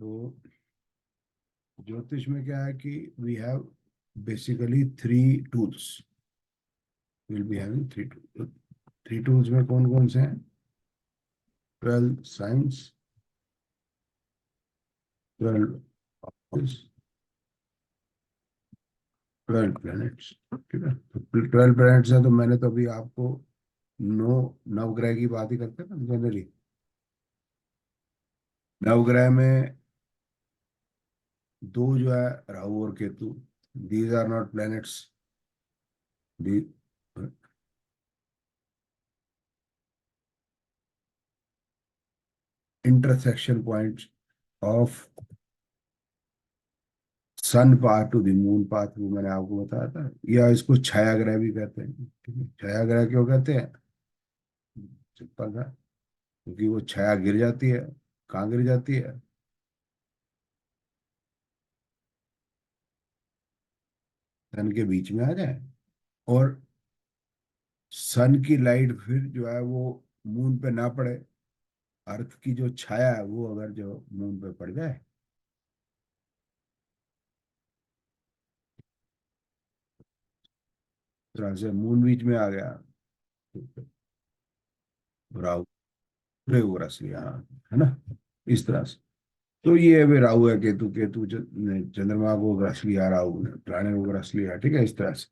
तो ज्योतिष में क्या है कि we have basically three tools. Will be having three tools में कौन कौन से हैं? 12 साइंस, 12 ऑफिस, 12 प्लैनेट्स। ठीक है, तो 12 प्लैनेट्स है, तो मैंने तो अभी आपको नौ नवग्रह की बात ही करते हैं ना जनरली। नवग्रह में दो जो है राहु और Ketu, these are not planets. The intersection points of sun path to the moon path, वो मैंने आपको बताया था। या इसको छाया ग्रह भी कहते हैं। ठीक है, छाया ग्रह क्यों कहते हैं? सिंपल था, क्योंकि वो छाया गिर जाती है। कहाँ गिर जाती है? सन के बीच में आ जाए, और सन की लाइट फिर जो है वो मून पे ना पड़े। अर्थ की जो छाया है वो अगर जो मून पे पड़ जाए, इस तरह से मून बीच में आ गया, तो राहु ने वो रस लिया, है ना, इस तरह से। तो ये अभी राहु है, केतु केतु ने चंद्रमा को ग्रस लिया, राहु ने रानी को ग्रस लिया। ठीक है, इस तरह से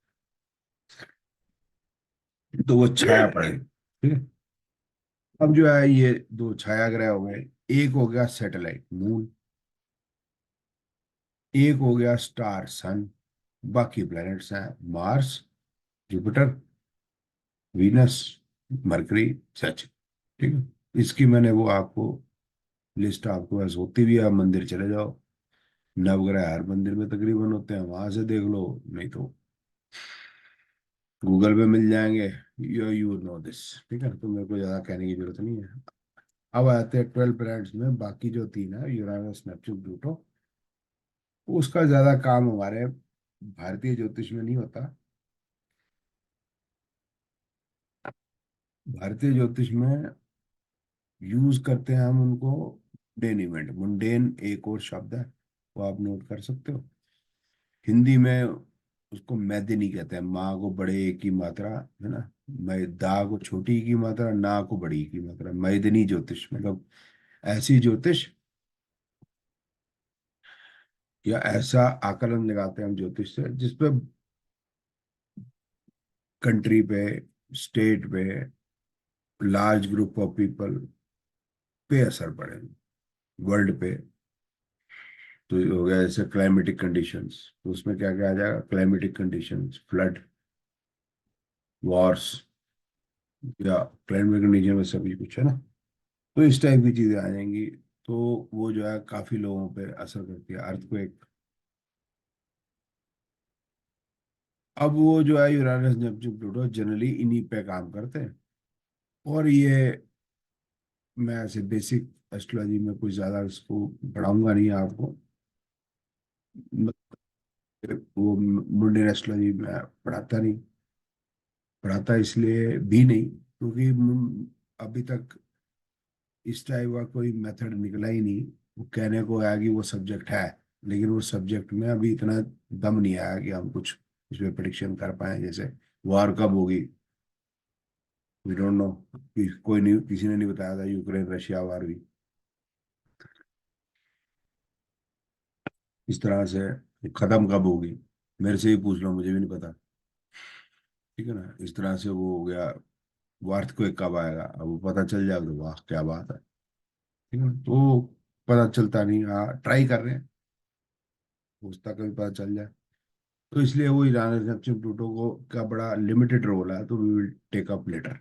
तो वो छाया पड़े। ठीक है, अब जो है ये दो छाया ग्रह हो गए। एक हो गया सैटेलाइट मून, एक हो गया स्टार सन। बाकी प्लैनेट्स हैं मार्स, जुपिटर, वीनस, मरकरी, सच। ठीक है, इसकी मैंने वो आपको लिस्ट आपको पास होती भी है, आप मंदिर चले जाओ, नवग्रह हर मंदिर में तकरीबन होते हैं, वहां से देख लो, नहीं तो गूगल पे मिल जाएंगे। You know this. ठीक है, तो मेरे को ज्यादा कहने की जरूरत नहीं है। अब आते हैं 12 प्लैनेट्स में, बाकी जो तीन है यूरानस, नेपच्यून, प्लूटो, उसका ज्यादा काम हमारे भारतीय ज्योतिष में नहीं होता। भारतीय ज्योतिष में यूज करते हैं हम उनको मुंडेन इवेंट। मुंडेन एक और शब्द है, वो आप नोट कर सकते हो। हिंदी में उसको मैदिनी कहते हैं, माँ को बड़े एक की मात्रा, है ना, मैं दा को छोटी की मात्रा, ना को बड़ी की मात्रा, मैदिनी ज्योतिष मतलब ऐसी ज्योतिष, या ऐसा आकलन लगाते हैं हम ज्योतिष से जिसपे कंट्री पे, स्टेट पे, लार्ज ग्रुप ऑफ पीपल पे असर पड़े, वर्ल्ड पे। तो ये हो गया जैसे क्लाइमेटिक कंडीशंस, तो उसमें क्या क्या आ जाएगा? क्लाइमेटिक कंडीशंस, फ्लड, वॉर्स, या क्लाइमेटिक कंडीशन में सभी कुछ, है ना। तो इस टाइप की चीजें आ जाएंगी। तो वो जो है काफी लोगों पे असर करती है, अर्थक्वेक। अब वो जो है यूरानस, नेपच्यून, प्लूटो जनरली इन्हीं पे काम करते हैं। और ये मैं ऐसे बेसिक एस्ट्रोलॉजी में कुछ ज्यादा इसको पढ़ाऊंगा नहीं आपको। वो मुंडेन एस्ट्रोलॉजी में पढ़ाता नहीं, पढ़ाता इसलिए भी नहीं क्योंकि अभी तक इस टाइप का कोई मेथड निकला ही नहीं। वो कहने को आया कि वो सब्जेक्ट है, लेकिन वो सब्जेक्ट में अभी इतना दम नहीं आया कि हम कुछ उसमें प्रिडिक्शन कर पाए। जैसे वार कब होगी, वी डोंट नो। कोई नहीं, किसी ने नहीं बताया था यूक्रेन रशिया वार भी इस तरह से खत्म कब होगी, मेरे से ही पूछ लो, मुझे भी नहीं पता। ठीक है ना, इस तरह से वो हो गया। वार्थ को कब आएगा, अब वो पता चल जाएगा तो वाह क्या बात है। ठीक है ना, तो पता चलता नहीं। हाँ, ट्राई कर रहे हैं, हो सकता कभी पता चल जाए। तो इसलिए वो ईरान नेपच्यून प्लूटो को का बड़ा लिमिटेड रोल है, तो we will take up later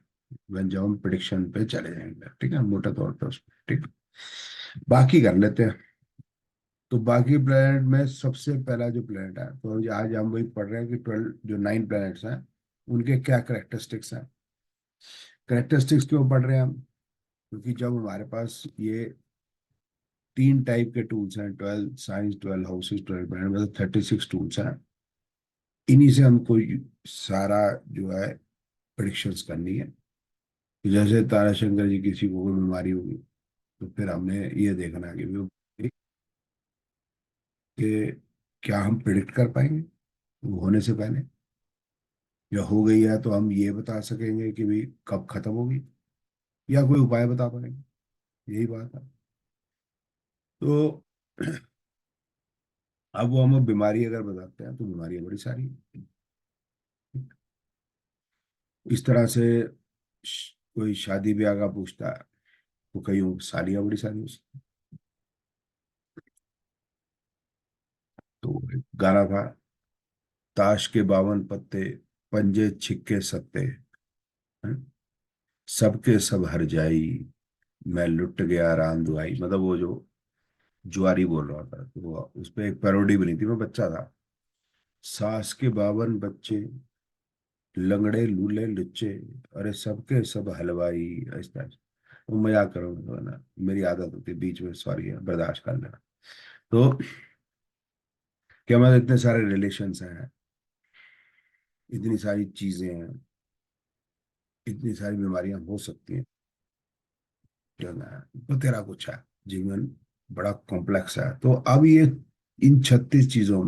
when जब हम प्रिडिक्शन पे चले जाएंगे। ठीक है, मोटे तौर पे उसमें। ठीक, बाकी कर लेते हैं। तो बाकी प्लेनेट में सबसे पहला जो प्लेनेट है, तो आज हम वही पढ़ रहे हैं कि 12 जो 9 प्लैनेट्स हैं उनके क्या करेक्टरिस्टिक्स हैं। करेक्टरिस्टिक्स क्यों पढ़ रहे हैं हम? क्योंकि जब हमारे पास ये तीन टाइप के टूल्स हैं, 12 साइंस, 12 हाउसेस, 12 प्लैनेट, मतलब 36 टूल्स हैं। इन्हीं से हमको सारा जो है प्रिडिक्शंस करनी है। तो जैसे ताराशंकर जी किसी को कोई बीमारी होगी, तो फिर हमने ये देखना है कि वो कि क्या हम प्रिडिक्ट कर पाएंगे वो होने से पहले, या हो गई है तो हम ये बता सकेंगे कि भाई कब खत्म होगी, या कोई उपाय बता पाएंगे? यही बात है। तो अब वो हम बीमारी अगर बताते हैं तो बीमारियां बड़ी सारी हैं। इस तरह से कोई शादी ब्याह का पूछता है तो कई सालियां बड़ी सारी उसकी। तो एक गाना था, ताश के 52 पत्ते, पंजे छिक्के सत्ते हैं, सबके सब हर जाई, मैं लुट गया राम दुआई। मतलब वो जो जुआरी बोल रहा था, तो वो उस पे एक पैरोडी बनी थी, मैं बच्चा था। सास के 52 बच्चे, लंगड़े लूले लुच्चे, अरे सबके सब हलवाई। इस तरह से वो मजाक करो तो ना, मेरी आदत होती है बीच में, सॉरी है, बर्दाश्त कर लेना। तो क्या मतलब इतने सारे रिलेशंस हैं, इतनी सारी चीजें हैं, इतनी सारी बीमारियां हो सकती हैं, जो ना बतेरा कुछ है, जीवन बड़ा कॉम्प्लेक्स है। तो अब ये इन 36 चीजों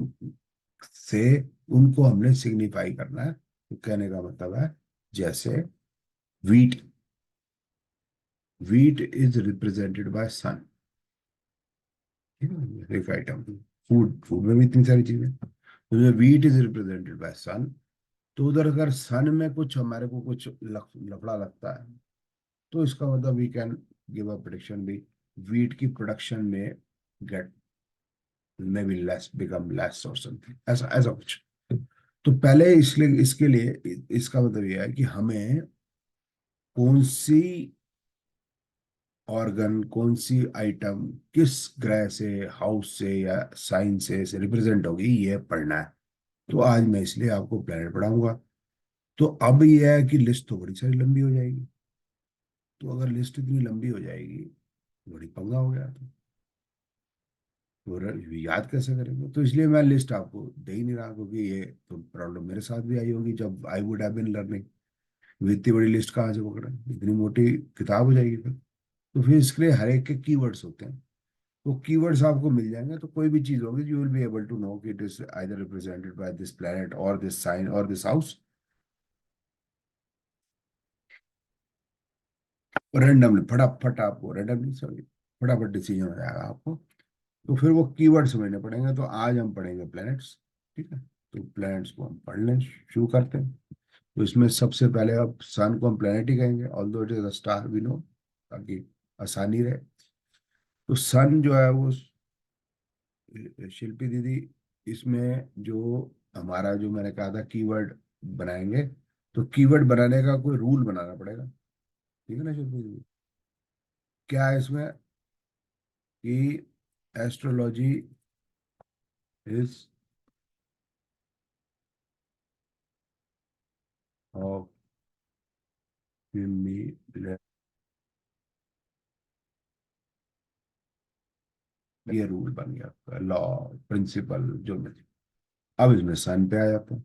से उनको हमने सिग्निफाई करना है। तो कहने का मतलब है, जैसे wheat, wheat is represented by sun, ठीक है, एक आइटम। फूड, फूड में भी इतनी सारी चीजें, तो वीट इज रिप्रेजेंटेड बाय सन। तो उधर अगर सन में कुछ हमारे को कुछ लफड़ा लगता है, तो इसका मतलब we can give a prediction भी, वीट की प्रोडक्शन में get may be less, become less और समथिंग, ऐसा ऐसा कुछ। तो पहले इसलिए इसके लिए इसका मतलब यह है कि हमें कौन सी ऑर्गन, कौन सी आइटम किस ग्रह से, हाउस से या साइन से रिप्रेजेंट होगी, ये पढ़ना है। तो आज मैं इसलिए आपको प्लेनेट पढ़ाऊंगा। तो अब यह है कि लिस्ट तो बड़ी सारी लंबी हो जाएगी। तो अगर लिस्ट इतनी लंबी हो जाएगी, बड़ी पंगा हो गया। तो याद कैसे करेंगे? तो इसलिए मैं लिस्ट आपको दे ही नहीं रहा, क्योंकि ये तो प्रॉब्लम मेरे साथ भी आई होगी जब I would have been learning. इतनी बड़ी लिस्ट कहाँ से पकड़ें, इतनी मोटी किताब हो जाएगी फिर। तो फिर इसके लिए हर एक के कीवर्ड्स होते हैं। तो कीवर्ड्स आपको मिल जाएंगे, तो कोई भी चीज होगी, you will be able to know कि it is either represented by this planet और दिस साइन और दिस हाउस। रैंडमली फटाफट आपको, रैंडमली सॉरी, फटाफट डिसीजन हो जाएगा आपको। तो फिर वो कीवर्ड समझने पड़ेंगे। तो आज हम पढ़ेंगे प्लैनेट्स, ठीक है। तो प्लैनेट्स को हम पढ़ने शुरू करते हैं। तो इसमें सबसे पहले अब सन को हम प्लैनेट ही कहेंगे, although it is a star we know, ताकि आसानी रहे। तो सन जो है वो, शिल्पी दीदी, इसमें जो हमारा जो मैंने कहा था कीवर्ड बनाएंगे, तो कीवर्ड बनाने का कोई रूल बनाना पड़ेगा, ठीक है ना शिल्पी दीदी? क्या है इसमें कि एस्ट्रोलॉजी इज ऑफ, ये रूल बन गया, लॉ, प्रिंसिपल जो भी। अब इसमें सन पे आ जाता हूँ।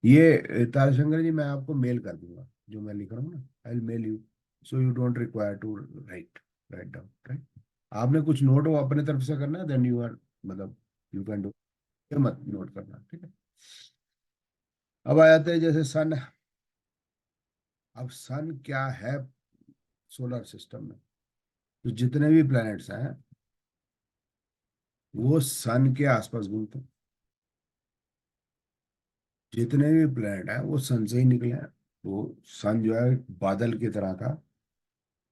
ये तारशंकर जी, मैं आपको मेल कर दूंगा जो मैं लिख रहा हूँ ना, I will mail you, so you don't require to write, write down, write. आपने कुछ नोट वो अपने तरफ से करना है, देन यू आर, मतलब यू कैन डू, ये मत नोट करना, ठीक है। अब आ जाते हैं जैसे सन। अब सन क्या है सोलर सिस्टम में? तो जितने भी प्लैनेट्स हैं वो सन के आसपास घूमते हैं। जितने भी प्लैनेट हैं वो सन से ही निकले हैं। वो सन जो है बादल की तरह था,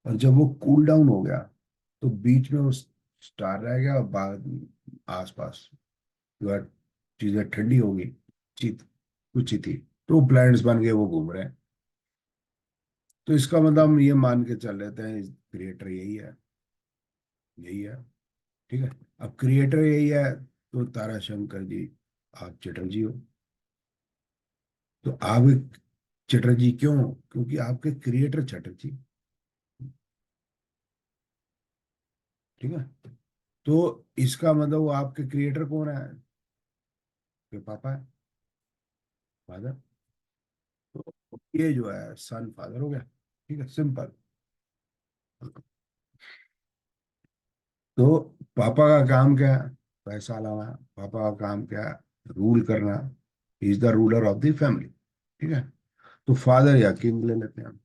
और जब वो कूल डाउन हो गया तो बीच में वो स्टार रह गया, और बाद आसपास जो है चीजें ठंडी हो गई, चित कुछ ही थी, तो प्लैनेट्स बन गए, वो घूम रहे हैं। तो इसका मतलब हम ये मान के चल लेते हैं क्रिएटर यही है, यही है, ठीक है। अब क्रिएटर यही है, तो तारा शंकर जी, आप चटर्जी हो। तो आप एक चटर्जी क्यों? क्योंकि आपके क्रिएटर चटर्जी, ठीक है। तो इसका मतलब वो आपके क्रिएटर कौन है? के पापा है, फादर। तो ये जो है सन फादर हो गया, ठीक है, सिंपल। तो पापा का काम क्या है? पैसा लाना, पापा का काम क्या है, रूल करना। Is the ruler of the family. ठीक है। तो फादर या किंग ले लेते हैं हम।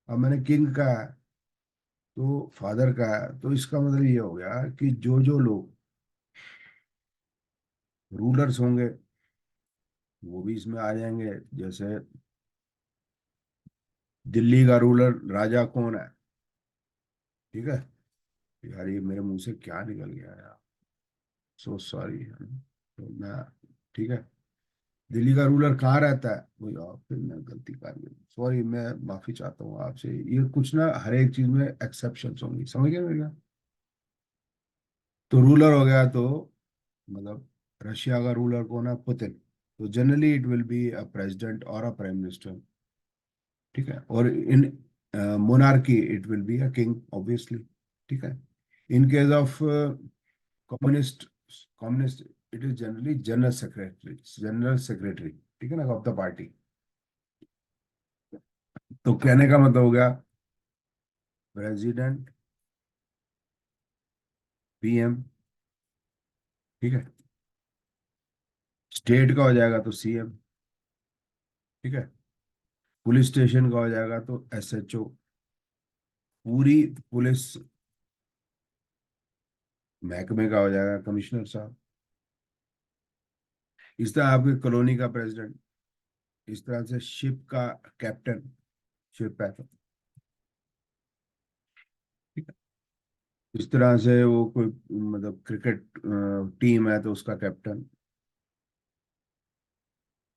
अब मैंने किंग का है, तो फादर का है, तो इसका मतलब ये हो गया कि जो जो लोग रूलर्स होंगे वो भी इसमें आ जाएंगे। जैसे दिल्ली का रूलर राजा कौन है? ठीक है। यार ये मेरे मुंह से क्या निकल गया यार, सो सॉरी। तो मैं, ठीक है, दिल्ली का रूलर कहाँ रहता है वो यार, फिर मैं गलती कर गई, सॉरी, मैं माफी चाहता हूँ आपसे। ये कुछ ना हर एक चीज में एक्सेप्शन होंगी, समझ गए मेरे? तो रूलर हो गया तो मतलब रशिया का रूलर कौन है? पुतिन। तो generally it will be a president और अ प्राइम मिनिस्टर। ठीक है। और in monarchy it will be a king obviously. ठीक है। In case of communist, communist it is generally general secretary, general secretary, ठीक है ना, ऑफ द पार्टी। तो कहने का मतलब हो गया प्रेसिडेंट, पीएम, ठीक है। स्टेट का हो जाएगा तो सीएम। ठीक है। पुलिस स्टेशन का हो जाएगा तो एसएचओ। पूरी पुलिस महकमे का हो जाएगा कमिश्नर साहब। इस तरह आपकी कॉलोनी का प्रेसिडेंट, इस तरह से शिप का कैप्टन, शिप है तो, ठीक है। इस तरह से वो कोई मतलब क्रिकेट टीम है तो उसका कैप्टन।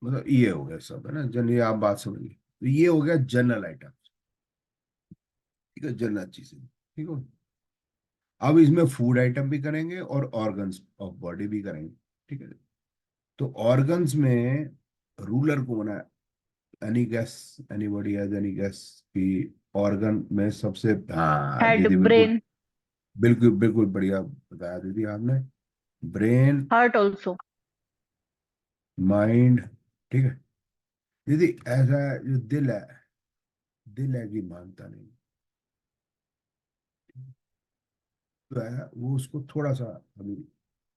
मतलब ये हो गया सब, है ना, जन, ये आप बात समझिए। तो ये हो गया जनरल आइटम। ठीक है, जनरल चीजें, ठीक है। अब इसमें फूड आइटम भी करेंगे और ऑर्गन्स ऑफ बॉडी भी करेंगे। ठीक है। तो ऑर्गन्स में रूलर कौन है? Any guess? Anybody has any guess कि ऑर्गन में सबसे, हाँ हेड, दीदी बिल्कुल, ब्रेन, बिल्कुल बिल्कुल बढ़िया बताया दीदी आपने। Brain, heart also. माइंड, ठीक है। दीदी ऐसा है, जो दिल है, दिल है कि मानता नहीं, तो है वो, उसको थोड़ा सा अभी,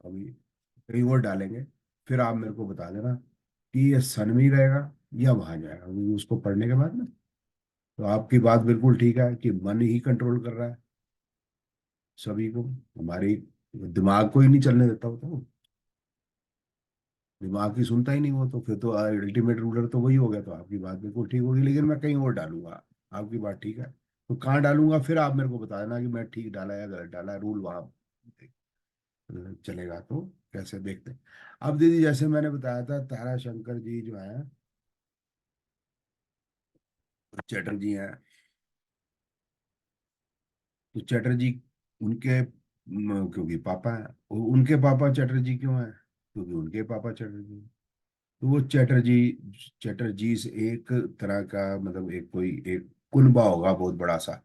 अभी कहीं और डालेंगे। फिर आप मेरे को बता देना कि ये सन में ही रहेगा या वहां जाएगा, क्योंकि उसको पढ़ने के बाद ना। तो आपकी बात बिल्कुल ठीक है कि मन ही कंट्रोल कर रहा है सभी को, हमारी दिमाग को ही नहीं चलने देता होता वो, दिमाग की सुनता ही नहीं वो, तो फिर तो अल्टीमेट रूलर तो वही हो गया। तो आपकी बात बिल्कुल ठीक होगी, लेकिन मैं कहीं और डालूंगा। आपकी बात ठीक है, तो कहाँ डालूंगा फिर आप मेरे को बता देना कि मैं ठीक डाला या गलत डाला, रूल वहां चलेगा तो कैसे देखते हैं। अब दीदी जैसे मैंने बताया था, तारा शंकर जी जो है, चटर्जी हैं। तो चटर्जी उनके क्योंकि पापा है, उनके पापा चटर्जी क्यों है? क्योंकि उनके पापा चटर्जी। तो वो चटर्जी, चटर्जी से एक तरह का मतलब एक कोई एक कुनबा होगा बहुत बड़ा सा,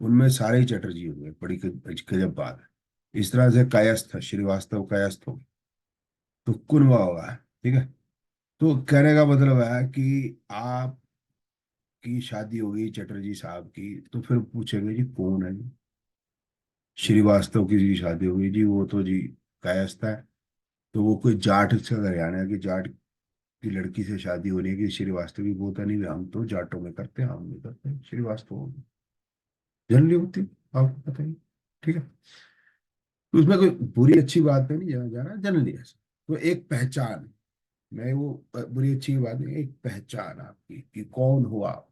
उनमें सारे ही चटर्जी हो गए, बड़ी गजब बात है। इस तरह से कायस्थ, श्रीवास्तव कायस्थ हो, तो कुनबा होगा। ठीक है। तो कहने का मतलब है कि आपकी शादी होगी चटर्जी साहब की, तो फिर पूछेंगे जी कौन है जी? श्रीवास्तव की जी शादी होगी जी, वो तो जी कायस्थ है। तो वो कोई जाट से, हरियाणा की जाट की लड़की से शादी हो रही है कि श्रीवास्तव की, वो तो नहीं, हम तो जाटों में करते हैं, हम नहीं करते श्रीवास्तव होगी, जनरली होती है, आपको पता ही। ठीक है। तो उसमें कोई बुरी अच्छी बात पे नहीं जाना जा रहा, जनरली ऐसा। तो एक पहचान, मैं वो बुरी अच्छी की बात नहीं, एक पहचान आपकी कि कौन हो आप।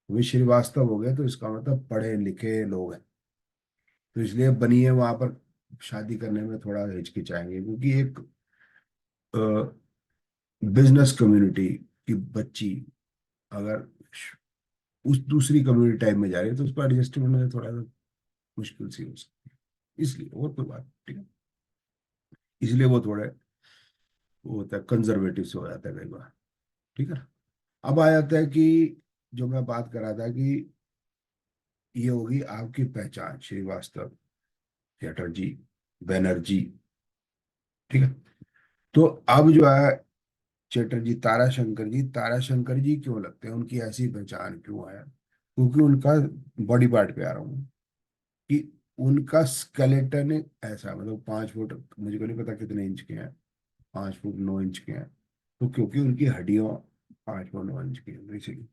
वे श्रीवास्तव हो गए तो इसका मतलब पढ़े लिखे लोग हैं, तो इसलिए बनिए वहां पर शादी करने में थोड़ा हिचकिचाएंगे, क्योंकि एक बिजनेस कम्युनिटी की बच्ची अगर उस दूसरी कम्युनिटी टाइप में जा रही है तो उसको एडजस्टमेंट में थोड़ा सा मुश्किल सी हो सकती है, इसलिए और कोई बात नहीं, ठीक है। इसलिए वो थोड़े, वो होता है कंजर्वेटिव से हो जाता है कई बार। ठीक है। अब आ जाता है कि जो मैं बात कर रहा था कि ये होगी आपकी पहचान, श्रीवास्तव, चटर्जी, बनर्जी। ठीक है। तो अब जो है चटर्जी, तारा शंकर जी क्यों लगते हैं, उनकी ऐसी पहचान क्यों है? क्योंकि उनका बॉडी पार्ट पे आ रहा हूँ कि उनका स्केलेटन ऐसा, मतलब 5 फुट, मुझे को नहीं पता कितने इंच के हैं, 5 फुट 9 इंच के हैं। तो क्योंकि उनकी हड्डियां 5 फुट 9 इंच की है, इसीलिए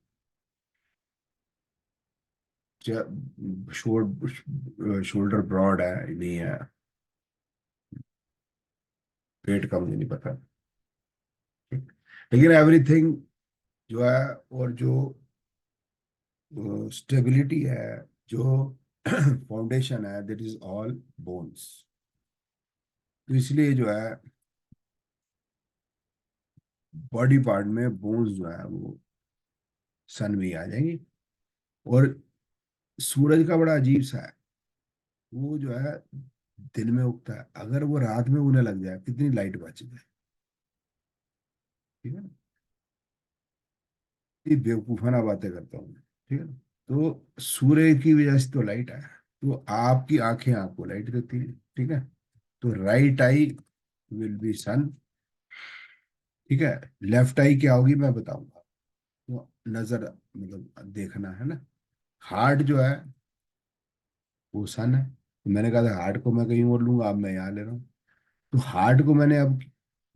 शोल्डर ब्रॉड है नहीं है, पेट का मुझे नहीं पता। लेकिन एवरीथिंग जो है, और जो स्टेबिलिटी है, जो फाउंडेशन है, दैट इज ऑल बोन्स। तो इसलिए जो है बॉडी पार्ट में बोन्स जो है वो सन में ही आ जाएंगी। और सूरज का बड़ा अजीब सा है, वो जो है दिन में उगता है, अगर वो रात में उन्हें लग जाए कितनी लाइट बच जाए। ठीक है ना, ये बेवकूफाना बातें करता हूँ मैं। ठीक है ना, तो सूर्य की वजह से तो लाइट है, तो आपकी आंखें आपको लाइट देती है। ठीक है, तो राइट आई विल बी सन। ठीक है, लेफ्ट आई क्या होगी मैं बताऊंगा। तो नजर, मतलब देखना है ना। हार्ट जो है वो सन है, तो मैंने कहा था हार्ट को मैं कहीं और लूंगा, अब मैं यहाँ ले रहा हूँ। तो हार्ट को मैंने अब,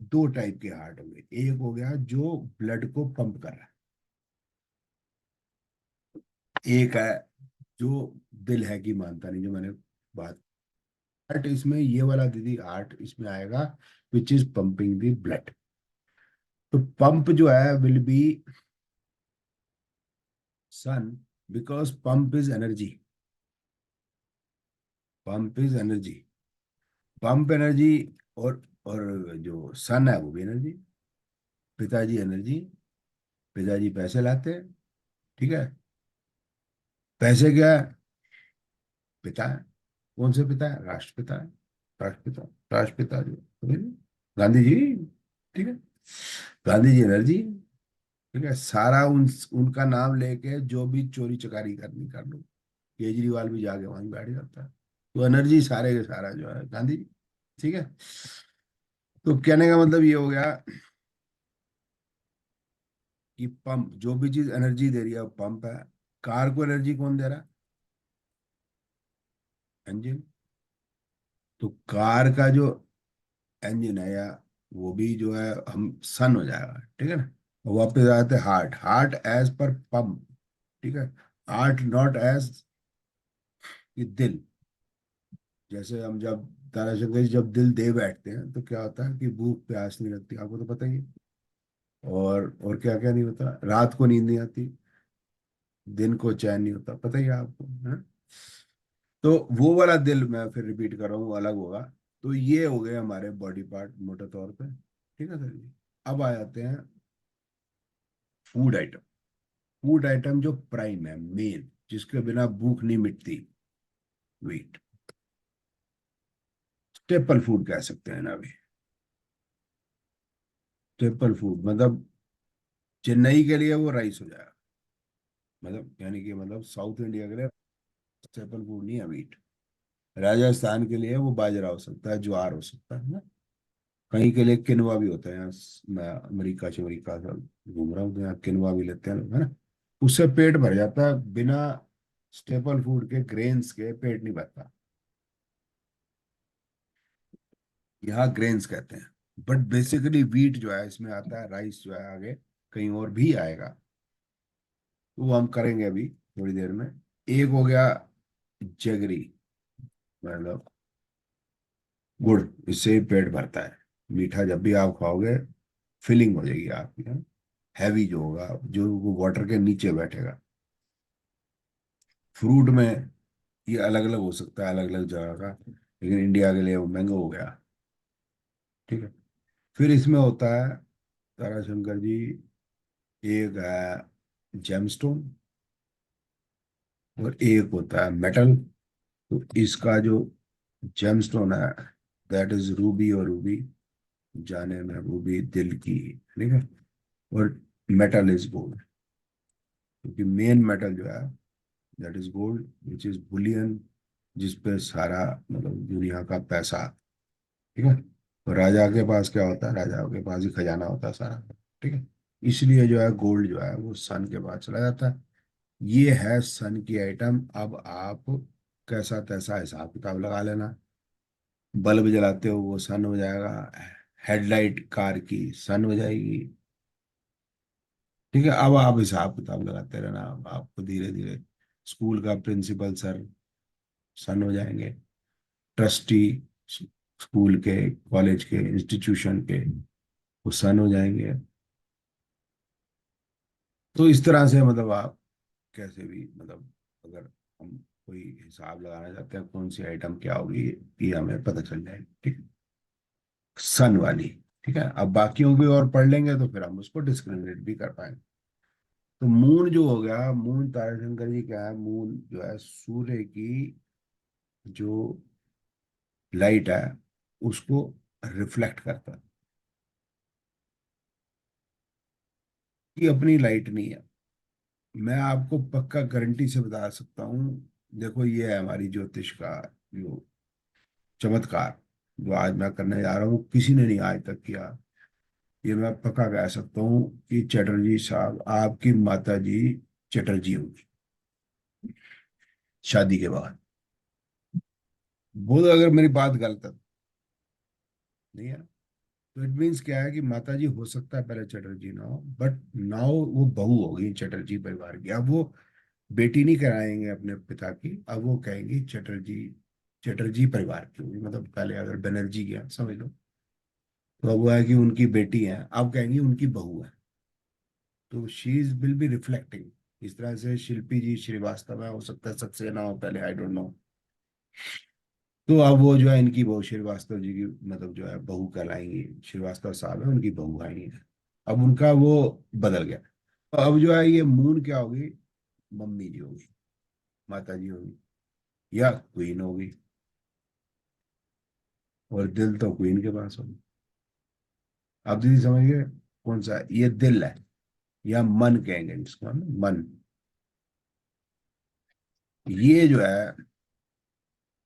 दो टाइप के हार्ट हो गए, एक हो गया जो ब्लड को पंप कर रहा है, एक है जो दिल है कि मानता नहीं, जो मैंने बात। हार्ट इसमें ये वाला दीदी, हार्ट इसमें आएगा which is pumping the blood. तो पंप जो है will be sun, because pump is energy. Pump is energy, pump energy. और जो सन है वो भी एनर्जी। पिताजी एनर्जी, पिताजी पैसे लाते हैं। ठीक है, पैसे क्या है, पिता है। कौन से पिता है, राष्ट्रपिता है। राष्ट्रपिता, राष्ट्रपिता जो समझे? गांधी जी। ठीक है, गांधी जी एनर्जी। ठीक है, सारा उनका नाम लेके जो भी चोरी चकारी करनी कर लो, केजरीवाल भी जाके वहीं बैठ जाता है। तो एनर्जी सारे के सारा जो है गांधी जी। ठीक है, तो कहने का मतलब ये हो गया कि पंप, जो भी चीज एनर्जी दे रही है वो पंप है। कार को एनर्जी कौन दे रहा है, इंजन। तो कार का जो इंजन है, या वो भी जो है हम सन हो जाएगा। ठीक है ना, वापस आते हैं हार्ट, हार्ट एज पर पंप। ठीक है, हार्ट नॉट एज दिल। जैसे हम जब ताराशंकर जी जब दिल दे बैठते हैं तो क्या होता है कि भूख प्यास नहीं लगती, आपको तो पता ही है। और क्या क्या नहीं होता, रात को नींद नहीं आती, दिन को चैन नहीं होता, पता ही है आपको, है। तो वो वाला दिल मैं फिर रिपीट कर रहा हूँ, वो अलग होगा। तो ये हो गए हमारे बॉडी पार्ट मोटे तौर पे। ठीक है सर जी, अब आ जाते हैं फूड आइटम। फूड आइटम जो प्राइम है, मेन, जिसके बिना भूख नहीं मिटती, वीट। स्टेपल फूड कह सकते हैं ना अभी। स्टेपल फूड मतलब चेन्नई के लिए वो राइस हो जाएगा, मतलब यानी कि मतलब साउथ इंडिया के लिए स्टेपल फूड नहीं है वीट। राजस्थान के लिए वो बाजरा हो सकता है, ज्वार हो सकता है ना। कहीं के लिए किनवा भी होता है, यहाँ मैं अमेरिका शमरीका सब घूम रहा हूँ तो यहाँ किनवा भी लेते हैं लोग, है ना। उससे पेट भर जाता है, बिना स्टेपल फूड के, ग्रेन्स के पेट नहीं भरता। यहाँ ग्रेन्स कहते हैं, बट बेसिकली वीट जो है इसमें आता है, राइस जो है आगे कहीं और भी आएगा, तो वो हम करेंगे अभी थोड़ी देर में। एक हो गया जगरी, मतलब गुड़, इससे ही पेट भरता है। मीठा जब भी आप खाओगे फिलिंग हो जाएगी आपकी, हैवी जो होगा, जो वो वाटर के नीचे बैठेगा। फ्रूट में ये अलग अलग हो सकता है, अलग अलग जगह का, लेकिन इंडिया के लिए वो मैंगो हो गया। ठीक है, फिर इसमें होता है ताराशंकर जी, एक है जेमस्टोन, और एक होता है मेटल। तो इसका जो जेमस्टोन है, दैट इज रूबी, और रूबी जाने में रूबी दिल की। ठीक है, और मेटल इज गोल्ड, क्योंकि मेन मेटल जो है that is gold which is Boolean, जिसपे सारा मतलब दुनिया का पैसा। ठीक है, तो राजा के पास क्या होता है, राजा के पास ही खजाना होता है सारा। ठीक है, इसलिए जो है गोल्ड जो है वो सन के पास चला जाता है। ये है सन की आइटम। अब आप कैसा तैसा हिसाब किताब लगा लेना। बल्ब जलाते हो वो सन हो जाएगा, हेडलाइट कार की सन हो जाएगी। ठीक है, अब आप हिसाब किताब लगाते रहना, अब आपको धीरे धीरे स्कूल का प्रिंसिपल सर सन हो जाएंगे, ट्रस्टी स्कूल के, कॉलेज के, इंस्टीट्यूशन के, वो सन हो जाएंगे। तो इस तरह से मतलब आप कैसे भी मतलब, अगर हम कोई हिसाब लगाना चाहते हैं कौन सी आइटम क्या होगी, ये हमें पता चल जाएगी। ठीक है, सन वाली। ठीक है, अब बाकियों की और पढ़ लेंगे तो फिर हम उसको डिस्क्रिमिनेट भी कर पाएंगे। तो मून जो हो गया, मून ताराशंकर जी क्या है, मून जो है सूर्य की जो लाइट है उसको रिफ्लेक्ट करता है। ये अपनी लाइट नहीं है। मैं आपको पक्का गारंटी से बता सकता हूँ। देखो ये है हमारी ज्योतिष का जो चमत्कार, जो आज मैं करने जा रहा हूँ, किसी ने नहीं आज तक किया। ये मैं पक्का कह सकता हूँ कि चटर्जी साहब, आपकी माता जी चटर्जी होगी शादी के बाद। बोलो अगर मेरी बात गलत है, नहीं है, तो इट मीन्स क्या है कि माता जी हो सकता है पहले चटर्जी ना हो, बट नाउ वो बहू हो गई चटर्जी परिवार की। अब वो बेटी नहीं कराएंगे अपने पिता की, अब वो कहेंगी चटर्जी, चटर्जी परिवार की होगी। मतलब पहले अगर बनर्जी गया समझ लो, तो अब वो है कि उनकी बेटी है, अब कहेंगी उनकी बहू है। तो she is will be reflecting. इस तरह से शिल्पी जी श्रीवास्तव है, हो सकता है सक्सेना हो पहले, आई डोंट नो। तो अब वो जो है इनकी बहू श्रीवास्तव जी की मतलब जो है बहू कहलाएंगी, श्रीवास्तव साहब है उनकी बहू आएंगी। अब उनका वो बदल गया। तो अब जो है ये मून क्या होगी, मम्मी जी होगी, माता जी होगी, या क्वीन होगी। और दिल तो क्वीन के पास होगी। आप दीदी समझ गए कौन सा है? ये दिल है, या मन कहेंगे जिसको हम, मन। ये जो है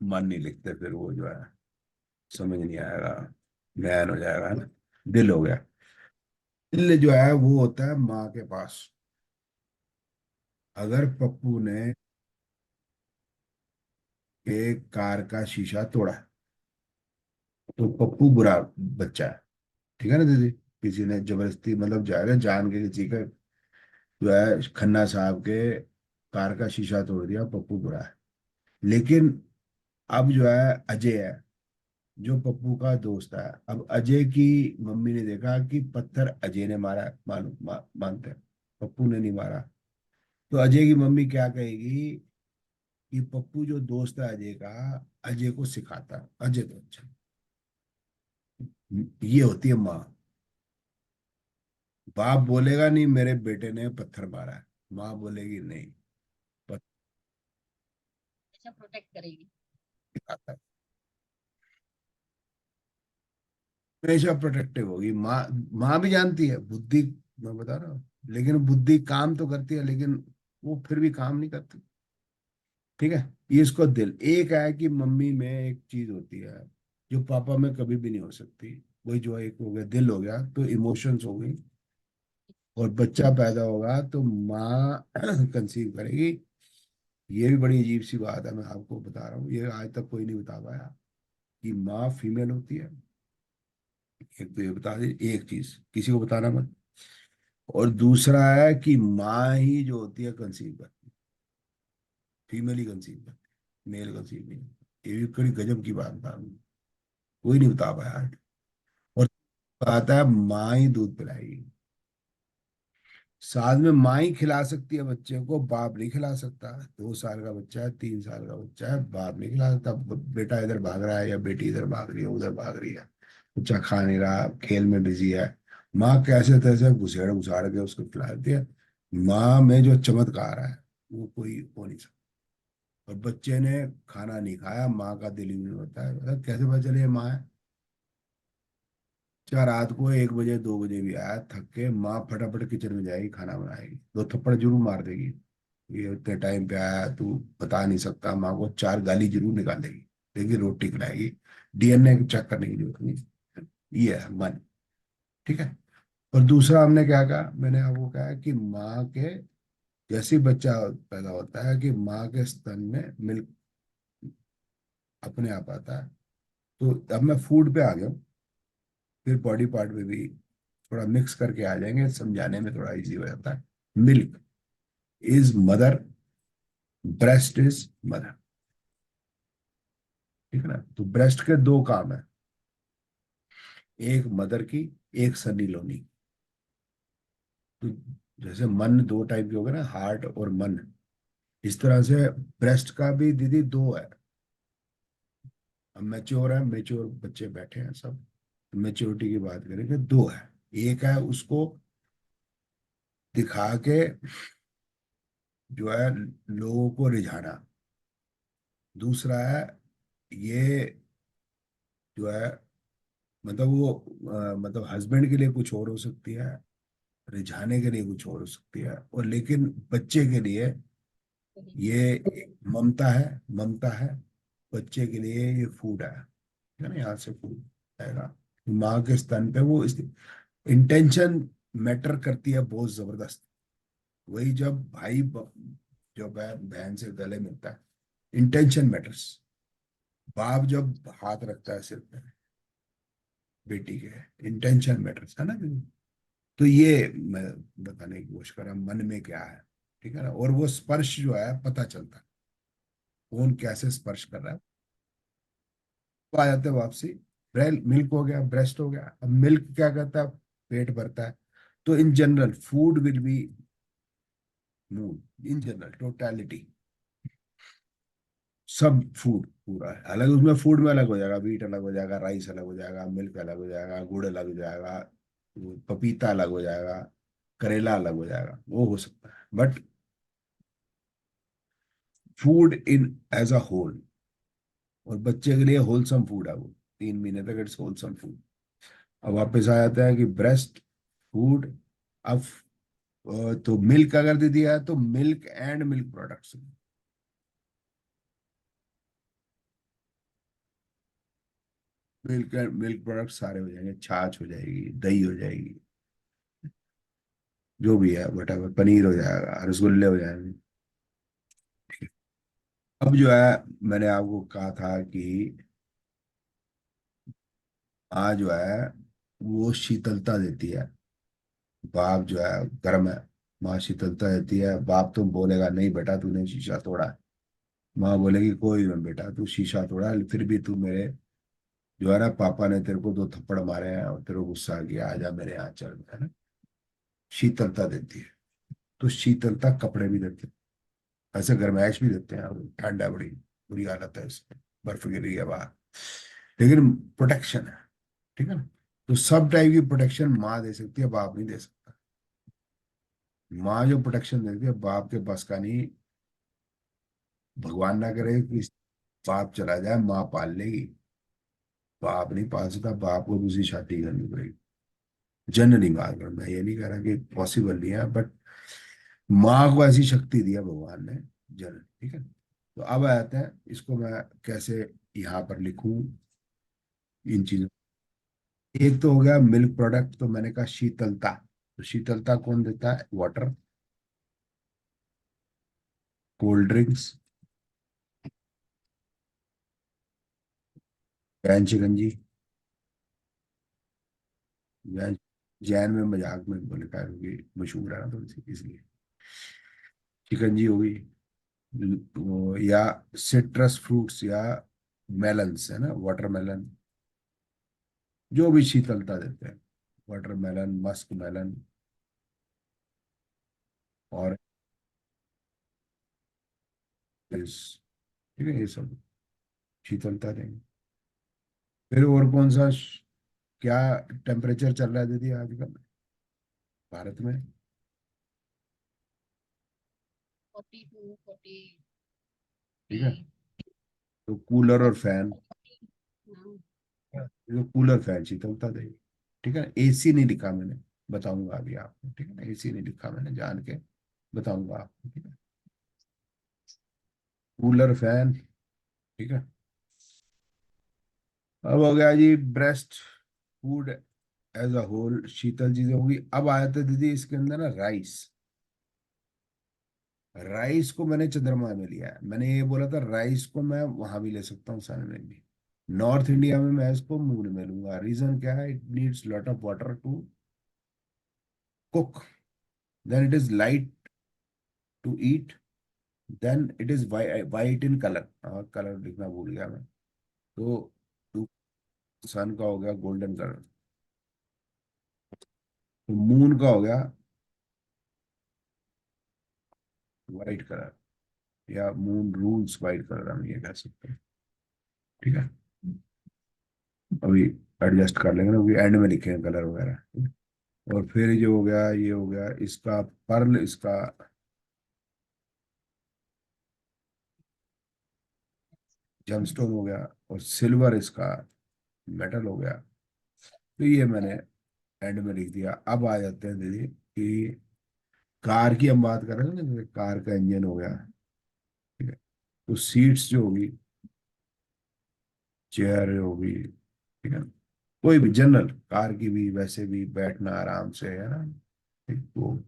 मन नहीं लिखते, फिर वो जो है समझ नहीं आएगा, बयान हो जाएगा, है ना। दिल हो गया। दिल जो है वो होता है माँ के पास। अगर पप्पू ने एक कार का शीशा तोड़ा है, तो पप्पू बुरा बच्चा है। ठीक है ना दीदी। किसी ने जबरदस्ती मतलब जाएगा जान के किसी का जो है खन्ना साहब के कार का शीशा तोड़ दिया, पप्पू बुरा है। लेकिन अब जो है अजय है, जो पप्पू का दोस्त है, अब अजय की मम्मी ने देखा कि पत्थर अजय ने मारा है, मानते हैं पप्पू ने नहीं मारा। तो अजय की मम्मी क्या कहेगी कि पप्पू जो दोस्त है अजय का, अजय को सिखाता है, अजय तो अच्छा। ये होती है माँ। बाप बोलेगा नहीं मेरे बेटे ने पत्थर मारा है, माँ बोलेगी नहीं, पत्थर हमेशा प्रोटेक्ट करेगी। सिखाता है। हमेशा प्रोटेक्टिव होगी माँ। माँ भी जानती है बुद्धि, मैं बता रहा हूँ, लेकिन बुद्धि काम तो करती है, लेकिन वो फिर भी काम नहीं करती। ठीक है, ये इसको दिल। एक है कि मम्मी में एक चीज होती है जो पापा में कभी भी नहीं हो सकती, वही जो एक हो गया दिल, हो गया तो इमोशंस हो गई। और बच्चा पैदा होगा तो माँ कंसीव करेगी। ये भी बड़ी अजीब सी बात है, मैं आपको बता रहा हूँ, ये आज तक कोई नहीं बता पाया कि माँ फीमेल होती है। एक तो ये बता दी एक चीज, किसी को बताना मत। और दूसरा है कि माँ ही जो होती है कंसीव करती है, फीमेल ही कंसीव करती है, मेल कंसीव नहीं करती। ये भी बड़ी गजब की बात था, कोई नहीं बता पाया आज। और आता है माँ ही दूध पिलाएगी। साथ में माँ ही खिला सकती है बच्चे को, बाप नहीं खिला सकता। 2 साल का बच्चा है, 3 साल का बच्चा है, बाप नहीं खिला सकता। बेटा इधर भाग रहा है या बेटी इधर भाग रही है, उधर भाग रही है, बच्चा खा नहीं रहा, खेल में बिजी है, माँ कैसे तैसे घुसेड़ घुसाड़ के उसको खिला देती है। माँ में जो चमत्कार है वो कोई हो नहीं सकता। और बच्चे ने खाना नहीं खाया, माँ का दिल ही नहीं होता है, मतलब कैसे पता चले ये माँ है। क्या रात को 1 बजे 2 बजे भी आया थक के, माँ फटाफट किचन में जाएगी, खाना बनाएगी, 2 थप्पड़ जरूर मार देगी। ये इतने टाइम पे आया तू, बता नहीं सकता, माँ को 4 गाली जरूर निकालेगी, लेकिन रोटी खिलाएगी। डीएनए चेक करने की जरूरत नहीं। ये है मन। ठीक है। और दूसरा हमने क्या कहा, मैंने आपको कहा कि माँ के जैसे ही बच्चा पैदा होता है कि माँ के स्तन में मिल्क अपने आप आता है। तो अब मैं फूड पे आ गया हूँ, फिर बॉडी पार्ट में भी थोड़ा मिक्स करके आ जाएंगे, समझाने में थोड़ा इजी हो जाता है। Milk is mother, breast is mother. ठीक है ना। तो ब्रेस्ट के दो काम है, एक मदर की, एक सनी लोनी। तो जैसे मन दो टाइप के हो गए ना, हार्ट और मन, इस तरह से ब्रेस्ट का भी दीदी दो है। अब मैच्योर है, मैच्योर बच्चे बैठे हैं सब, मैच्योरिटी की बात करेंगे, दो है। एक है उसको दिखा के जो है लोगों को रिझाना, दूसरा है ये जो है मतलब वो मतलब हस्बैंड के लिए कुछ और हो सकती है, रिझाने के लिए कुछ और हो सकती है, और लेकिन बच्चे के लिए ये एक ममता है, ममता है। बच्चे के लिए ये फूड है ना, यहाँ से फूड आएगा। माँ के स्तन पे वो इस इंटेंशन मैटर करती है बहुत जबरदस्त। वही जब जो बहन से गले मिलता है, इंटेंशन मैटर्स। बाप जब हाथ रखता है सिर पे बेटी के, इंटेंशन मैटर्स है ना। तो ये मैं बताने की कोशिश कर रहा हूँ मन में क्या है। ठीक है ना। और वो स्पर्श जो है पता चलता है, कौन कैसे स्पर्श कर रहा है। तो आ जाते हैं वापसी। मिल्क हो गया, ब्रेस्ट हो गया। अब मिल्क क्या करता है, पेट भरता है। तो in general food will be mood, in general totality, सब फूड पूरा है अलग। उसमें फूड में अलग हो जाएगा, वीट अलग हो जाएगा, राइस अलग हो जाएगा, मिल्क अलग हो जाएगा, गुड़ अलग हो जाएगा, वो पपीता अलग हो जाएगा, करेला अलग हो जाएगा, वो हो सकता है। But food in as a whole, और बच्चे के लिए होलसम फूड है वो, 3 महीने तक इट्स होलसम फूड। अब वापस आ जाता है कि ब्रेस्ट फूड। अब तो मिल्क अगर दे दिया है तो milk and milk products, milk and milk products सारे हो जाएंगे, छाछ हो जाएगी, दही हो जाएगी, जो भी है वटावर, पनीर हो जाएगा, रसगुल्ले हो जाएंगे। अब जो है मैंने आपको कहा था कि आज जो है वो शीतलता देती है। बाप जो है गर्म है, माँ शीतलता देती है। बाप तुम बोलेगा नहीं बेटा तूने शीशा तोड़ा है, माँ बोलेगी कोई ना बेटा तू शीशा तोड़ा है, फिर भी तू मेरे जो है ना, पापा ने तेरे को 2 थप्पड़ मारे हैं और तेरे को गुस्सा आ गया, आजा मेरे यहाँ चल, है ना। शीतलता देती है। तो शीतलता कपड़े भी देते हैं, ऐसे गर्माइश भी देते हैं। और ठंड है बड़ी, बुरी हालत है इसमें, बर्फ गिर रही है बाहर, लेकिन प्रोटेक्शन है। ठीक है ना। तो सब टाइप की प्रोटेक्शन माँ दे सकती है, बाप नहीं दे सकता। माँ जो प्रोटेक्शन देती है बाप के बस का नहीं। भगवान ना करे कि बाप चला जाए, माँ पाल लेगी, बाप नहीं पाल सकता। बाप को दूसरी शादी करनी पड़ेगी। जनरली बात कर, मैं ये नहीं कह रहा कि पॉसिबल नहीं है, बट माँ को ऐसी शक्ति दिया भगवान ने, जनरल। ठीक है। तो अब आते हैं इसको मैं कैसे यहाँ पर लिखूं इन चीजों। एक तो हो गया मिल्क प्रोडक्ट, तो मैंने कहा शीतलता। तो शीतलता कौन देता है, वाटर, कोल्ड ड्रिंक्स, जैन शिकंजी। जैन, जैन में मजाक में बोले का क्योंकि मशहूर है ना थोड़ी सी इसलिए। शिकंजी हो गई। या सिट्रस फ्रूट्स या मेलन्स है ना, वाटरमेलन, जो भी शीतलता देते हैं, वाटरमेलन, मस्क मेलन, और इस, ठीक है, ये सब शीतलता देंगे। फिर और कौन सा क्या टेम्परेचर चल रहा है दीदी आजकल भारत में। 42, 43। ठीक है। तो कूलर और फैन, जो कूलर फैन शीतलता देगी। ठीक है। एसी नहीं लिखा मैंने, बताऊंगा अभी आपको। ठीक है ना, एसी नहीं लिखा मैंने, जान के बताऊंगा आपको। ठीक है। Cooler fan. ठीक है। अब हो गया जी breast food as a whole, शीतल चीजें होगी। अब आया था दीदी इसके अंदर ना राइस। राइस को मैंने चंद्रमा में लिया है, मैंने ये बोला था राइस को मैं वहां भी ले सकता हूँ, सन में भी। नॉर्थ इंडिया में मैं इसको मून में लूंगा। रीजन क्या है? It needs lot of water to cook, then it is light to eat, then it is white in colour. और कलर लिखना भूल गया मैं। तो सन का हो गया गोल्डन कलर, तो मून का हो गया वाइट कलर, या मून रूल्स वाइट कलर, हम ये कह सकते हैं। ठीक है, अभी एडजस्ट कर लेंगे ना, अभी एंड में लिखेंगे कलर वगैरह। और फिर जो हो गया, ये हो गया इसका पर्ल, इसका जमस्टोन हो गया, और सिल्वर इसका मेटल हो गया। तो ये मैंने एंड में लिख दिया। अब आ जाते हैं दीदी कि कार की हम बात कर रहे हैं ना, जैसे कार का इंजन हो गया। ठीक है, तो सीट्स जो होगी, चेयर होगी, ठीक है, कोई भी जनरल कार की भी, वैसे भी बैठना आराम से है ना। ठीक, वो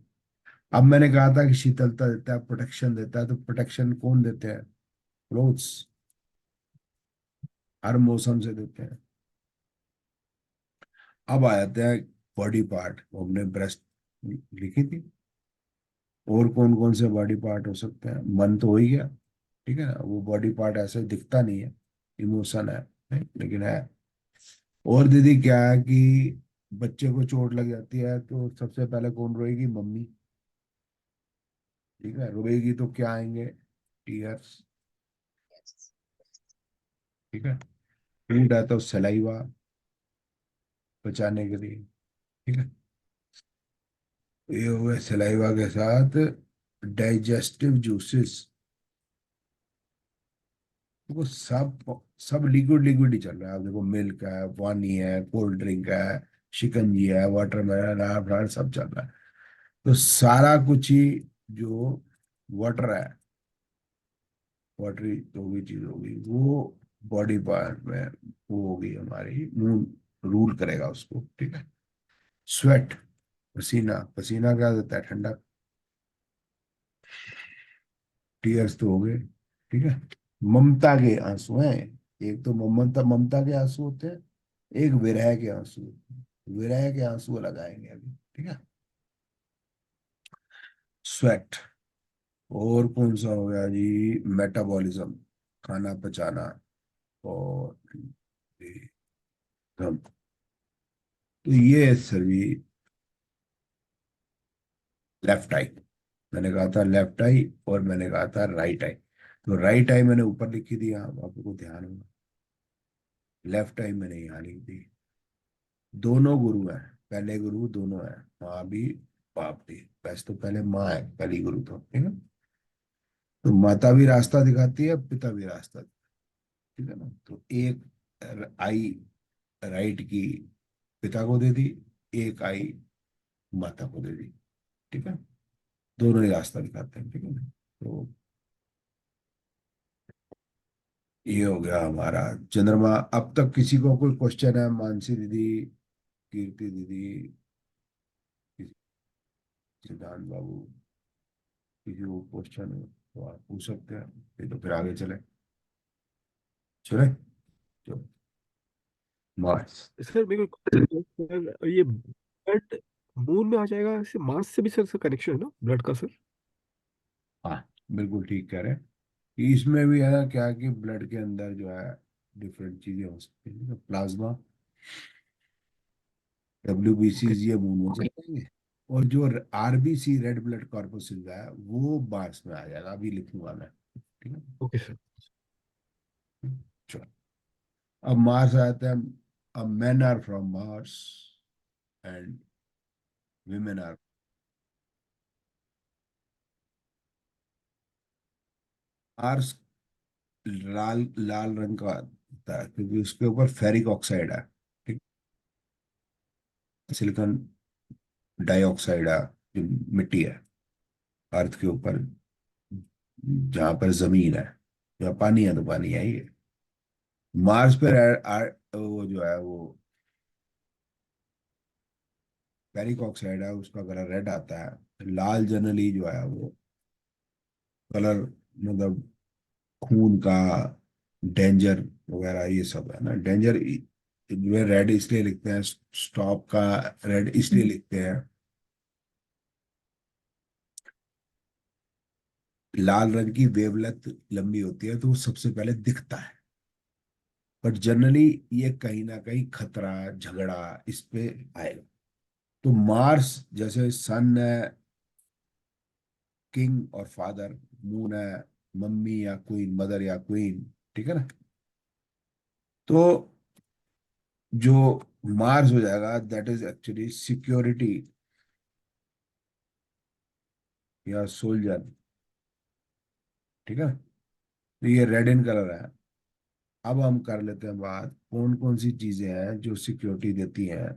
अब मैंने कहा था कि शीतलता देता है, प्रोटेक्शन देता है, तो प्रोटेक्शन कौन देते हैं? क्लोथ्स, हर मौसम से देते हैं। अब आ जाते हैं बॉडी पार्ट, वो हमने ब्रेस्ट लिखी थी। और कौन कौन से बॉडी पार्ट हो सकते हैं? मन तो हो ही गया, ठीक है ना, वो बॉडी पार्ट ऐसे दिखता नहीं है, इमोशन है, नहीं? लेकिन है। और दीदी क्या है कि बच्चे को चोट लग जाती है तो सबसे पहले कौन रोएगी? मम्मी। ठीक है, रोएगी तो क्या आएंगे? टीयर्स। yes. ठीक है, फूड है तो सलाइवा, बचाने के लिए। ठीक है, ये हुए सलाइवा के साथ डाइजेस्टिव जूसेस। देखो सब सब लिक्विड लिक्विड ही चल रहा है। आप देखो, मिल्क है, पानी है, कोल्ड ड्रिंक है, शिकंजी है, वाटरमेलन है, फ्राइड, सब चल रहा है। तो सारा कुछ ही जो वाटर है, वाटरी जो भी चीज होगी वो बॉडी पार्ट में, वो होगी हमारी मून, रूल करेगा उसको। ठीक है, स्वेट, पसीना, पसीना क्या देता है? ठंडा। टीयर्स तो हो गए। ठीक है, ममता के आंसू हैं। एक तो ममता, ममता के आंसू होते हैं, एक विरह के आंसू होते हैं। विरह के आंसू लगाएंगे अभी। ठीक है, स्वेट। और कौन सा हो गया जी? मेटाबॉलिज्म, खाना पचाना। और ये सब। तो ये है सर जी लेफ्ट आई। मैंने कहा था लेफ्ट आई, और मैंने कहा था राइट आई। तो राइट आई मैंने ऊपर लिखी थी, यहाँ आपको ध्यान होगा। लेफ्ट आई मैंने यहाँ लिख दी। दोनों गुरु हैं, पहले गुरु दोनों हैं, माँ भी बाप भी। वैसे तो पहले माँ है पहली गुरु, तो ठीक है। तो माता भी रास्ता दिखाती है, पिता भी रास्ता, ठीक है ना। तो एक आई राइट की पिता को दे दी, एक आई माता को दे दी। ठीक है, दोनों ही रास्ता दिखाते हैं, ठीक है ना। तो ये हो गया हमारा चंद्रमा। अब तक किसी को कोई क्वेश्चन है? मानसी दीदी, कीर्ति दीदी, सिद्धांत बाबू, किसी को क्वेश्चन हो तो आप पूछ सकते हैं। ये तो फिर आगे चले, चले, चलो, मार्स। सर मेरे को सर, ये ब्लड मून में आ जाएगा, इससे मार्स से भी सर कनेक्शन है ना ब्लड का सर? हाँ, बिल्कुल ठीक कह रहे हैं। कि इसमें भी है ना क्या, कि ब्लड के अंदर जो है डिफरेंट चीजें हो सकती हैं। Plasma, WBC okay. ये मून में चले जाएंगे। और जो RBC, रेड ब्लड कॉर्पसूल है, वो मार्स में आ जाएगा, अभी लिखूंगा मैं। ठीक है, ओके सर। चलो। अब मार्स आते हैं। अब men are from Mars and women are. Mars लाल लाल रंग का होता है क्योंकि उसके ऊपर फेरिक ऑक्साइड है। ठीक, सिलिकॉन डाइऑक्साइड है, जो मिट्टी है अर्थ के ऊपर, जहां पर जमीन है। जहाँ पानी है तो पानी है ही है। मार्स पर वो जो है वो फेरिक ऑक्साइड है, उसका कलर रेड आता है। लाल जनरली जो है वो कलर मतलब खून का, डेंजर वगैरह ये सब है ना। डेंजर में रेड इसलिए लिखते हैं, स्टॉप का रेड इसलिए लिखते हैं, लाल रंग की वेवलेंथ लंबी होती है तो वो सबसे पहले दिखता है। बट जनरली ये कहीं ना कहीं खतरा, झगड़ा इस पे आएगा। तो मार्स जैसे सन है किंग और फादर, मून है मम्मी या क्वीन, मदर या क्वीन, ठीक है ना। तो जो मार्स हो जाएगा दैट इज एक्चुअली सिक्योरिटी या सोल्जर, ठीक है। तो ये रेड इन कलर है। अब हम कर लेते हैं बात कौन कौन सी चीजें हैं जो सिक्योरिटी देती हैं।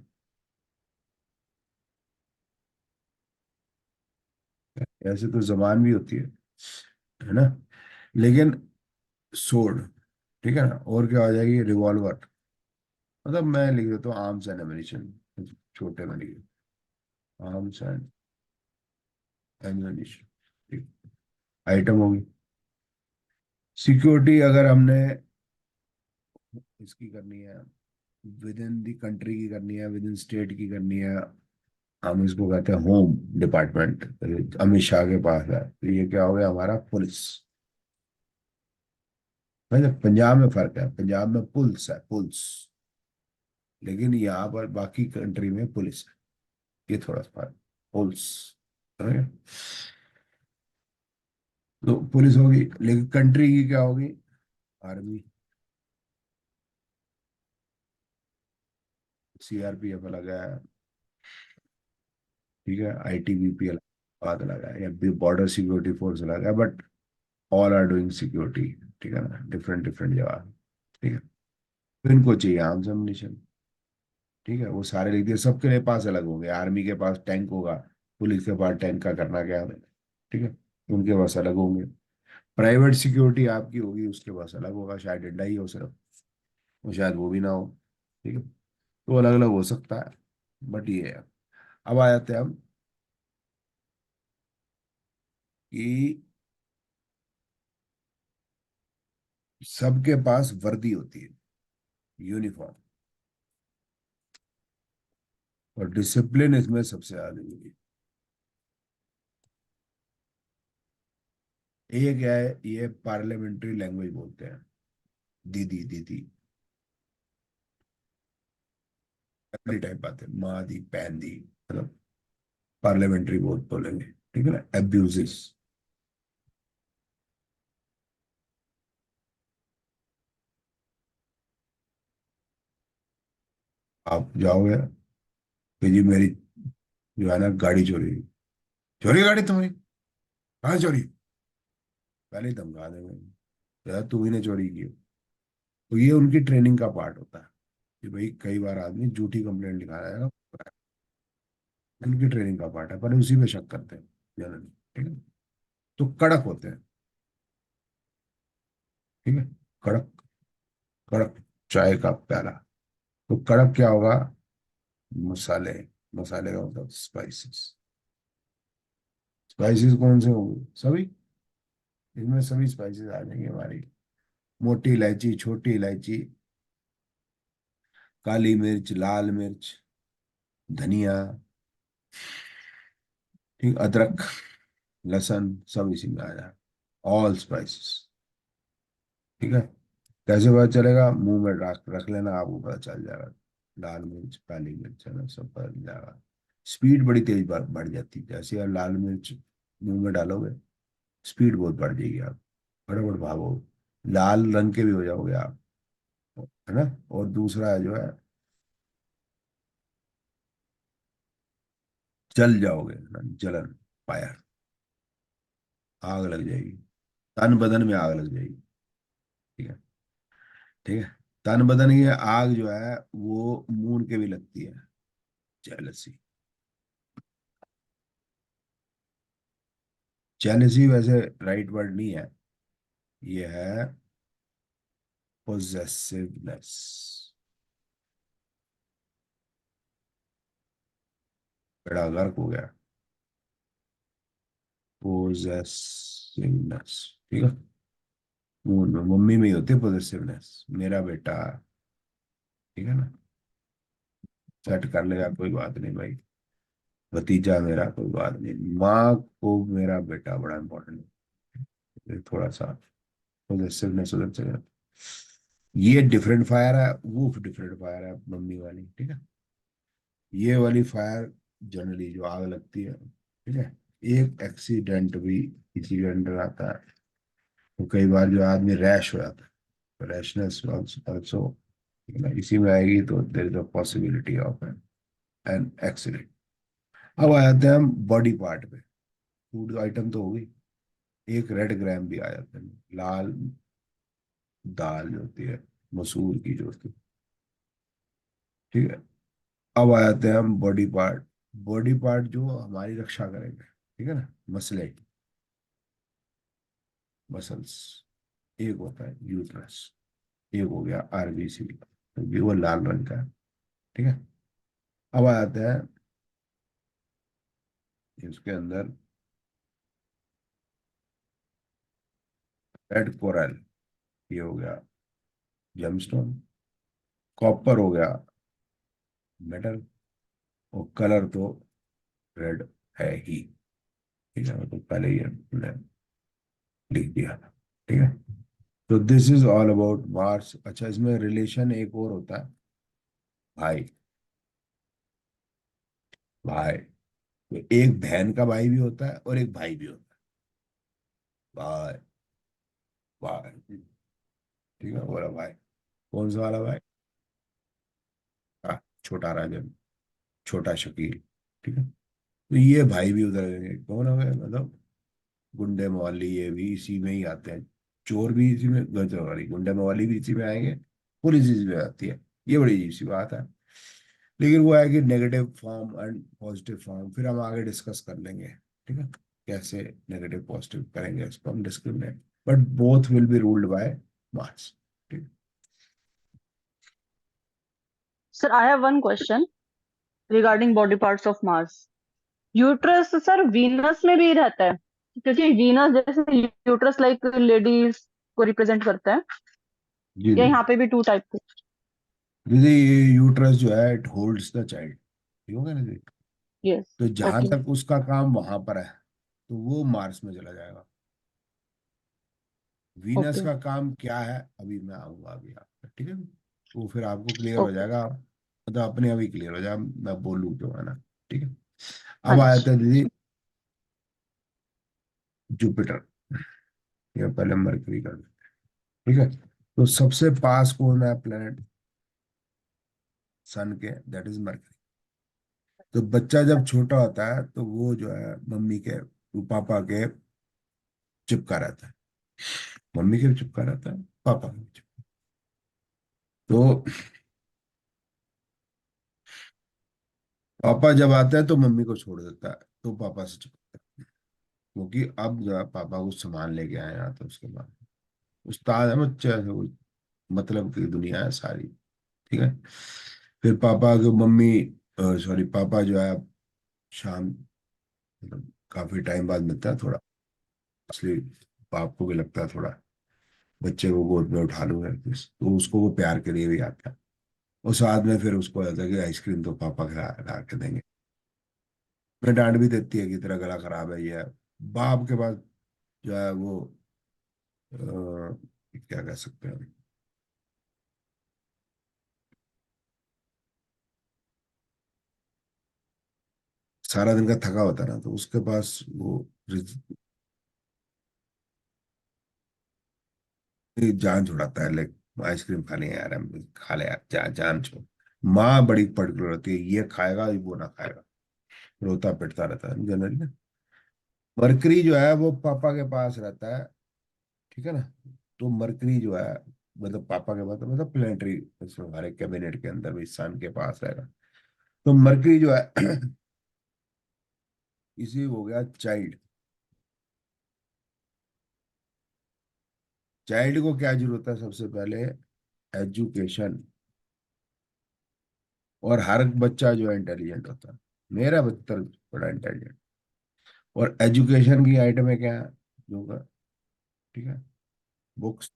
ऐसे तो जबान भी होती है ना, लेकिन सोड, ठीक है ना। और क्या हो जाएगी, रिवॉल्वर, मतलब मैं लिख देता हूँ आर्म्स एंड एमिनिशन, छोटे में लिखे आर्म्स एंड एमिनिशन, ठीक, आइटम होगी। सिक्योरिटी अगर हमने इसकी करनी है, विद इन दी कंट्री की करनी है, विद इन स्टेट की करनी है, हम इसको कहते हैं होम डिपार्टमेंट, अमित शाह के पास है, तो ये क्या हो गया हमारा पुलिस। वैसे पंजाब में फर्क है, पंजाब में पुलिस है, पुलिस, लेकिन यहाँ पर बाकी कंट्री में पुलिस है, ये थोड़ा सा फर्क, पुलिस, समझ गए? तो पुलिस होगी, लेकिन कंट्री की क्या होगी, आर्मी, सीआरपीएफ अलग है, ठीक है, आईटीबीपी अलग अलग है, या बॉर्डर सिक्योरिटी फोर्स अलग है, but all are doing security, ठीक है ना, डिफरेंट डिफरेंट जगह, ठीक है। तो इनको चाहिए आर्म्स एम्युनिशन, ठीक है, वो सारे लिख दिए, सबके लिए पास अलग होंगे, आर्मी के पास टैंक होगा, पुलिस के पास टैंक का करना क्या है, ठीक है, उनके पास अलग होंगे। प्राइवेट सिक्योरिटी आपकी होगी, उसके पास अलग होगा, शायद डंडा ही हो सिर्फ, वो शायद वो भी ना हो, ठीक है। तो अलग अलग हो सकता है, बट ये है। अब आ जाते हैं हम कि सबके पास वर्दी होती है, यूनिफॉर्म, और डिसिप्लिन इसमें सबसे ज्यादा जरूरी है। ये क्या है, ये पार्लियामेंट्री लैंग्वेज बोलते हैं, दीदी दीदी, टाइप बात है, माँ दी बहन दी, मतलब पार्लियामेंट्री बहुत बोलेंगे, ठीक है ना। एब्यूजेस, आप जाओगे कि जी मेरी जो है ना गाड़ी चोरी हुई। चोरी गाड़ी तुम्हारी, कहाँ चोरी, पहले ही धमका देंगे, यार तू ही ने चोरी की। तो ये उनकी ट्रेनिंग का पार्ट होता है कि भाई कई बार आदमी झूठी कंप्लेंट लिखा जाएगा, उनकी ट्रेनिंग का पार्ट है, पर उसी पे शक करते हैं जनरली, ठीक है। तो कड़क होते हैं, ठीक है, कड़क, कड़क चाय का प्याला। तो कड़क क्या होगा, मसाले, मसाले का मतलब स्पाइसेस, स्पाइसेस कौन से होंगे, सभी, इसमें सभी स्पाइसेस आ जाएंगे हमारी, मोटी इलायची, छोटी इलायची, काली मिर्च, लाल मिर्च, धनिया, ठीक, अदरक, लहसुन, सब इसी में आ जाए, ऑल स्पाइसेस, ठीक है। कैसे पता चलेगा, मुंह में रख रख लेना, आपको पता चल जाएगा, लाल मिर्च, काली मिर्च है ना, सब पता चल जाएगा। स्पीड बड़ी तेज बढ़ जाती है, जैसे आप लाल मिर्च मुंह में डालोगे, स्पीड बहुत बढ़ जाएगी, आप फटाफट भागो, लाल रंग के भी हो जाओगे आप, है ना। और दूसरा है जो है, जल जाओगे ना, जलन, फायर, आग लग जाएगी, तन बदन में आग लग जाएगी, ठीक है, ठीक है। तन बदन की आग जो है वो मून के भी लगती है, जेलसी, जेलसी वैसे राइट वर्ड नहीं है, ये है पोजेसिवनेस, बड़ा गर्क हो गया, पोजेस, पॉसेसिवनेस, ठीक है। मून में, मम्मी में ही होती है पॉसेसिवनेस, मेरा बेटा, ठीक है ना। सेट कर लेगा, कोई बात नहीं भाई, भतीजा मेरा, कोई बात नहीं। माँ को मेरा बेटा बड़ा इंपॉर्टेंट है, थोड़ा सा पॉसेसिवनेस उधर चले जाता है। ये डिफरेंट फायर है, वो डिफरेंट फायर है मम्मी वाली, ठीक है। ये वाली फायर जनरली जो आग लगती है, ठीक है, एक एक्सीडेंट भी इसी के अंडर आता है। तो कई बार जो आदमी रैश हो जाता है, रैशनेस ऑल्सो इसी में आएगी, तो there is a possibility of an accident. अब आ जाते हैं हम बॉडी पार्ट पे। फूड आइटम तो हो गई, एक रेड ग्राम भी आ जाते हैं, लाल दाल जो होती है, मसूर की जो होती है, ठीक है। अब आ जाते हैं हम बॉडी पार्ट। बॉडी पार्ट जो हमारी रक्षा करेंगे, ठीक है ना, मसले, मसल्स। एक होता है यूट्रस, एक हो गया आरबीसी, क्योंकि वो लाल रंग का है, ठीक है। अब आ जाते हैं इसके अंदर रेड कोरल, ये हो गया जेमस्टोन। कॉपर हो गया मेटल, और कलर तो रेड है ही, ठीक है, तो पहले ही हमने लिख दिया था, ठीक है। तो this is all about Mars. अच्छा, इसमें रिलेशन एक और होता है, भाई। भाई, तो एक बहन का भाई भी होता है और एक भाई भी होता है, भाई। भाई, ठीक है, बोला भाई। कौन सा वाला भाई? हाँ, छोटा राजन, छोटा शकील, ठीक है। तो ये भाई भी उधर गए, कौन हो गए, मतलब गुंडे मवाली, ये भी इसी में ही आते हैं। चोर भी इसी में, सॉरी, गुंडे मवाली भी इसी में आएंगे, पुलिस इसी में आती है। ये बड़ी अजीब सी बात है। लेकिन वो है कि negative form and positive form फिर हम आगे डिस्कस कर लेंगे, ठीक है। कैसे नेगेटिव पॉजिटिव करेंगे इसको हम discriminate, but both will be ruled by marks, ठीक। Sir, I have one question regarding body parts of Mars. Uterus sir Venus में भी रहता है? क्योंकि वीनस जैसे यूट्रस लाइक लेडीज को रिप्रेजेंट करता है, जी या जी। यहाँ पे भी टू टाइप के? दीदी, ये यूट्रस जो है, इट होल्ड्स द चाइल्ड, ठीक होगा ना दीदी। यस। तो जहां ओके। तक उसका काम वहां पर है, तो वो मार्स में चला जाएगा। Venus okay. का काम क्या है, अभी मैं आऊंगा अभी आप पर, ठीक है। वो फिर आपको क्लियर हो ओके। जाएगा, मतलब अपने आप ही क्लियर हो जाएगा, मैं बोलूँ क्यों, है ना, ठीक है। हाँ अब आया जी। था दीदी जुपिटर, या पहले मरकरी का, ठीक है। तो सबसे पास कौन है प्लेनेट सन के? That is mercury. तो बच्चा जब छोटा होता है तो वो जो है मम्मी के, वो पापा के चिपका रहता है, मम्मी के भी चिपका रहता है, पापा के भी चिपका। तो पापा जब आता है तो मम्मी को छोड़ देता है, तो पापा से चिपकता है, क्योंकि अब जो है पापा को सामान लेके आए हैं, तो उसके बाद उस्ताद है बच्चे से, वो मतलब की दुनिया है सारी, ठीक है। फिर पापा को मम्मी, सॉरी, पापा जो है शाम, मतलब काफी टाइम बाद मिलता है थोड़ा, इसलिए बाप को भी लगता है थोड़ा बच्चे को गोद में उठा लूंगा, तो उसको वो प्यार के लिए भी आता है। और साथ में फिर उसको आता है कि आइसक्रीम तो पापा खिला ला के देंगे। मैं डांट भी देती है कि तेरा गला खराब है, ये है। बाप के पास जो है वो क्या कह सकते हैं, सारा दिन का थका होता है ना, तो उसके पास वो जान छुड़ाता है, लाइक आइसक्रीम खानी है यार, हम खा ले यार, जान छोड़। माँ बड़ी पर्टिकुलर होती है, ये खाएगा वो ना खाएगा, रोता पिटता रहता है जनरली ना। मरकरी जो है वो पापा के पास रहता है, ठीक है ना। तो मरकरी जो है, मतलब पापा के पास, मतलब प्लेनेटरी, हमारे कैबिनेट के अंदर भी सन के पास रहेगा। तो मरकरी जो है इसी हो गया चाइल्ड। चाइल्ड को क्या जरूरत है सबसे पहले? एजुकेशन। और हर बच्चा जो है इंटेलिजेंट होता है, मेरा बच्चा बड़ा इंटेलिजेंट। और एजुकेशन की आइटम है क्या? होगा। ठीक है। बुक्स,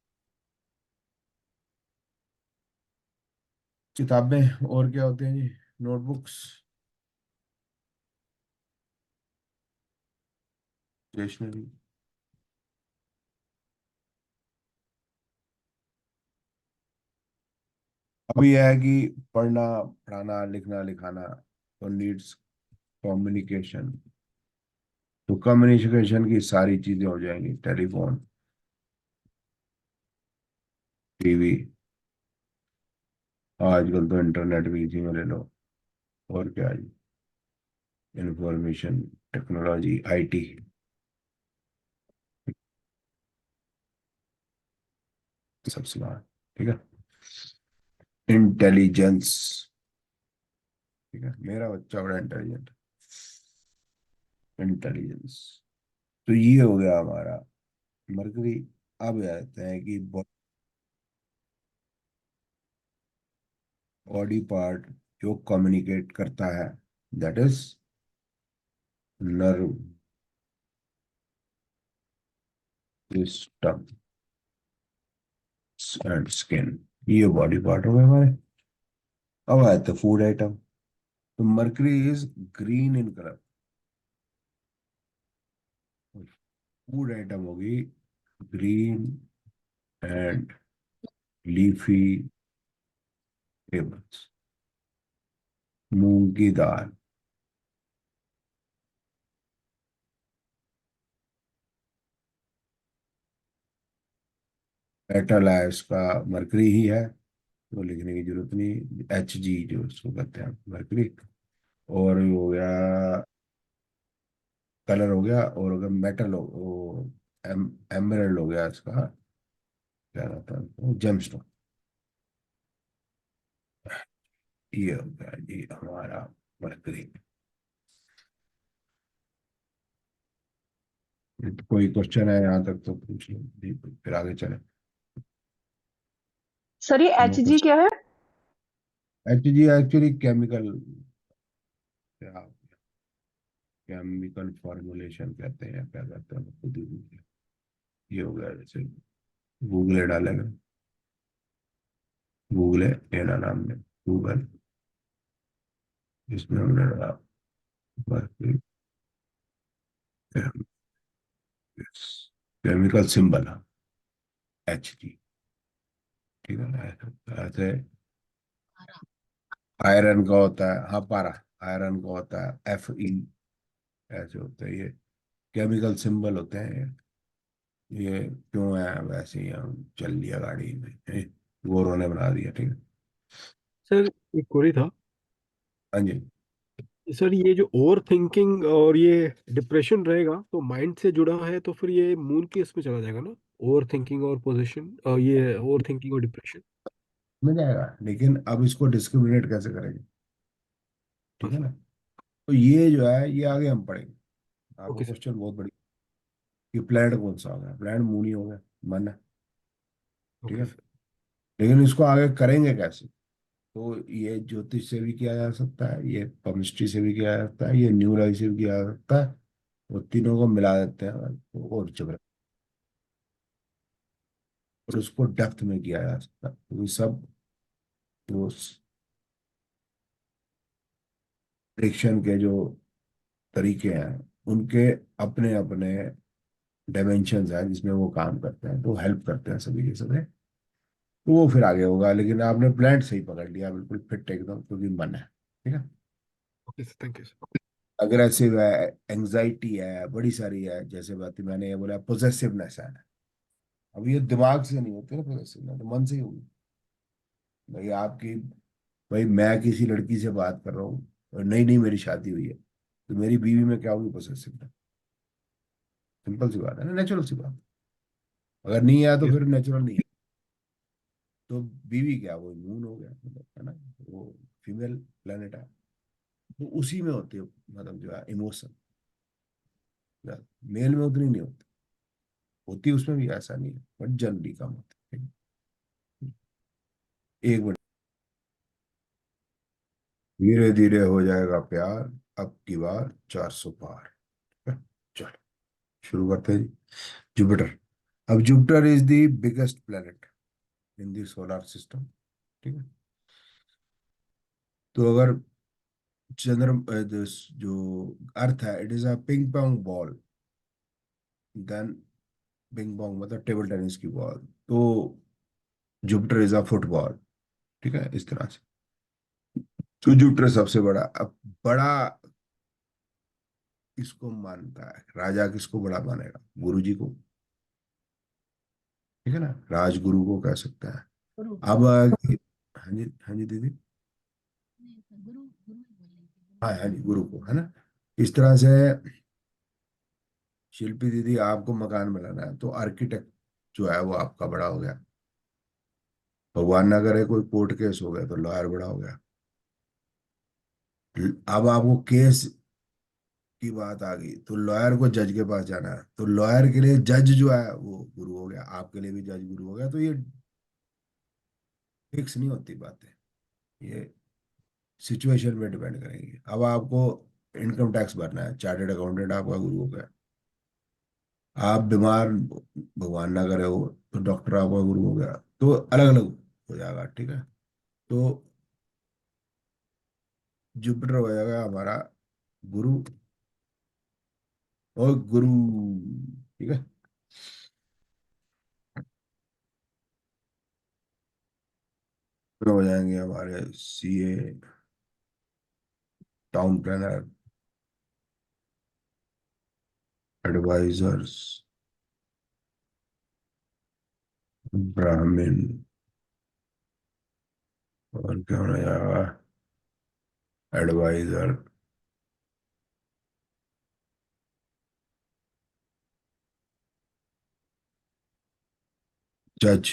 किताबें, और क्या होते हैं जी? Notebooks, stationery. अभी यह है कि पढ़ना, पढ़ाना, लिखना, लिखाना तो नीड्स कम्युनिकेशन। तो कम्युनिकेशन की सारी चीजें हो जाएंगी, टेलीफोन, टीवी, आजकल तो इंटरनेट भी इसी में ले लो। और क्या है? इंफॉर्मेशन टेक्नोलॉजी, आईटी, सब स्मार्ट। ठीक है। इंटेलिजेंस। ठीक है, मेरा बच्चा बड़ा इंटेलिजेंट। इंटेलिजेंस। तो ये हो गया हमारा मरकरी। अब आते हैं कि बॉडी पार्ट जो कम्युनिकेट करता है, that is nerve system and skin. ये बॉडी पार्ट हो गए हमारे। अब आते हैं फूड आइटम। तो mercury is green in colour. Food item होगी ग्रीन एंड लीफी टेबल्स। मूंग की दाल। मेटल है उसका, मरकरी ही है, तो लिखने की जरूरत नहीं। Hg जो उसको कहते हैं मरकरी। और ये हो गया, कलर हो गया। और अगर मेटल हो, वो एमरल्ड हो गया इसका, क्या कहता है, जेमस्टोन। ये हो गया जी हमारा मरकरी। कोई क्वेश्चन है यहाँ तक तो पूछ लो जी, फिर आगे चले। सर ये नो एच जी क्वेश्चन। क्या है? Hg एक्चुअली केमिकल, क्या केमिकल फॉर्मुलेशन कहते हैं, क्या कहते हैं, खुद ही भूल गया। ये हो गया जैसे गूगल डालेगा, गूगल लेना नाम है, गूगल, इसमें हमने डाला केमिकल सिंबल, Hg। ठीक है ना? ऐसे पारा। आयरन का होता है, हाँ पारा, आयरन का होता है Fe। ऐसे होते हैं ये केमिकल सिंबल होते हैं। ये क्यों है? वैसे ही हम चल लिया गाड़ी में, गोरों ने बना दिया। ठीक है। सर एक क्वेरी था। हाँ जी। सर ये जो ओवर थिंकिंग और ये डिप्रेशन रहेगा तो माइंड से जुड़ा है, तो फिर ये मून की इसमें चला जाएगा ना? ओवर थिंकिंग और पोजीशन, ये ओवर थिंकिंग और डिप्रेशन। मिल जाएगा, लेकिन अब इसको डिस्क्रिमिनेट कैसे करेंगे? ठीक है ना? तो ये जो है ये आगे हम पढ़ेंगे। आपका ओके सर। क्वेश्चन बहुत बड़ी, कि प्लैनेट कौन सा हो गया? प्लैनेट मून ही हो गया, मन है। ठीक ओके है। सर। लेकिन इसको आगे करेंगे कैसे? तो ये ज्योतिष से भी किया जा सकता है, ये केमिस्ट्री से भी किया जा सकता है, ये न्यूरोलॉजी से भी किया जा सकता है। वो तीनों को मिला देते हैं और जबरदस्त, और उसको डेप्थ में किया जा सकता है, क्योंकि सब वो प्रेडिक्शन के जो तरीके हैं, उनके अपने अपने डायमेंशन है जिसमें वो काम करते हैं, तो हेल्प करते हैं सभी के सभी। तो वो फिर आगे होगा, लेकिन आपने प्लांट सही पकड़ लिया, बिल्कुल फिट एकदम, क्योंकि मन है। ठीक है। Okay sir, thank you sir. Aggressive है, एंग्जाइटी है, बड़ी सारी है, जैसे बात मैंने ये बोला, पोजेसिवनेस है। अब ये दिमाग से नहीं होती ना पोजेसिवनेस, तो मन से ही होगी। भाई आपकी, भाई मैं किसी लड़की से बात कर रहा हूँ और नई नई मेरी शादी हुई है, तो मेरी बीवी में क्या होगी? पोजेसिवनेस। सिंपल सी बात है ना, नेचुरल सी बात। अगर नहीं आया तो यस। फिर नेचुरल नहीं है। तो बीवी क्या, वो मून हो गया, मतलब है ना, वो फीमेल प्लेनेट है। तो उसी में होते हो, मतलब जो है इमोशन, मेल में उतनी नहीं होती। होती उसमें भी, ऐसा नहीं है, बट जनरली कम होती है। एक मिनट। धीरे धीरे हो जाएगा प्यार, अब की बार 400 पार। चलो। शुरू करते हैं। जुपिटर। अब Jupiter is the biggest planet in the solar system. ठीक है। तो अगर जो अर्थ है, it is a ping pong ball, then ping pong मतलब टेबल टेनिस की बॉल, तो जुपिटर इज अ फुटबॉल। ठीक है, इस तरह से। तो जुपिटर सबसे बड़ा। अब बड़ा किसको मानता है राजा, किसको बड़ा मानेगा? गुरु जी को। ठीक है ना, राजगुरु को कह सकता है। गुरु। अब हाँ जी, हाँ जी दीदी। नहीं सर, गुरु गुरु ही बोल रही थी, हाँ हाँ गुरु। जी, गुरु को, है ना। इस तरह से शिल्पी दीदी, आपको मकान बनाना है तो आर्किटेक्ट जो है वो आपका बड़ा हो गया। भगवान ना करे कोई कोर्ट केस हो गया तो लॉयर बड़ा हो गया। अब आपको केस की बात आ गई तो लॉयर को जज के पास जाना है, तो लॉयर के लिए जज जो है वो गुरु हो गया, आपके लिए भी जज गुरु हो गया। तो ये फिक्स नहीं होती बातें, ये सिचुएशन पे डिपेंड करेंगी। अब आपको इनकम टैक्स भरना है, चार्टेड अकाउंटेंट आपका गुरु हो गया। आप बीमार, भगवान ना करे हो, तो डॉक्टर आपका गुरु हो गया। तो अलग अलग हो जाएगा। ठीक है। तो जुपिटर हो जाएगा हमारा गुरु और गुरु। ठीक है। फिर हो जाएंगे हमारे सीए, टाउन प्लानर, एडवाइजर्स, ब्राह्मण, और क्या होना जाएगा, एडवाइजर, जज,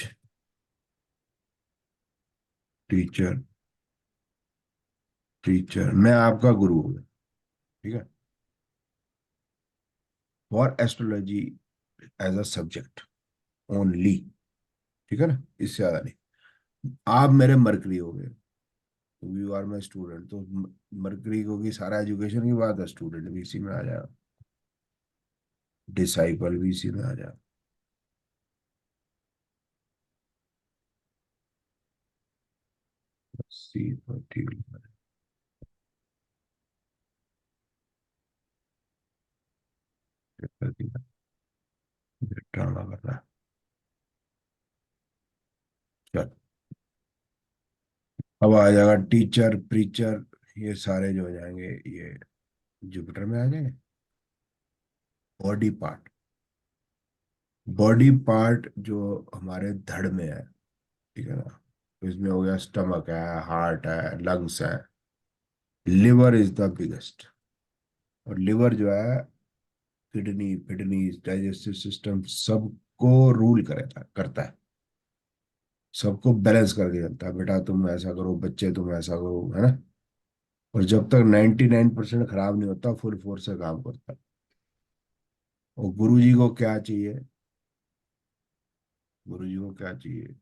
टीचर। टीचर, मैं आपका गुरु हूँ। ठीक है। For astrology as a subject only. ठीक है ना, इससे ज्यादा नहीं। आप मेरे मरकरी हो गए, यू आर माई स्टूडेंट, तो मरकरी को की सारा एजुकेशन की बात है, स्टूडेंट भी इसी में आ जाएगा, डिसाइपल भी इसी में आ जाएगा। सी तो ठीक है। ड्रामा कर रहा है। चल, अब आ जाएगा टीचर, प्रीचर, ये सारे जो हो जाएंगे ये जुपिटर में आ जाएंगे। Body part. बॉडी पार्ट जो हमारे धड़ में है, ठीक है ना, तो इसमें हो गया स्टमक है, हार्ट है, लंग्स है। Liver is the biggest. और लिवर जो है किडनी, फिडनी, डाइजेस्टिव सिस्टम सबको रूल करता है, सबको बैलेंस करके चलता है। बेटा तुम ऐसा करो, बच्चे तुम ऐसा करो, है ना। और जब तक 99% खराब नहीं होता, फुल फोर्स से काम करता है। और गुरु जी को क्या चाहिए? गुरु जी को क्या चाहिए?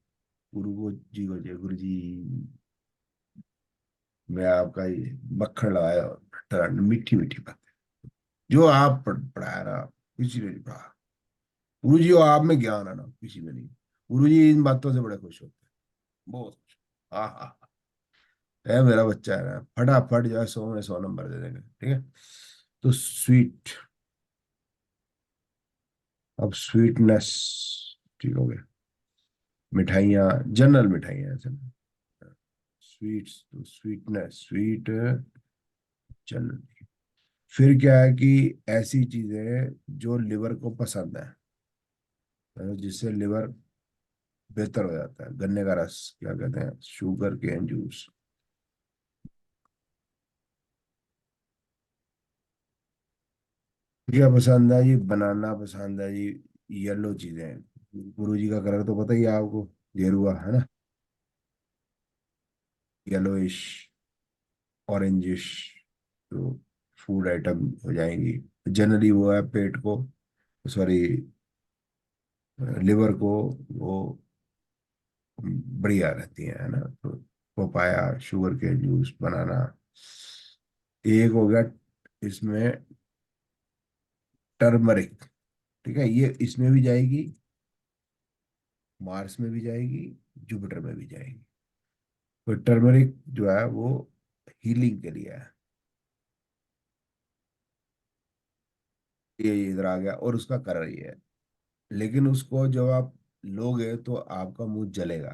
गुरु को जी को चाहिए, गुरु जी मैं आपका ये मक्खन लगाया, मीठी मीठी बात, जो आप पढ़ाया ना, किसी ने नहीं पढ़ा। गुरु जी को आप में ज्ञान है ना, किसी में नहीं। गुरु जी इन बातों से बड़े खुश होते हैं, बहुत खुश। हाँ हाँ हाँ। है मेरा बच्चा है ना, फटाफट जो है 100 में 100 नंबर दे देंगे। ठीक है। तो स्वीट। अब स्वीटनेस, ठीक हो गया। मिठाइयाँ, जनरल मिठाइयाँ ऐसे, स्वीट्स तो स्वीटनेस, स्वीट जनरल। फिर क्या है कि ऐसी चीजें जो लिवर को पसंद है, जिससे लिवर बेहतर हो जाता है। गन्ने का रस, क्या कहते हैं, शुगर केन जूस। क्या पसंद है जी? बनाना पसंद है जी। येलो चीजें, गुरु जी का कलर तो पता ही है आपको, गेरुआ, है ना, येलोइश, ऑरेंजिश। तो फूड आइटम हो जाएंगी। जनरली वो है पेट को, सॉरी, लिवर को, वो बढ़िया रहती है ना। तो पपाया, शुगर के जूस, बनाना। एक हो गया इसमें टर्मरिक, ठीक है, ये इसमें भी जाएगी, मार्स में भी जाएगी, जुपिटर में भी जाएगी। तो टर्मरिक जो है वो हीलिंग के लिए है। ये इधर आ गया और उसका कलर ये है। लेकिन उसको जब आप लोगे तो आपका मुंह जलेगा,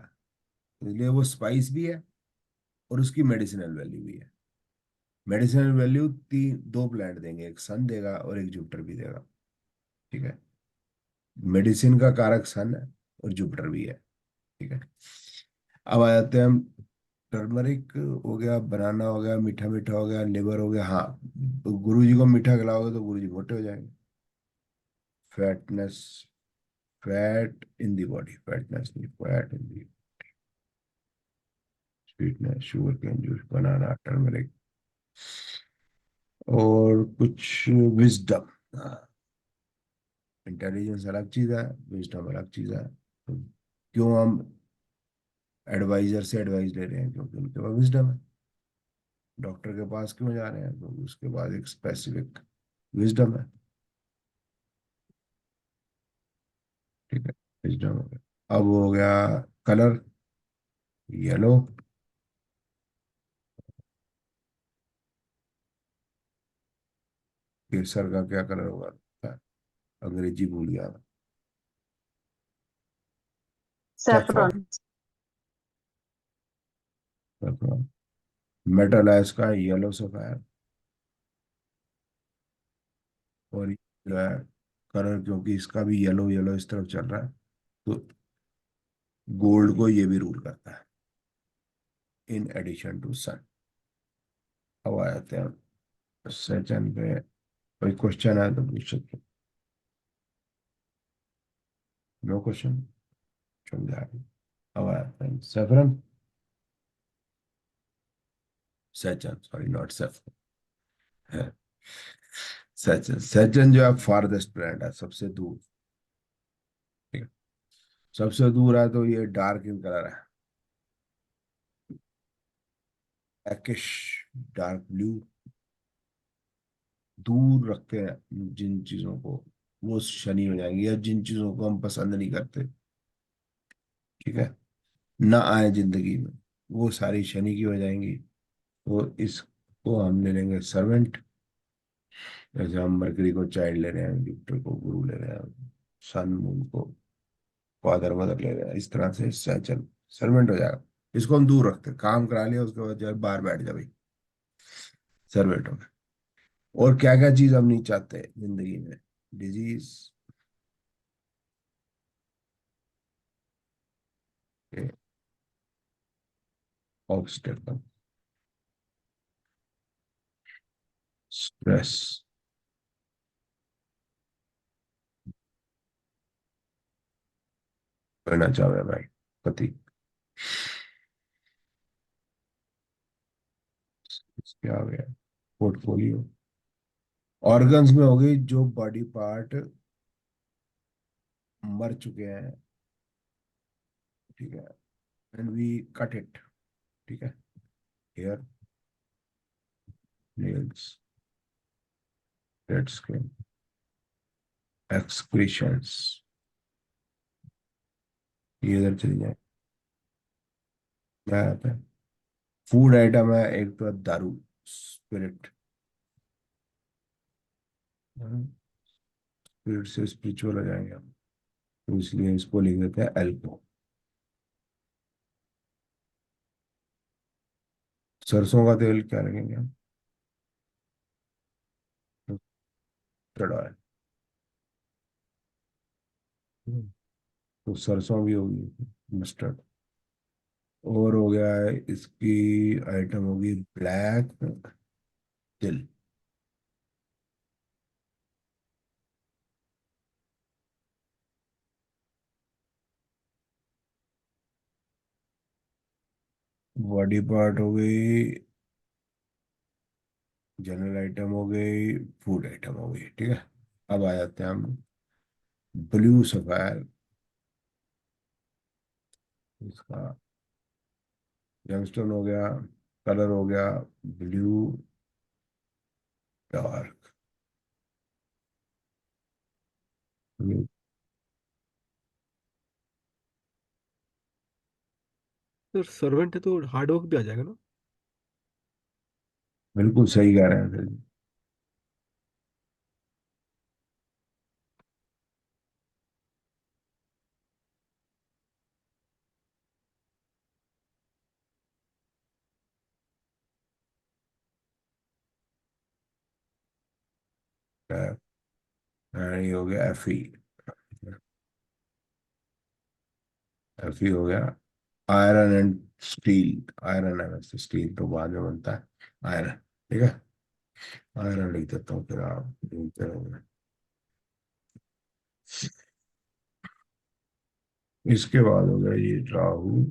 इसलिए वो स्पाइस भी है और उसकी मेडिसिनल वैल्यू भी है। मेडिसिनल वैल्यू तीन, दो प्लैनेट देंगे, एक सन देगा और एक जुपिटर भी देगा। ठीक है, मेडिसिन का कारक सन है और जुपिटर भी है। ठीक है, अब आ जाते हैं हम। टर्मरिक हो गया, बनाना हो गया, मीठा मीठा हो गया, लिवर हो गया। हाँ, तो गुरु जी को मीठा खिलाओगे तो गुरु जी मोटे हो जाएंगे। Fatness, fat in the body, fatness नहीं, fat in the, sweetness, sugar cane juice, banana, turmeric. और कुछ विजडम। इंटेलिजेंस अलग चीज है, विजडम अलग चीज है। तो क्यों हम एडवाइजर से एडवाइस ले रहे हैं? क्योंकि उनके पास विजडम है। डॉक्टर के पास क्यों जा रहे हैं? क्योंकि उसके पास एक स्पेसिफिक विजडम है। ठीक है, विजडम हो गया। अब हो गया कलर, येलो। केसर का क्या कलर होगा? अंग्रेजी भूल गया मैं। सैफरॉन। saffron. सैफरॉन। मेटल है इसका येलो सफायर। और ये जो है कलर, क्योंकि इसका भी येलो येलो इस तरफ चल रहा है, तो गोल्ड को ये भी रूल करता है, इन एडिशन टू सन। अब आ जाते हैं सेकंड पे। कोई क्वेश्चन है तो पूछ सकते हो। नो क्वेश्चन, चल जाएगा। अब आ जाते हैं सेफरन, सैचन, सॉरी नॉट सेफरन, है सैचन। सैचन जो है फारदेस्ट प्लैनेट है, सबसे दूर। ठीक है, सबसे दूर है तो ये डार्क इन कलर है, ब्लैकिश, डार्क ब्लू। दूर रखते हैं जिन चीजों को, वो शनि हो जाएंगी, या जिन चीजों को हम पसंद नहीं करते, ठीक है, ना आए जिंदगी में, वो सारी शनि की हो जाएंगी। तो इसको हम ले लेंगे सर्वेंट। जैसे हम मरकरी को चाइल्ड ले रहे हैं, जुपिटर को गुरु ले रहे हैं, सन मून को फादर मदर ले रहे हैं, इस तरह से सैचन सर्वेंट हो जाएगा। इसको हम दूर रखते हैं, काम करा लिया उसके बाद जो है बाहर बैठ जा भाई, सर्वेंट हो गया। और क्या क्या चीज हम नहीं चाहते जिंदगी में? डिजीज, ऑब्स्टेकल, स्ट्रेस, करना चाहे भाई, पति। क्या हो गया? पोर्टफोलियो। ऑर्गन्स में हो गई जो बॉडी पार्ट मर चुके हैं, ठीक है, एंड वी कट इट। ठीक है, हेयर, नेल्स, डेड स्किन, एक्सक्रीशंस, ये इधर चली जाए। क्या आता है? फूड आइटम है एक तो, दारू, स्पिरिट। स्पिरिट से स्पिरिचुअल हो जाएंगे हम, तो इसलिए इसको लिख देते हैं एल्को। सरसों का तेल क्या लगेंगे हम? Mustard oil. तो सरसों भी होगी, मस्टर्ड। और हो गया है इसकी आइटम होगी ब्लैक तिल। बॉडी पार्ट हो गई, जनरल आइटम हो गई, फूड आइटम हो गई। ठीक है, अब आ जाते हैं हम ब्लू सफायर। इसका जंगस्टोन हो गया, कलर हो गया ब्लू डार्क, सर सर्वेंट है तो हार्ड वर्क भी आ जाएगा ना। बिल्कुल सही कह रहे हैं सर जी। ये हो गया एफ ई। एफ ई हो गया आयरन एंड स्टील। आयरन है, वैसे स्टील तो बाद में बनता है। आयरन, ठीक है। आयरन लिख देता हूँ, फिर आप लिखते रहोगे। इसके बाद हो गया ये राहु।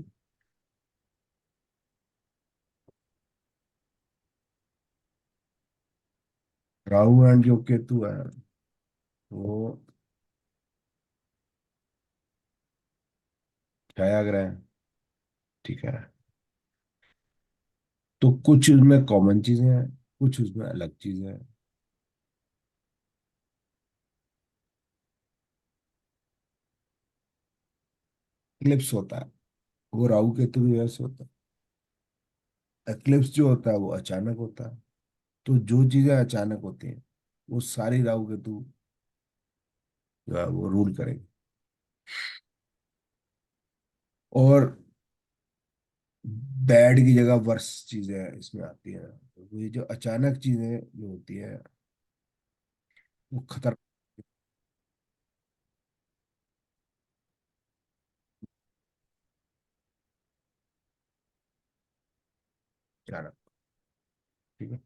राहु एंड जो केतु है वो छायाग्रह है, ठीक है। तो कुछ उसमें कॉमन चीजें हैं, कुछ उसमें अलग चीजें हैं। एक्लिप्स होता है, वो राहु केतु की वजह से होता है। एक्लिप्स जो होता है वो अचानक होता है। तो जो चीजें अचानक होती हैं वो सारी राहु केतु जो है वो रूल करेंगे। और बैड की जगह वर्स चीजें इसमें आती हैं। तो ये जो अचानक चीजें जो होती है वो खतर अचानक, ठीक है।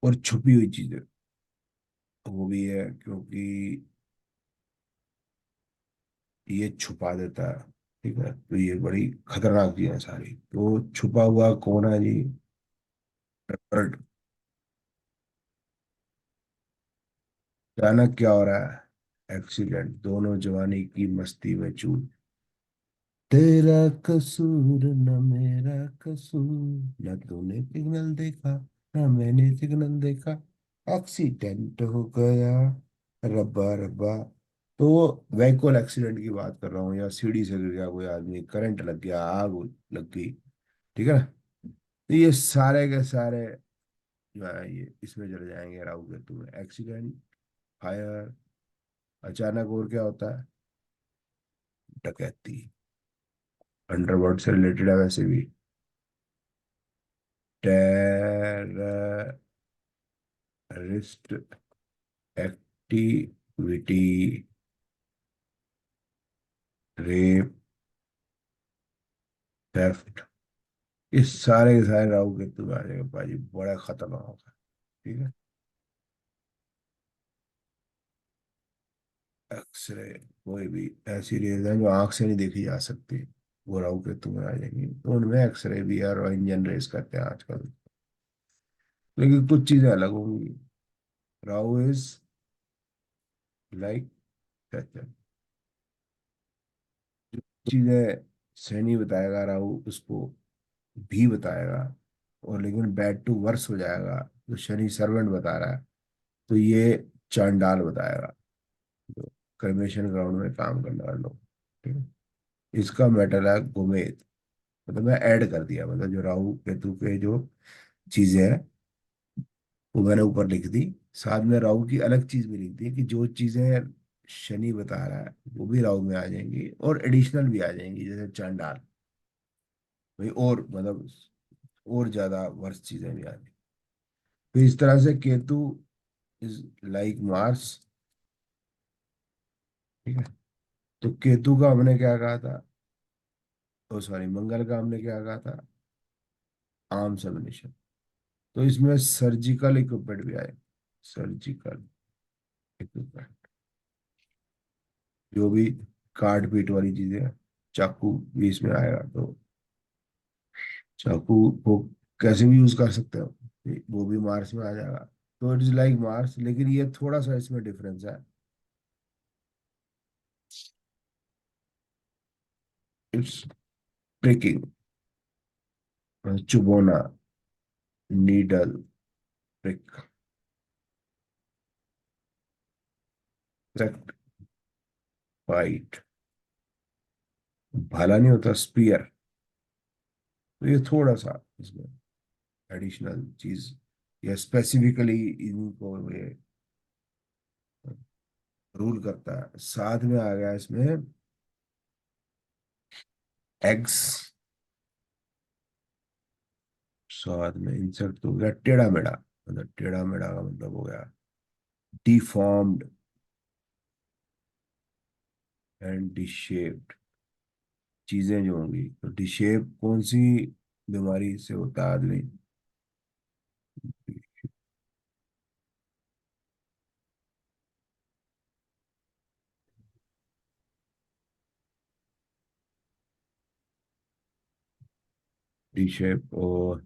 और छुपी हुई चीजें वो भी है, क्योंकि ये छुपा देता है, ठीक है। तो ये बड़ी खतरनाक चीजें हैं सारी। तो छुपा हुआ कौन है जी? बर्ड। अचानक क्या हो रहा है? एक्सीडेंट, दोनों जवानी की मस्ती में चूर। तेरा कसूर न मेरा कसूर, न तूने सिग्नल देखा न मैंने सिग्नल देखा, एक्सीडेंट हो गया, रब्बा रब्बा। तो व्हीकल एक्सीडेंट की बात कर रहा हूँ, या सीढ़ी से गिर गया कोई आदमी, करंट लग गया, आग लग गई, ठीक है ना। तो ये सारे के सारे जो है ये इसमें चले जाएंगे राहु केतु में। एक्सीडेंट, फायर, अचानक। और क्या होता है? डकैती, अंडरवर्ल्ड से रिलेटेड है वैसे भी। टेररिस्ट एक्टिविटी, रेप, थेफ्ट, इस सारे के सारे राहु केतु में आ जाएगा भाई, बड़ा खतरनाक है, ठीक है। एक्सरे, कोई भी ऐसी रेज है जो आंख से नहीं देखी जा सकती, वो राहु केतु में आ जाएंगी। तो उनमें एक्सरे भी है, और इंजन रेस करते हैं आजकल। लेकिन कुछ चीजें अलग होंगी। राहु इज लाइक चीजें सही बताएगा राहु, उसको भी बताएगा। और लेकिन बैड टू वर्स हो जाएगा, तो शनि सर्वेंट बता रहा है, तो ये चांडाल बताएगा, जो क्रमेशन ग्राउंड में काम करने वाले लोग, ठीक है। इसका मेटल है गोमेद। मतलब मैं ऐड कर दिया, मतलब जो राहु केतु के जो चीजें हैं वो मैंने ऊपर लिख दी। साथ में राहु की अलग चीज भी लिख दी, कि जो चीजें शनि बता रहा है वो भी राहु में आ जाएंगी, और एडिशनल भी आ जाएंगी, जैसे चांडाल भाई, और मतलब और ज्यादा वर्ष चीजें भी आ जाएंगी। तो इस तरह से केतु इज लाइक मार्स, ठीक है। तो केतु का हमने क्या कहा था? ओ सॉरी, मंगल का हमने क्या कहा था? Arms emanation. तो इसमें सर्जिकल इक्विपमेंट भी आए। सर्जिकल इक्विपमेंट, जो भी काट पीट वाली चीजें हैं, चाकू भी इसमें आएगा। तो चाकू को कैसे भी यूज कर सकते हो, वो भी मार्स में आ जाएगा। तो इट इज लाइक मार्स, लेकिन ये थोड़ा सा इसमें डिफरेंस है। इट्स प्रिकिंग, चुभोना, नीडल प्रिक, करेक्ट, फाइट, भाला नहीं होता, स्पीयर। तो ये थोड़ा सा इसमें एडिशनल चीज, या स्पेसिफिकली इनको ये रूल करता है। साथ में आ गया इसमें एग्स, साथ में इंसेक्ट तो हो गया टेढ़ा मेढ़ा, मतलब टेढ़ा मेढ़ा का मतलब हो गया डिफॉर्म्ड एंड डिशेप्ड चीजें जो होंगी। तो डिशेप कौन सी बीमारी से होता है आदमी? डिशेप और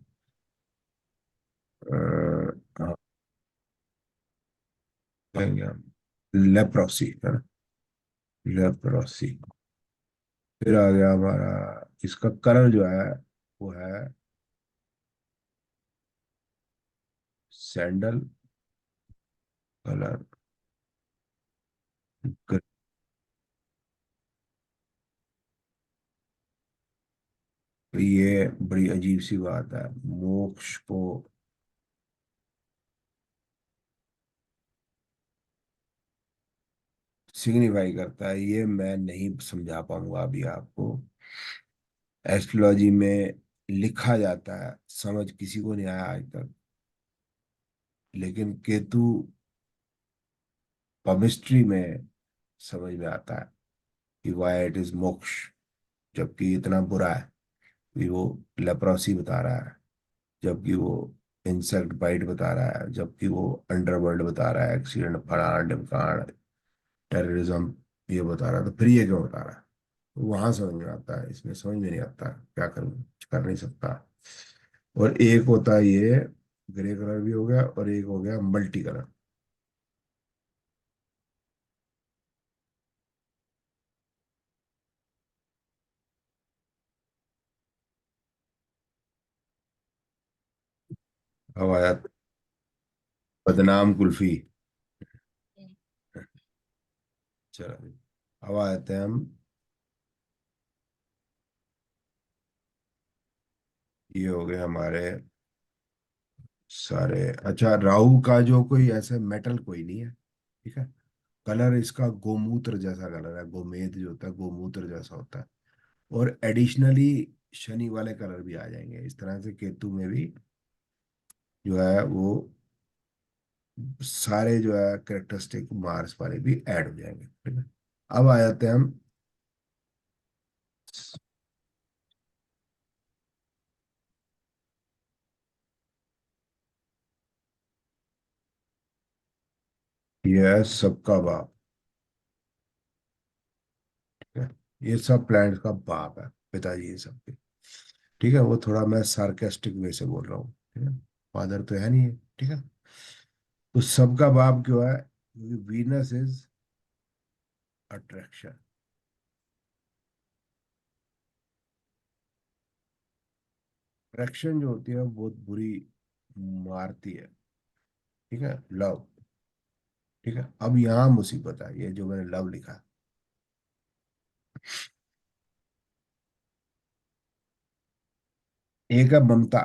लेप्रोसी है ना, लेप्रोसी। फिर आ गया हमारा, इसका कलर जो है वो है सैंडल कलर। ये बड़ी अजीब सी बात है, मोक्ष को सिग्निफाई करता है, ये मैं नहीं समझा पाऊंगा अभी आपको। एस्ट्रोलॉजी में लिखा जाता है, समझ किसी को नहीं आया आज तक। लेकिन केतु केमिस्ट्री में समझ में आता है कि वाई इट इज मोक्ष, जबकि इतना बुरा है कि वो लेप्रोसी बता रहा है, जबकि वो इंसेक्ट बाइट बता रहा है, जबकि वो अंडरवर्ल्ड बता रहा है, एक्सीडेंट फलाना ढिमकाना, टेररिज्म ये बता रहा है, तो फिर ये क्यों बता रहा है? वहां समझ में आता है, इसमें समझ में नहीं आता। क्या करूं, कुछ कर नहीं सकता। और एक होता है ये ग्रे कलर भी हो गया, और एक हो गया मल्टी कलर। अब आया बदनाम कुल्फी। चलो अब आते हैं हम, ये हो गए हमारे सारे। अच्छा, राहु का जो कोई ऐसे मेटल कोई नहीं है, ठीक है। कलर इसका गोमूत्र जैसा कलर है, गोमेद जो होता है गोमूत्र जैसा होता है। और एडिशनली शनि वाले कलर भी आ जाएंगे, इस तरह से केतु में भी जो है वो सारे जो है करेक्टरिस्टिक मार्स वाले भी ऐड हो जाएंगे, ठीक है। अब आ जाते हैं हम, ये है सबका बाप, ठीक है। ये सब प्लैनेट का बाप है, पिताजी ये सबके, ठीक है। वो थोड़ा मैं सार्केस्टिक वे से बोल रहा हूँ, ठीक है। फादर तो है नहीं है, ठीक है। तो सबका बाप क्यों है? क्योंकि वीनस इज अट्रैक्शन। अट्रैक्शन जो होती है वो बहुत बुरी मारती है, ठीक है। लव, ठीक है। अब यहाँ मुसीबत है, ये जो मैंने लव लिखा, एक है ममता,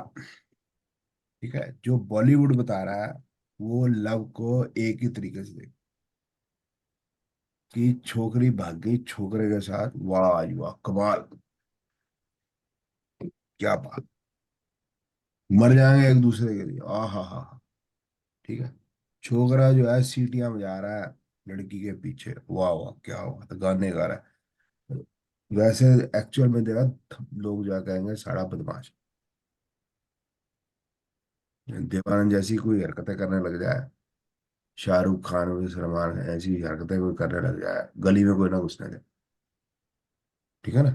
ठीक है। जो बॉलीवुड बता रहा है वो लव को एक ही तरीके से देख, कि छोकरी भाग गई छोकरे के साथ, वाह जी वाह कमाल, क्या बात, मर जाएंगे एक दूसरे के लिए, आ हा, ठीक है। छोकरा जो है सीटियां बजा रहा है लड़की के पीछे, वाह वाह क्या हुआ, तो गाने गा रहा है। वैसे एक्चुअल में देखा, लोग जो है कहेंगे साड़ा बदमाश। देवानंद जैसी कोई हरकतें करने लग जाए, शाहरुख खान और सलमान खान ऐसी हरकतें कोई करने लग जाए, गली में कोई ना घुसने दे, ठीक है ना।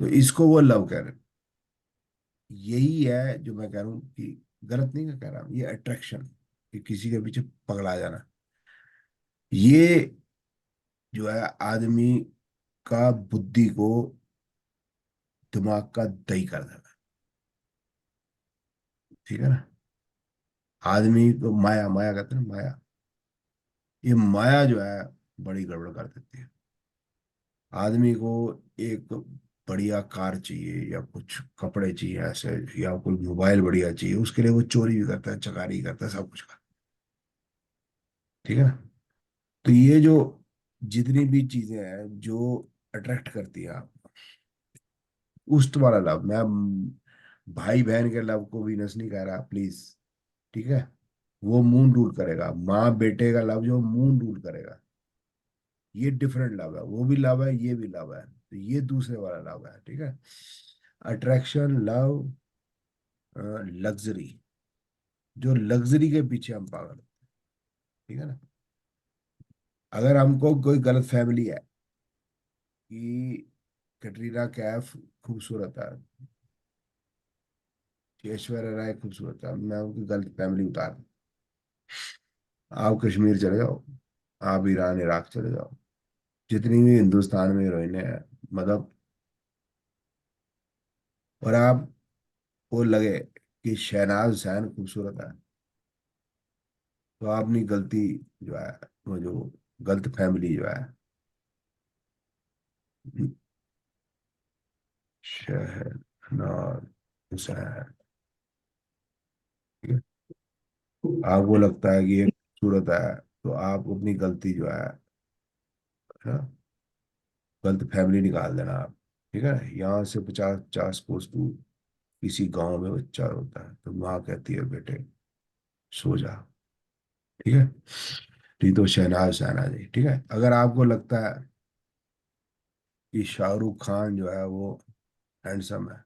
तो इसको वो लव कह रहे हैं। यही है जो मैं कह रहा हूँ कि गलत नहीं कह रहा, ये अट्रैक्शन, कि किसी के पीछे पगला जाना, ये जो है आदमी का बुद्धि को, दिमाग का दही कर देना, ठीक है ना। आदमी को माया, माया कहते हैं ना, माया, ये माया जो है बड़ी गड़बड़ कर देती है। आदमी को एक बढ़िया कार चाहिए या कुछ कपड़े चाहिए ऐसे, या कोई मोबाइल बढ़िया चाहिए, उसके लिए वो चोरी भी करता है, चकारी करता है, सब कुछ करता है। ठीक है ना? तो ये जो जितनी भी चीजें हैं जो अट्रैक्ट करती है आप, उस वाला लव, मैं भाई बहन के लव को वीनस नहीं कह रहा प्लीज। ठीक है? वो मून रूल करेगा, माँ बेटे का लव जो मून रूल करेगा। ये डिफरेंट लव है, वो भी लव है, ये भी लव है, तो ये दूसरे वाला लव है। ठीक है? अट्रैक्शन लव, लग्जरी, जो लग्जरी के पीछे हम पागल हैं। ठीक है ना? अगर हमको कोई गलत फैमिली है कि कटरीना कैफ खूबसूरत है, ऐश्वर्या राय खूबसूरत है, मैं उनकी गलत फैमिली उतार दूं। आप कश्मीर चले जाओ, आप ईरान इराक चले जाओ, जितनी भी हिंदुस्तान में हीरोइनें हैं, मतलब, और आप वो लगे कि शहनाज हुसैन खूबसूरत है, तो आपने गलती जो है, वो जो गलत फैमिली जो है, शहनाज हुसैन, ठीक है? आपको लगता है कि ये खूबसूरत है, तो आप अपनी गलती जो है ना, गलत फैमिली निकाल देना आप। ठीक है? यहाँ से 50 50 कोस दूर किसी गांव में बच्चा होता है, तो माँ कहती है बेटे सो जा। ठीक है? नहीं तो शहनाज हुसैन आ जाए। ठीक है? अगर आपको लगता है कि शाहरुख खान जो है वो हैंडसम है,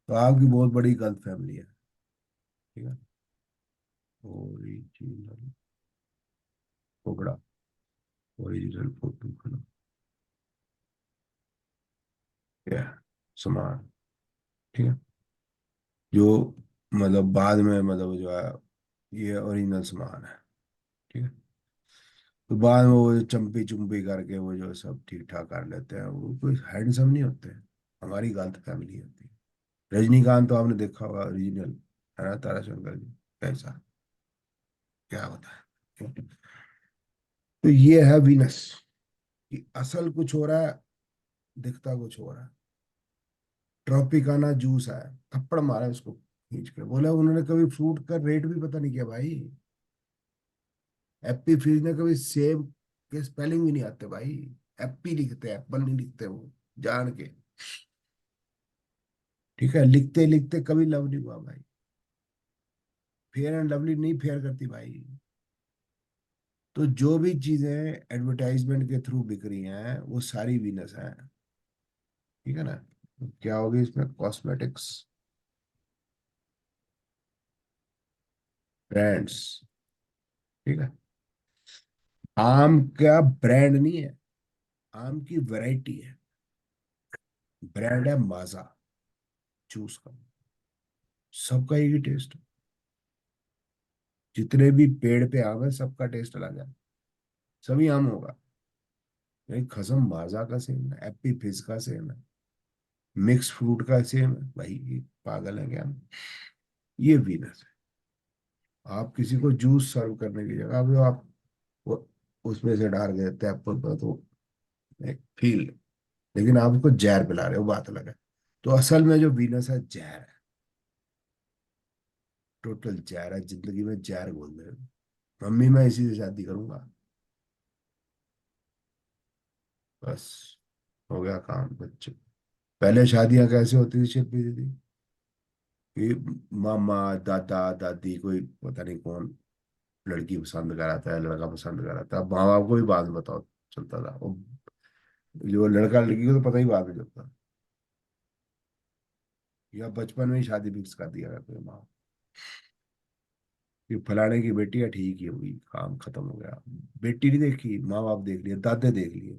तो आपकी बहुत बड़ी गलत फैमिली है। ठीक है? ओरिजिनल कोबरा, ओरिजिनल फोटो खड़ा, क्या समान। ठीक है? जो मतलब बाद में मतलब जो है, ये ओरिजिनल सामान है। ठीक है? तो बाद में वो जो चंपी चुम्पी करके वो जो सब ठीक ठाक कर लेते हैं, वो कोई हैंडसम नहीं होते हैं। हमारी गलत फैमिली होती है। रजनीकांत तो आपने देखा होगा ओरिजिनल, है ना? ताराशंकर जी कैसा, क्या होता है? तो ये है वीनस, कि असल कुछ हो रहा है, दिखता कुछ हो रहा है। ट्रॉपिकाना जूस है, थप्पड़ मारा उसको खींच के, बोला उन्होंने कभी फ्रूट का रेट भी पता नहीं किया भाई। एप्पी फिज ने कभी सेब के स्पेलिंग भी नहीं आते भाई। एप्पी लिखते हैं, एप्पल नहीं लिखते वो, जान के। ठीक है? लिखते लिखते कभी लव नहीं हुआ भाई। फेयर एंड लवली नहीं फेयर करती भाई। तो जो भी चीजें एडवर्टाइजमेंट के थ्रू बिक रही हैं वो सारी वीनस हैं। ठीक है ना? तो क्या होगी इसमें? Cosmetics, brands. ठीक है? आम का ब्रांड नहीं है, आम की वैरायटी है। ब्रांड है माजा जूस का। सबका एक ही टेस्ट है। जितने भी पेड़ पे आम है सबका टेस्ट अलग है, सभी आम होगा। नहीं, खसम माजा का सेम है, एप्पी फिज का सेम है, मिक्स फ्रूट का सेम है भाई। ये पागल है क्या? ये वीनस है। आप किसी को जूस सर्व करने की जगह भी आप वो उसमें से डाल के देते हैं एप्पल पर, तो एक फील। लेकिन आप उसको जहर पिला रहे हो, बात अलग है। तो असल में जो वीनस है जहर है, टोटल जहर है, जिंदगी में जहर घोल दे। मम्मी मैं इसी से शादी करूंगा, बस हो गया काम बच्चे। पहले शादियां कैसे होती थी शिल्पी दीदी? कि मामा दादा दादी कोई पता नहीं कौन लड़की पसंद कराता है, लड़का पसंद कराता है, अब माँ बाप को भी बाद में बताओ चलता था। वो जो लड़का लड़की को तो पता ही बाद में चलता, या बचपन में ही शादी फिक्स कर दिया करते हैं माँ। कि फलाने की बेटी है, ठीक ही होगी, काम खत्म हो गया। बेटी नहीं देखी, माँ बाप देख लिए, दादे देख लिए,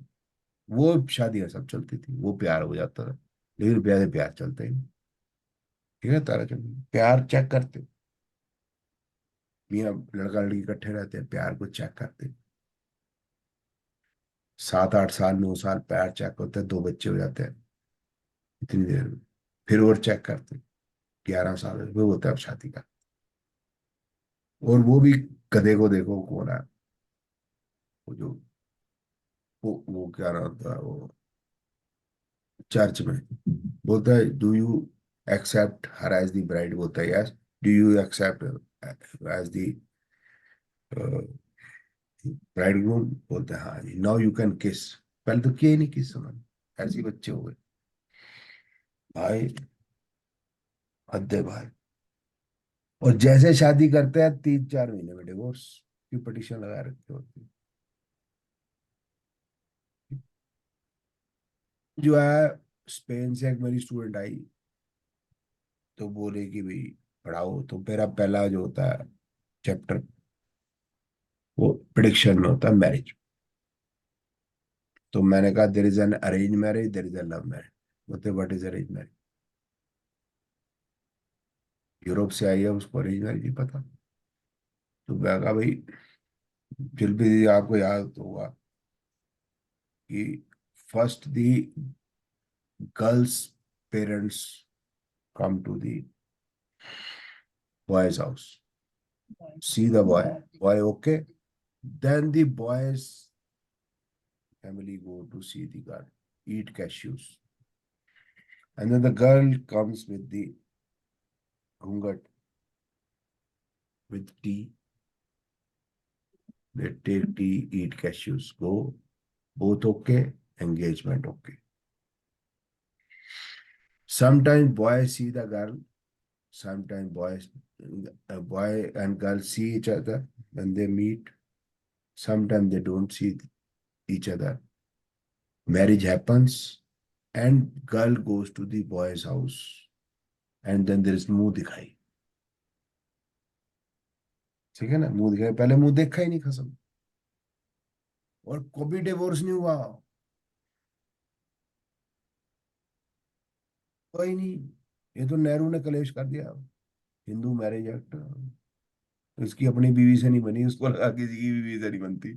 वो शादियां सब चलती थी, वो प्यार हो जाता था। लेकिन प्यार प्यार चलता ही नहीं। ठीक है? तारा चंद प्यार चेक करते, मियाँ लड़का लड़की इकट्ठे रहते हैं, प्यार को चेक करते। 7 8 साल 9 साल प्यार चेक होते हैं, 2 बच्चे हो जाते हैं इतनी देर में। फिर और चेक करते, 11 साल में वो होता है अब शादी का। और वो भी गधे को देखो कौन है, वो जो वो क्या नाम था वो, चर्च में, बोलता है do you accept her as the bride, बोलता है yes, do you accept as the bride groom, बोलता है हाँ जी, नाउ यू कैन किस। पहले तो किया ही नहीं किस, समझ, ऐसे ही बच्चे हो गए भाई, हद भाई। और जैसे शादी करते हैं 3-4 महीने में डिवोर्स की पिटीशन लगा रखते होती है। जो है, स्पेन से एक मेरी स्टूडेंट आई, तो बोले कि भाई पढ़ाओ, तो मेरा पहला जो होता है चैप्टर, वो प्रिडिक्शन में होता है मैरिज। तो मैंने कहा there is an arrange marriage, there is a love marriage. बोलते what is arrange marriage? Europe से आई है, उसको अरेंज मैरिज नहीं पता। तो मैं कहा भाई, फिर भी आपको याद तो होगा कि first the girls parents come to the boys house, see the boy, boy okay, then the boys family go to see the girl, eat cashews, and then the girl comes with the ghungat with tea. They take tea, eat cashews, go, both okay, engagement okay. Sometimes boys see the girl, sometimes boy and girl see each other when they meet. Sometimes they don't see each other. Marriage happens, and girl goes to the boy's house, and then there is मुंह दिखाई। ठीक है ना, मुंह दिखाई, पहले मुंह देखा ही नहीं खसम, और कभी डिवोर्स नहीं हुआ, कोई नहीं। ये तो नेहरू ने कलेश कर दिया, हिंदू मैरिज एक्ट, इसकी अपनी बीवी से नहीं बनी, उसको लगा किसी की बीवी से नहीं बनती।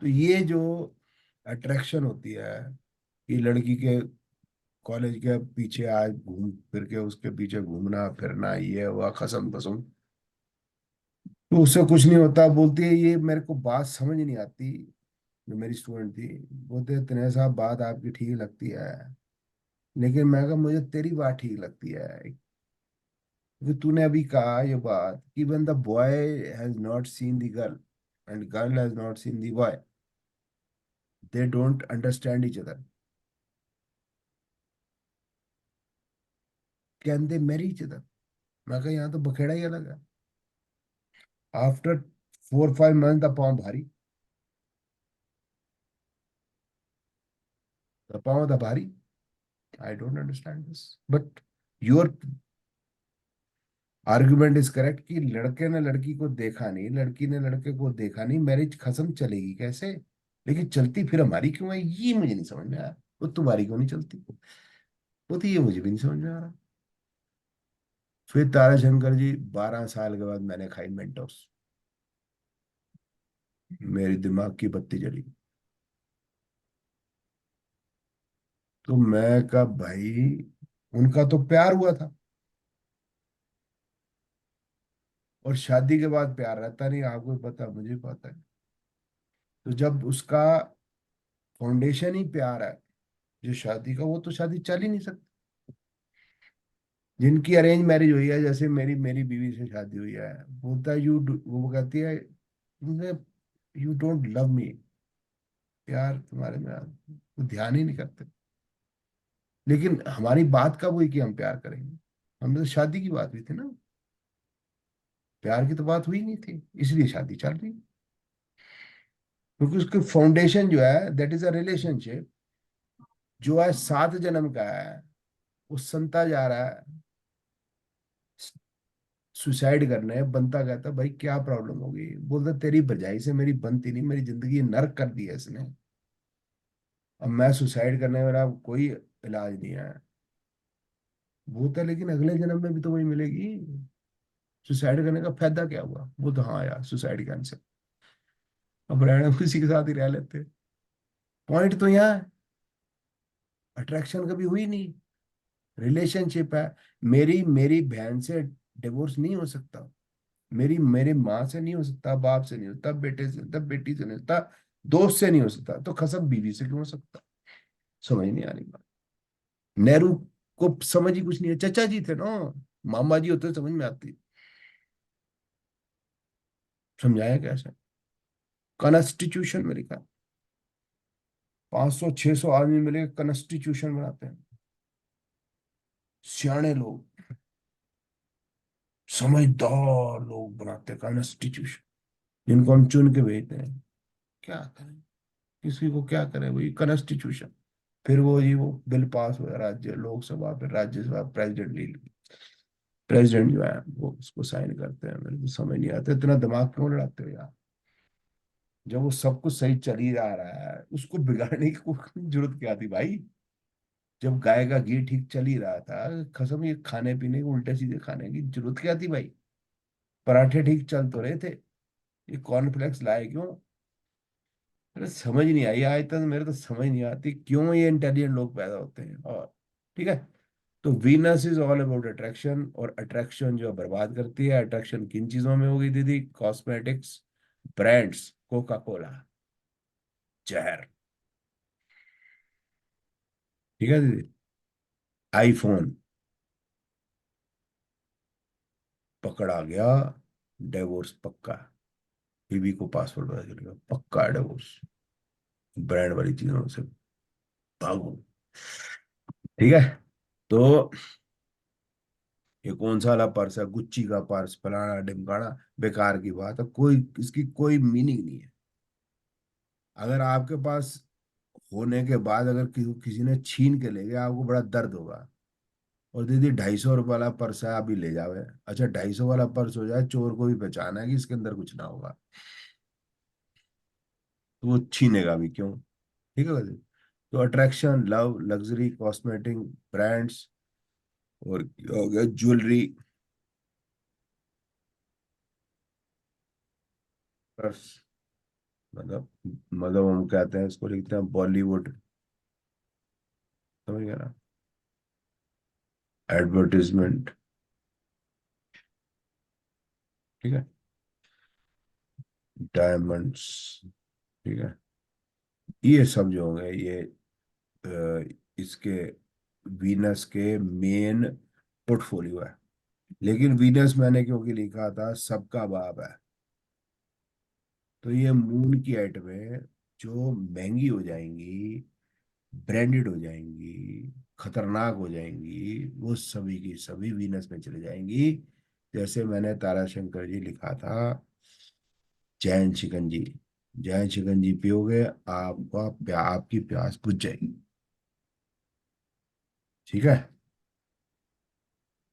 तो ये जो अट्रैक्शन होती है, ये लड़की के कॉलेज के पीछे आज घूम फिर के उसके पीछे घूमना फिरना, ये हुआ खसम खसम, तो उससे कुछ नहीं होता। बोलती है, ये मेरे को बात समझ नहीं आती, जो मेरी स्टूडेंट थी, बोलते हैं तने साहब बात आपकी ठीक लगती है, लेकिन मैं कहा मुझे तेरी बात ठीक लगती है, क्योंकि तूने अभी कहा ये बात कि when the boy has not seen the girl and girl has not seen the boy, they don't understand each other, can they marry each other? मैं कहा यहाँ तो बखेड़ा ही अलग है। आफ्टर 4-5 months द पाँव भारी, द पाँव द भारी। I don't understand this, but your argument is correct कि लड़के ने लड़की को देखा नहीं, लड़की ने लड़के को देखा नहीं, मैरिज खत्म चलेगी कैसे? लेकिन चलती फिर हमारी क्यों है, ये मुझे नहीं समझ में आया। वो तुम्हारी क्यों नहीं चलती, वो तो ये मुझे भी नहीं समझ में आ रहा। फिर ताराशंकर जी, 12 साल के बाद मैंने खाई मेंटोस, मेरी दिमाग की बत्ती जली। तो मैं कहा भाई, उनका तो प्यार हुआ था, और शादी के बाद प्यार रहता नहीं, आपको भी पता, मुझे भी पता है। तो जब उसका फाउंडेशन ही प्यार है, जो शादी का, वो तो शादी चल ही नहीं सकती। जिनकी अरेंज मैरिज हुई है, जैसे मेरी मेरी बीवी से शादी हुई है, बोलता है वो कहती है, यू डोंट लव मी, प्यार तुम्हारे में वो ध्यान ही नहीं करते। लेकिन हमारी बात कब हुई कि हम प्यार करेंगे? हमने तो शादी की बात हुई थी ना, प्यार की तो बात हुई नहीं थी, इसलिए शादी चल रही। क्योंकि उसकी फाउंडेशन जो है, दैट इज अ रिलेशनशिप, जो है 7 जन्म का है, वो संता जा रहा है सुसाइड करने। बनता कहता भाई क्या प्रॉब्लम होगी, बोलता तेरी भरजाई से मेरी बनती नहीं, मेरी जिंदगी नर्क कर दी है इसने, अब मैं सुसाइड करने वाला, कोई इलाज नहीं है। बोलता लेकिन अगले जन्म में भी तो वही मिलेगी, सुसाइड करने का फायदा क्या हुआ? वो तो हाँ यार, सुसाइड कैंसर, अब रहना उसी के साथ ही रह लेते। पॉइंट तो यहाँ, अट्रैक्शन कभी हुई नहीं, रिलेशनशिप है। मेरी मेरी बहन से डिवोर्स नहीं हो सकता, मेरी मेरे माँ से नहीं हो सकता, बाप से नहीं होता, बेटे से होता, बेटी से नहीं होता, दोस्त से नहीं हो सकता तो खसम बीवी से क्यों हो सकता? समझ नहीं आ रही बात। नेहरू को समझ ही कुछ नहीं है, चचा जी थे ना, मामा जी होते समझ में आती। समझाया कैसे? कॉन्स्टिट्यूशन में लिखा 500 600 आदमी मिले कॉन्स्टिट्यूशन बनाते हैं, सियाने लोग, समझदार लोग बनाते हैं कॉन्स्टिट्यूशन, जिनको हम चुन के भेजते हैं। क्या करें, किसी को क्या करें, वही कॉन्स्टिट्यूशन। फिर वो जी वो बिल पास हुआ, राज्य लोकसभा, फिर राज्यसभा, प्रेसिडेंट जो है वो उसको साइन करते हैं। मेरे को समझ नहीं आता इतना दिमाग क्यों लड़ाते हो यार। जब वो सब कुछ सही चल ही जा रहा है उसको बिगाड़ने की कोई जरूरत क्या थी भाई? जब गाय का घी ठीक चल ही रहा था, कसम ये खाने पीने के उल्टे सीधे खाने की जरूरत क्या थी भाई? पराठे ठीक चल तो रहे थे, ये कॉर्नफ्लेक्स लाए क्यों? मेरे समझ नहीं आई आज तक, मेरे तो समझ नहीं आती क्यों ये इंटेलिजेंट लोग पैदा होते हैं। और ठीक है, तो Venus is all about attraction, और अट्रैक्शन जो बर्बाद करती है। अट्रैक्शन किन चीजों में होगी दीदी? कॉस्मेटिक्स, ब्रांड्स, कोका कोला, जहर। ठीक है दीदी, आईफोन पकड़ा गया, डिवोर्स पक्का, बीवी को पासवर्ड पता चलेगा, पक्का डिवोर्स। ब्रांड वाली चीजों से भागो। ठीक है, तो ये कौन सा वाला पर्स है, गुच्ची का पर्स, फलाना ढिमकाना, बेकार की बात है, कोई इसकी कोई मीनिंग नहीं है। अगर आपके पास होने के बाद अगर किसी ने छीन के ले गया, आपको बड़ा दर्द होगा। और दीदी 250 रुपये वाला पर्स है, अभी ले जावे, अच्छा 250 वाला पर्स हो जाए, चोर को भी पहचाना है कि इसके अंदर कुछ ना होगा, तो वो छीनेगा भी क्यों? ठीक है दीदी। तो attraction, love, luxury, cosmetic, brands, और क्या हो गया, ज्वेलरी, पर्स, मतलब हम कहते हैं इसको, लिखते हैं बॉलीवुड, समझ गया ना, एडवर्टीजमेंट। ठीक है, डायमंड्स। ठीक है, ये सब जो होंगे ये इसके वीनस के मेन पोर्टफोलियो है। लेकिन वीनस मैंने क्योंकि लिखा था सबका बाप है, तो ये मून की आइटमें जो महंगी हो जाएंगी, ब्रांडेड हो जाएंगी, खतरनाक हो जाएंगी, वो सभी की सभी वीनस में चले जाएंगी। जैसे मैंने ताराशंकर जी लिखा था, जैन शिकंजी, जैन शिकंजी पियोगे आपकी प्यास बुझ जाएगी। ठीक है,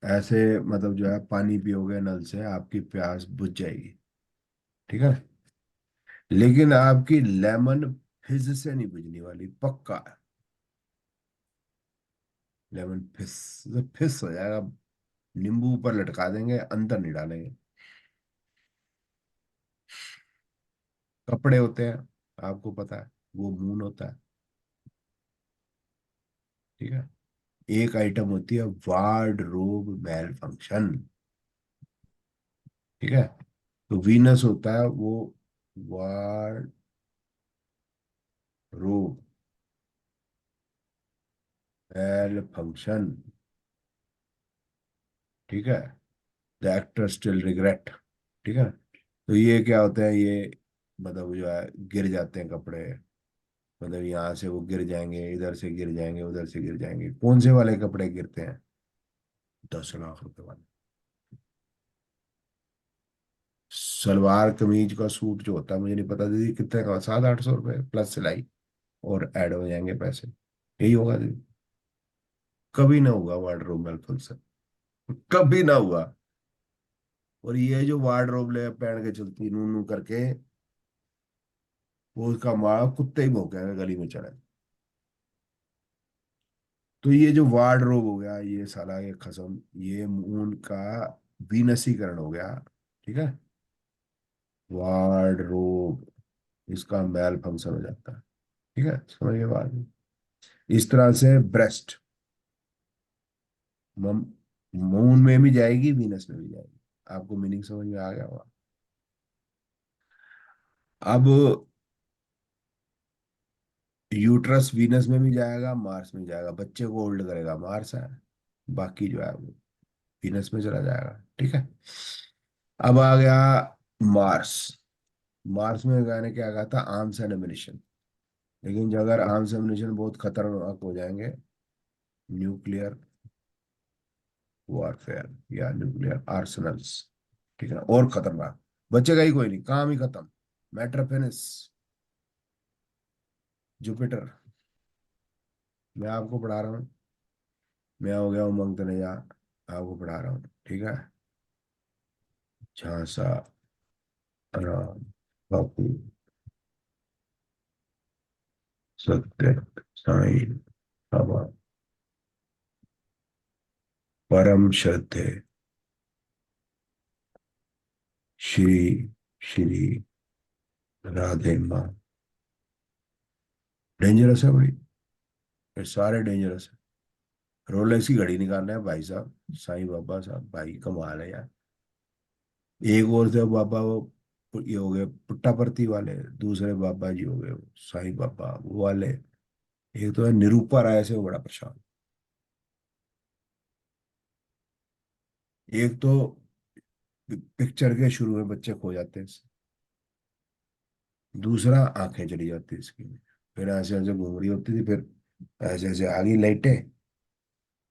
ऐसे मतलब जो है पानी पियोगे नल से, आपकी प्यास बुझ जाएगी। ठीक है, लेकिन आपकी लेमन फिज से नहीं बुझने वाली, पक्का। लेमन फिस, फिस हो जाएगा, नींबू ऊपर लटका देंगे, अंदर नहीं डालेंगे। कपड़े होते हैं, आपको पता है, वो मून होता है। ठीक है, एक आइटम होती है वार्डरोब मेल फंक्शन। ठीक है, तो वीनस होता है वो वार्डरोब मेल फंक्शन। ठीक है, द एक्टर स्टिल रिग्रेट। ठीक है, तो ये क्या होता है, ये मतलब जो है गिर जाते हैं कपड़े, मतलब यहाँ से वो गिर जाएंगे, इधर से गिर जाएंगे, उधर से गिर जाएंगे। कौन से वाले कपड़े गिरते हैं? 10 लाख रुपए वाले। सलवार कमीज का सूट जो होता है, मुझे नहीं पता दीदी कितने का, 700 800 रुपये प्लस सिलाई, और ऐड हो जाएंगे पैसे। यही होगा दीदी, कभी ना हुआ वार्डरोब मेल से, कभी ना हुआ। और ये जो वार्डरोब ले पहन के चलती नू नू करके, वो उसका माँ कुत्ते ही भौंकेगा गली में चले। तो ये जो वार्डरोब हो गया, ये साला ये खसम, ये मून का विनसीकरण हो गया। ठीक है, वार्डरोब, इसका मेल फंक्शन हो जाता है। ठीक है, समझ गए बात? इस तरह से ब्रेस्ट मून में भी जाएगी, वीनस में भी जाएगी। आपको मीनिंग समझ में आ गया होगा। अब यूट्रस वीनस में भी जाएगा, मार्स में जाएगा, बच्चे को होल्ड करेगा मार्स है, बाकी जो है वो वीनस में चला जाएगा। ठीक है। अब आ गया मार्स। मार्स में मैंने क्या कहा था, आर्म्स एंड एमिनिशन। लेकिन जो अगर आर्म्स एमिनिशन बहुत खतरनाक हो जाएंगे, न्यूक्लियर वॉरफेयर या न्यूक्लियर आर्सेनल्स, ठीक है ना, और खतरनाक, बचेगा ही कोई नहीं, काम ही खत्म। Matter finish. जुपिटर, मैं आपको पढ़ा रहा हूँ, मैं हो गया उमंग तनेजा, आपको पढ़ा रहा हूँ, ठीक है। झांसा, राम, बापू, सत्य, साईं, बाबा, परम श्रद्धे, श्री श्री राधे माँ। डेंजरस है बड़ी, ये सारे डेंजरस है। रोलेक्स की घड़ी निकालना है भाई साहब, साईं बाबा साहब, भाई कमाल है यार। एक और थे बाबा वो, ये हो गए पुट्टापर्थी वाले, दूसरे बाबा जी हो गए वो साईं बाबा वो वाले। एक तो है निरूपा राय से, वो बड़ा परेशान। एक तो पिक्चर के शुरू में बच्चे खो जाते हैं इससे। दूसरा आंखें चली जाती है इसकी, फिर ऐसे ऐसे घूम रही होती थी, फिर ऐसे ऐसे आ गई लाइटें,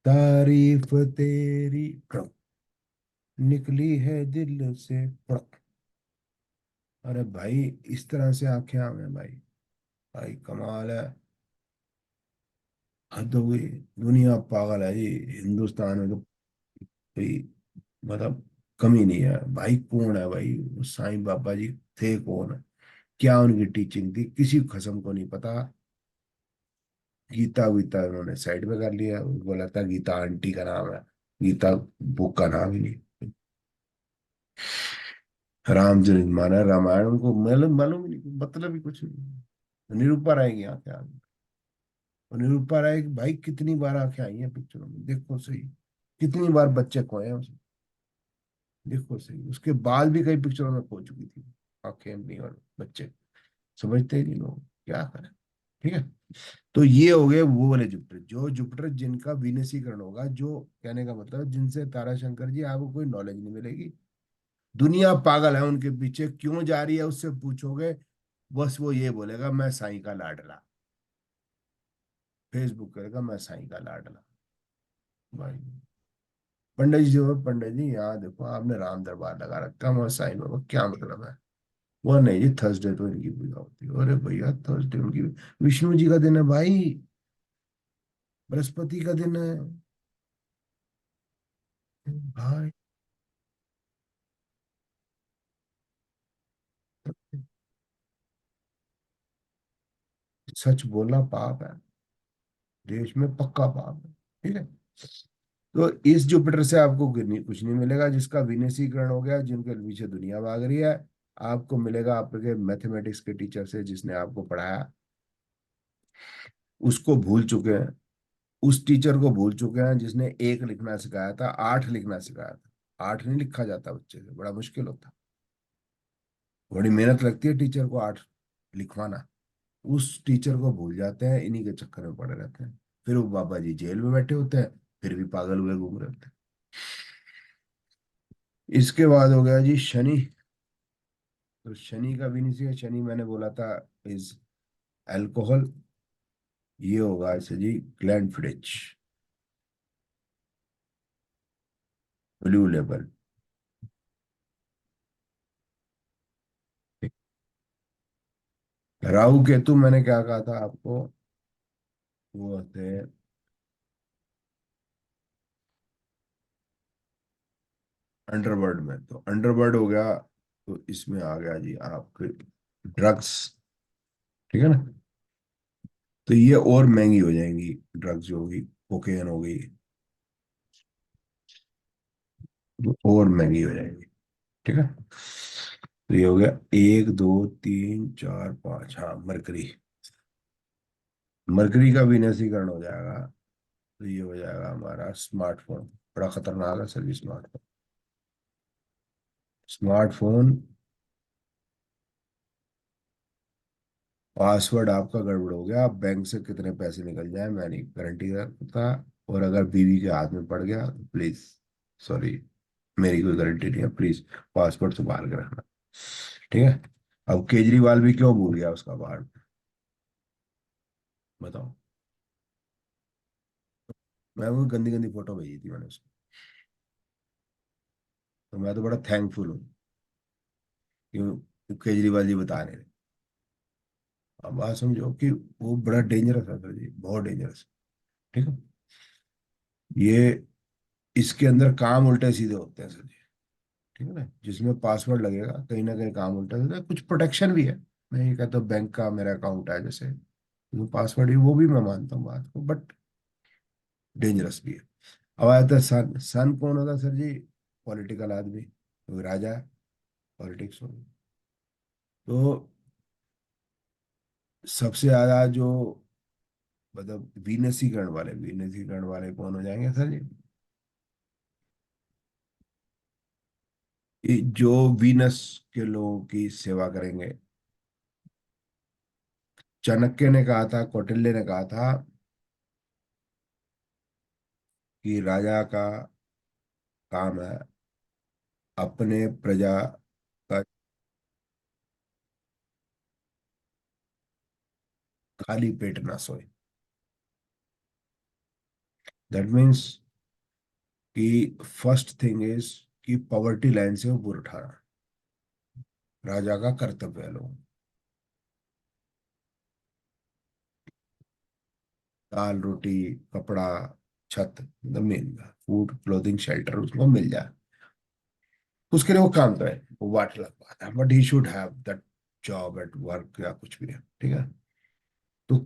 तारीफ तेरी कड़क, निकली है दिल से कड़क। अरे भाई, इस तरह से आंखें आ गए भाई, भाई कमाल है। हद हो गई, दुनिया पागल है जी। हिंदुस्तान में तो कोई मतलब कमी नहीं है भाई। कौन है भाई वो साईं बाबा जी, थे कौन, क्या उनकी टीचिंग थी, किसी खसम को नहीं पता। गीता वीता उन्होंने साइड में कर लिया, उनको लगता है गीता आंटी का नाम है, गीता बुक का नाम ही नहीं। रामचरित मानस, रामायण उनको मालूम मालूम ही नहीं, मतलब ही कुछ नहीं। निरूपा राय की यहाँ क्या, और निरूपा राय की भाई कितनी बार आंखें आई हैं पिक्चरों में, देखो सही, कितनी बार बच्चे खोए हैं उसमें, देखो सही। उसके बाद भी कई पिक्चरों में खो चुकी थी आंखें अपनी, और बच्चे समझते ही नहीं लोग, क्या करें। ठीक है। तो ये हो गए वो वाले जुपिटर, जो जुपिटर जिनका विनिशीकरण होगा, जो कहने का मतलब जिनसे ताराशंकर जी आपको कोई नॉलेज नहीं मिलेगी। दुनिया पागल है उनके पीछे, क्यों जा रही है उससे पूछोगे, बस वो ये बोलेगा मैं साईं का लाडला, फेसबुक करेगा मैं साईं का लाडला। भाई पंडित जी जो है, पंडित जी यहाँ देखो आपने राम दरबार लगा रखा है, वहाँ साईं बाबा क्या मतलब है। वो नहीं जी, थर्सडे तो इनकी पूजा होती है। अरे भैया थर्सडे उनकी, विष्णु जी का दिन है भाई, बृहस्पति का दिन है भाई। सच बोलना पाप है, देश में पक्का पाप है। ठीक है। तो इस जुपिटर से आपको कुछ नहीं मिलेगा, जिसका विदेशीकरण हो गया, जिनके पीछे दुनिया भाग रही है। आपको मिलेगा आपके मैथमेटिक्स के टीचर से, जिसने आपको पढ़ाया, उसको भूल चुके हैं। उस टीचर को भूल चुके हैं जिसने एक लिखना सिखाया था, आठ लिखना सिखाया था। आठ नहीं लिखा जाता बच्चे से, बड़ा मुश्किल होता, बड़ी मेहनत लगती है टीचर को आठ लिखवाना। उस टीचर को भूल जाते हैं, इन्हीं के चक्कर में पड़े रहते हैं। फिर वो बाबा जी जेल में बैठे होते हैं, फिर भी पागल हुए घूम रहे होते हैं। इसके बाद हो गया जी शनि। तो शनि का भी नहीं है, शनि मैंने बोला था इज अल्कोहल। ये होगा ऐसे जी, ग्लैंड फ्रिज, ब्लू लेबल। राहु केतु मैंने क्या कहा था आपको, वो होते हैं अंडरवर्ल्ड में। तो अंडरवर्ल्ड हो गया, तो इसमें आ गया जी आपके ड्रग्स। ठीक है ना। तो ये और महंगी हो जाएंगी, ड्रग्स जो होगी, कोकेन हो गई, तो और महंगी हो जाएंगी। ठीक है। तो ये हो गया एक दो तीन चार पाँच, हाँ मरकरी। मरकरी का भी नसीकरण हो जाएगा, तो ये हो जाएगा हमारा स्मार्टफोन। बड़ा खतरनाक है सर ये स्मार्टफोन। स्मार्टफोन पासवर्ड आपका गड़बड़ हो गया, आप बैंक से कितने पैसे निकल जाए मैं नहीं गारंटी करता। और अगर बीवी के हाथ में पड़ गया तो प्लीज, सॉरी, मेरी कोई गारंटी नहीं है, प्लीज पासवर्ड संभाल के रखना। ठीक है। अब केजरीवाल भी क्यों भूल गया उसका पासवर्ड, बताओ। मैं वो गंदी गंदी फोटो भेजी थी मैंने उसको, तो मैं तो बड़ा थैंकफुल हूँ कि केजरीवाल जी बता रहे हैं। अब बात समझो कि वो बड़ा डेंजरस है सर जी, बहुत डेंजरस। ठीक है। ये इसके अंदर काम उल्टे सीधे होते हैं सर जी। ठीक है ना, जिसमें पासवर्ड लगेगा कहीं ना कहीं काम उल्टा सीधा, कुछ प्रोटेक्शन भी है। मैं ये कहता हूँ बैंक का मेरा अकाउंट है जैसे, तो पासवर्ड ही वो भी मैं मानता हूँ बात को, बट डेंजरस भी है। अब आता है सन। सन कौन होता है सर जी? पॉलिटिकल आदमी, वो राजा है, पॉलिटिक्स में। तो सबसे ज्यादा जो मतलब विनसीकरण वाले, विनसीकरण वाले कौन हो जाएंगे सर जी? ये जो वीनस के लोगों की सेवा करेंगे। चाणक्य ने कहा था, कौटिल्य ने कहा था कि राजा का काम है अपने प्रजा का खाली पेट ना सोए। दैट मीन्स कि फर्स्ट थिंग इज कि पॉवर्टी लाइन से ऊपर उठाना राजा का कर्तव्य है। लोग दाल रोटी कपड़ा छत, मतलब मिल जाए, फूड क्लोथिंग शेल्टर उसको मिल जाए, उसके लिए वो काम करे, वो वाट लग पाता है, but he should have that job at work या कुछ भी है। ठीक है। तो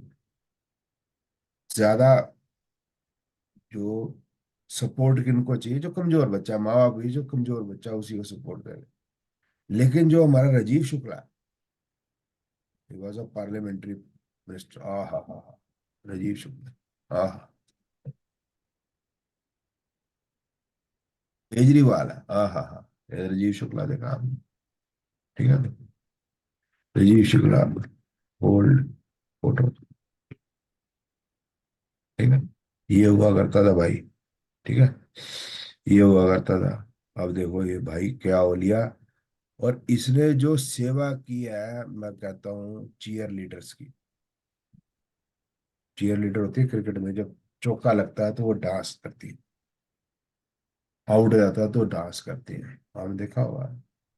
ज्यादा जो सपोर्ट किनको चाहिए? जो कमजोर बच्चा, माँ बाप भी जो कमजोर बच्चा उसी को सपोर्ट करे। लेकिन जो हमारा Rajiv Shukla, he was a parliamentary minister, आ हा, राजीव शुक्ला, आ हा। केजरीवाल है, आ हा, ये राजीव शुक्ला देखा आपने? ठीक है। Rajiv Shukla, old photo. ठीक है। ये हुआ करता था भाई। ठीक है। ये हुआ करता था। अब देखो ये भाई क्या हो लिया। और इसने जो सेवा की है, मैं कहता हूँ चीयर लीडर्स की। चीयर लीडर होती है क्रिकेट में, जब चौका लगता है तो वो डांस करती है, आउट हो जाता है तो डांस करती है, आपने देखा होगा।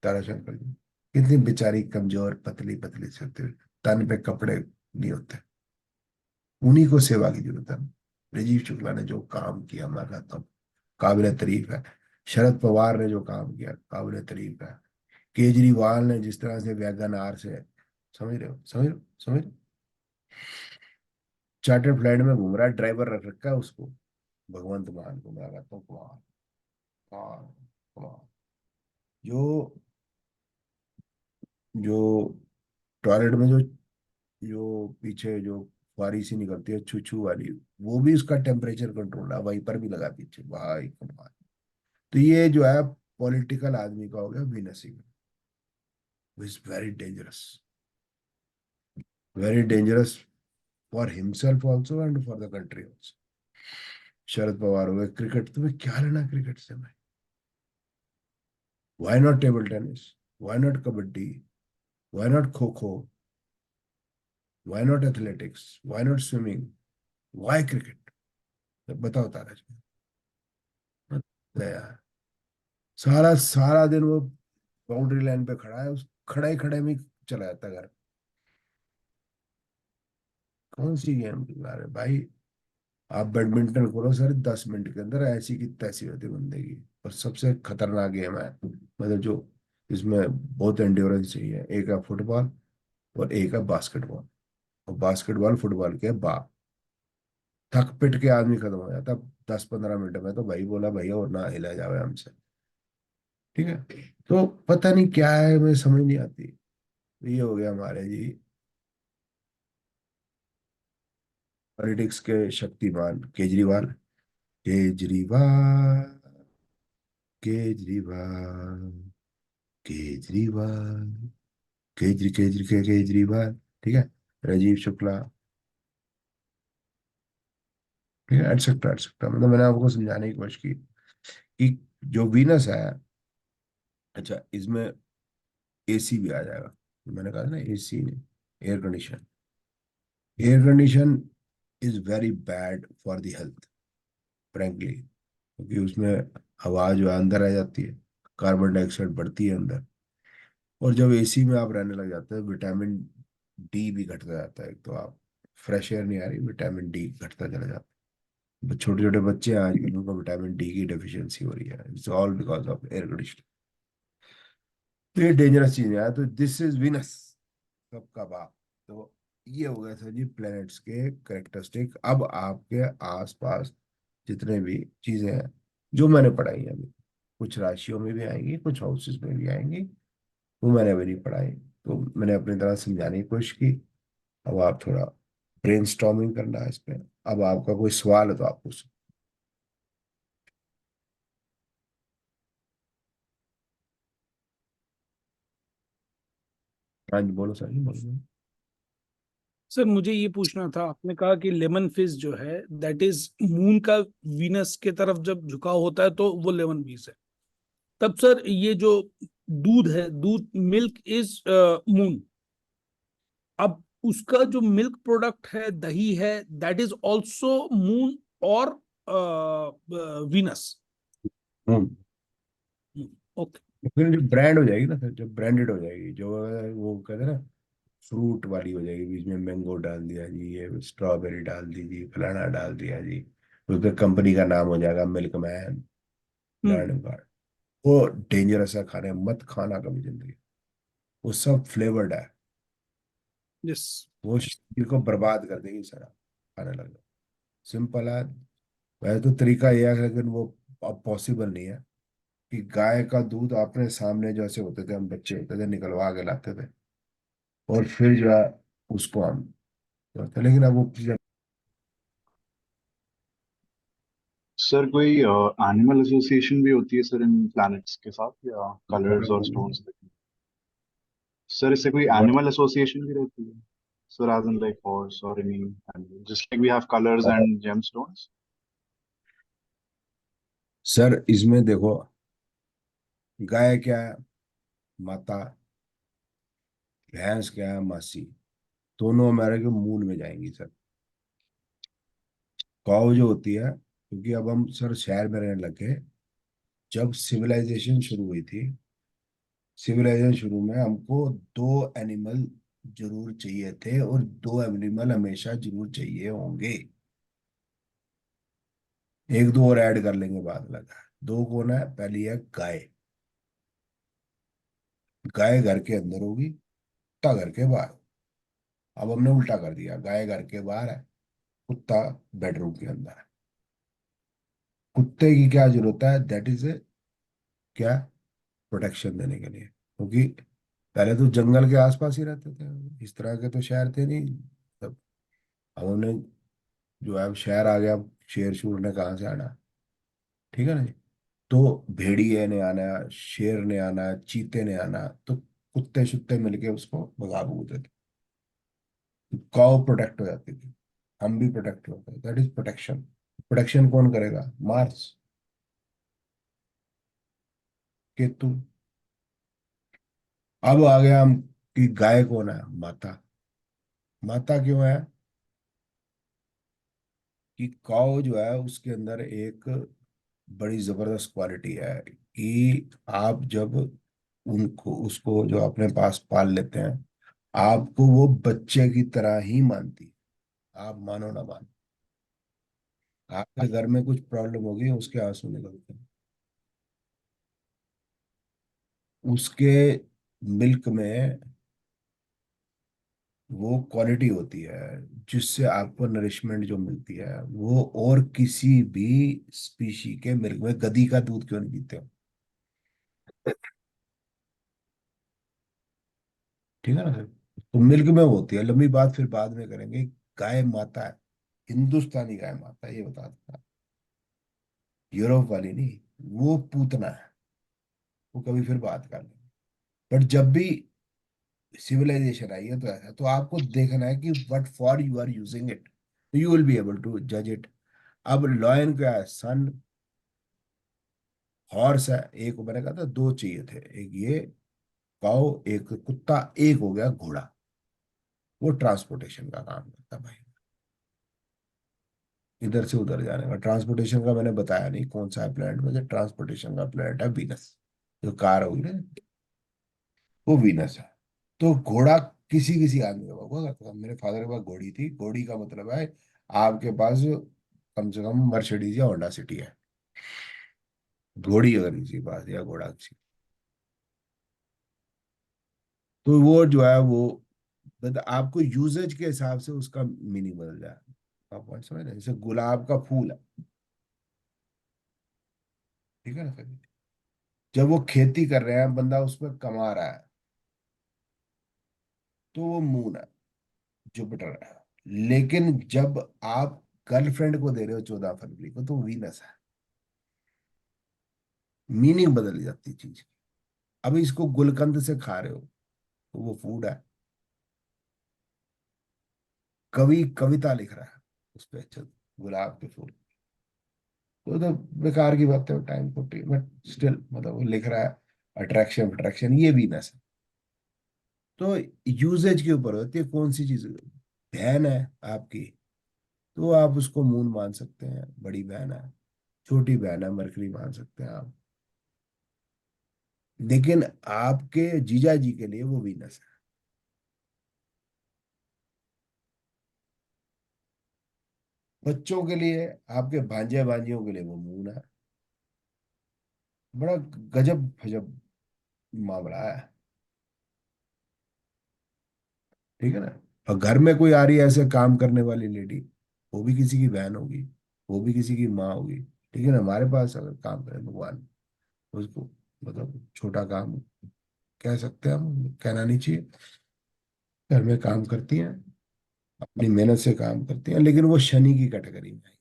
ताराशंकर जी कितनी बेचारी कमजोर पतली पतली से होती है, तन पे कपड़े नहीं होते, उन्हीं को सेवा की जरूरत है। राजीव शुक्ला ने जो काम किया मैं कहता हूँ काबिल तारीफ है। शरद पवार ने जो काम किया काबिल तारीफ है। केजरीवाल ने जिस तरह से वैगन आर से, समझ रहे हो, समझ रहे हो, समझ रहे हो? चार्टर्ड फ्लाइट में घूम रहा है, ड्राइवर रख रखा है उसको, भगवंत मान को मैं कहता हूँ कमाल, कमाल, कमाल। जो जो टॉयलेट में जो जो पीछे जो फुहारी सी निकलती है छू छू वाली, वो भी उसका टेम्परेचर कंट्रोल है, वहीं पर भी लगा पीछे, भाई कमाल। तो ये जो है पॉलिटिकल आदमी का हो गया वीनसिंग, is very dangerous, very dangerous for himself also and for the country also. Sharad Pawar हो गए, क्रिकेट तुम्हें क्या लेना क्रिकेट से भाई? Why not table tennis, why not kabaddi, why not kho kho, why not athletics, why not swimming, why cricket? बताओ तारा जी। यार सारा सारा दिन वो बाउंड्री लाइन पे खड़ा है, उस खड़े खड़े में ही चला जाता है घर। कौन सी गेम की बात है भाई? आप बैडमिंटन खोलो सर, 10 मिनट के अंदर ऐसी की तैसी होती है बंदे की। और सबसे खतरनाक गेम है, मतलब जो इसमें बहुत एंड्योरेंस चाहिए, एक है फुटबॉल और एक है बास्केटबॉल। और बास्केटबॉल फुटबॉल के बाप, थक पिट के आदमी खत्म हो जाता 10-15 मिनट में, तो भाई बोला भैया और ना हिला जावे हमसे। ठीक है। तो पता नहीं क्या है, मुझे समझ नहीं आती। ये हो गया हमारे जी पॉलिटिक्स के शक्तिमान केजरीवाल। केजरीवाल, केजरीवाल, केजरीवाल, केजरीवाल। ठीक है। राजीव शुक्ला, ठीक है, एटसेट्रा एटसेट्रा। मतलब मैंने आपको समझाने की कोशिश की कि जो वीनस है, अच्छा इसमें एसी भी आ जाएगा। मैंने कहा था ना एसी नहीं, air condition. Air condition is very bad for the health, frankly, क्योंकि उसमें हवा जो है अंदर आ जाती है, कार्बन डाइऑक्साइड बढ़ती है अंदर। और जब एसी में आप रहने लग जाते हैं, विटामिन डी भी घटता जाता है। तो आप फ्रेश एयर नहीं आ रही, विटामिन डी घटता चला जाता है। छोटे छोटे बच्चे हैं आजकल, उनको विटामिन डी की डेफिशिएंसी हो रही है, it's all because of air conditioning. तो ये डेंजरस चीज है, तो दिस इज विनस, सबका बाप। तो ये हो गया सर जी प्लैनेट्स के करेक्टरिस्टिक। अब आपके आसपास जितने भी चीजें हैं जो मैंने पढ़ाई है अभी, कुछ राशियों में भी आएंगी, कुछ हाउसेस में भी आएंगी, वो मैंने अभी नहीं पढ़ाई। तो मैंने अपनी तरह समझाने की कोशिश की। अब आप थोड़ा ब्रेनस्टॉर्मिंग करना है इस पे। अब आपका कोई सवाल है तो आप पूछ। हाँ जी बोलो सर जी, बोलो। सर मुझे ये पूछना था, आपने कहा कि लेमन फिश जो है दैट इज मून का वीनस के तरफ जब झुकाव होता है तो वो लेमन फिश है। तब सर ये जो दूध है, दूध मिल्क इज मून, अब उसका जो मिल्क प्रोडक्ट है, दही है, दैट इज आल्सो मून और वीनस। हम्म। ओके। फिर जो ब्रांड हो जाएगी ना सर, जब ब्रांडेड हो जाएगी, जो वो कहते हैं ना फ्रूट वाली हो जाएगी, बीच में मैंगो डाल दिया जी, ये स्ट्रॉबेरी डाल दी जी, फलाना डाल दिया जी, उस पर कंपनी का नाम हो जाएगा milk man, hmm. Brand card. वो डेंजरस है, खाने मत खाना कभी जिंदगी। वो सब फ्लेवर्ड है, यस। वो शरीर को बर्बाद कर देगी सारा, खाने लगे। सिंपल है। वैसे तो तरीका ये है, लेकिन वो अब पॉसिबल नहीं है कि गाय का दूध अपने सामने जैसे होते थे, हम बच्चे होते थे निकलवा के लाते थे, और फिर जो है उसको हम करते, लेकिन अब वो सर कोई एनिमल एसोसिएशन भी होती है सर इन प्लैनेट्स के साथ, या कलर्स और स्टोन्स? सर इससे कोई एनिमल एसोसिएशन भी रहती है sir, as in like horse और any animal, just like we have colours and gemstones? Sir इसमें देखो, गाय क्या है, माता। भैंस क्या है, मासी। दोनों हमारे के मूल में जाएंगी सर। काऊ जो होती है, क्योंकि अब हम सर शहर में रहने लगे, जब सिविलाइजेशन शुरू हुई थी, सिविलाइजेशन शुरू में हमको दो एनिमल जरूर चाहिए थे, और दो एनिमल हमेशा जरूर चाहिए होंगे। एक दो और ऐड कर लेंगे बाद लगा। दो कौन है, पहली है गाय। गाय घर के अंदर होगी, कुत्ता घर के बाहर। अब हमने उल्टा कर दिया, गाय घर के बाहर है, कुत्ता बेडरूम के अंदर है। कुत्ते की क्या जरूरत है, दैट इज ए क्या, प्रोटेक्शन देने के लिए, क्योंकि पहले तो जंगल के आसपास ही रहते थे, इस तरह के तो शहर थे नहीं तब। अब उन्हें जो है, अब शहर आ गया, अब शेर शूर ने कहाँ से आना, ठीक है ना जी। तो भेड़िए ने आना, शेर ने आना, चीते ने आना, तो कुत्ते शुत्ते मिलके उसको भगा भूगते थे। काउ प्रोटेक्ट हो जाती थी, हम भी प्रोटेक्ट होते थे, दैट इज प्रोटेक्शन। प्रोटेक्शन कौन करेगा, मार्स, केतु। अब आ गया हम कि गाय कौन है, माता। माता क्यों है, कि काउ जो है उसके अंदर एक बड़ी जबरदस्त क्वालिटी है कि आप जब उनको उसको जो अपने पास पाल लेते हैं, आपको वो बच्चे की तरह ही मानती है। आप मानो ना मानो, आपके घर में कुछ प्रॉब्लम होगी, उसके आंसू निकलते हैं। उसके मिल्क में वो क्वालिटी होती है जिससे आपको नरिशमेंट जो मिलती है, वो और किसी भी स्पीशी के मिल्क में। गधी का दूध क्यों नहीं पीते हो, ठीक है ना सर। तो मिल्क में वो होती है, लंबी बात फिर बाद में करेंगे। गाय माता है, हिंदुस्तानी गाय माता, ये बता देता, यूरोप वाली नहीं। वो पूतना है, वो कभी फिर बात कर लेंगे। बट जब भी सिविलाइजेशन आई है तो ऐसा, तो आपको देखना है कि what for you are using it, you will be able to जज इट। अब लॉयन क्या है, सन, हॉर्स है, एक मैंने कहा था दो चाहिए थे, एक ये काऊ, एक कुत्ता, एक हो गया घोड़ा। वो ट्रांसपोर्टेशन का काम करता है भाई, इधर से उधर जाने का। ट्रांसपोर्टेशन का मैंने बताया नहीं कौन सा है प्लैनेट में, ट्रांसपोर्टेशन का प्लैनेट है वीनस। जो कार होगी ना, वो वीनस है। तो घोड़ा किसी किसी आदमी का होगा, तो मेरे फादर के पास घोड़ी थी। घोड़ी का मतलब है आपके पास कम से कम मर्सिडीज या होंडा सिटी है, घोड़ी अगर किसी के पास या घोड़ा किसी, तो वो जो है वो मतलब आपको यूजेज के हिसाब से उसका मीनिंग बदल जाए। आप पॉइंट समझ रहे हैं? जैसे गुलाब का फूल है, ठीक है ना सर? जब वो खेती कर रहे हैं, बंदा उसमें कमा रहा है, तो वो मून है, जुपिटर है। लेकिन जब आप गर्लफ्रेंड को दे रहे हो 14 फरवरी को, तो वीनस है, मीनिंग बदल जाती है चीज की। अब इसको गुलकंद से खा रहे हो, तो वो फूड है। कवि कविता लिख रहा है उस पे, अच्छा, गुलाब के फूल, तो बेकार की बात है, टाइम को, बट स्टिल मतलब वो लिख रहा है, अट्रैक्शन अट्रैक्शन, ये वीनस है। तो यूजेज के ऊपर होती है कौन सी चीज। बहन है आपकी, तो आप उसको मून मान सकते हैं, बड़ी बहन है। छोटी बहन है, मरकरी मान सकते हैं आप। लेकिन आपके जीजा जी के लिए वो वीनस है। बच्चों के लिए, आपके भांजे भांजियों के लिए वो मून है। बड़ा गजब फजब मामला है, ठीक है ना? और घर में कोई आ रही है ऐसे काम करने वाली लेडी, वो भी किसी की बहन होगी, वो भी किसी की माँ होगी, ठीक है ना? हमारे पास अगर काम करे भगवान, उसको मतलब छोटा काम कह सकते हैं हम, कहना नहीं चाहिए। घर में काम करती हैं, अपनी मेहनत से काम करती हैं, लेकिन वो शनि की कैटेगरी में है।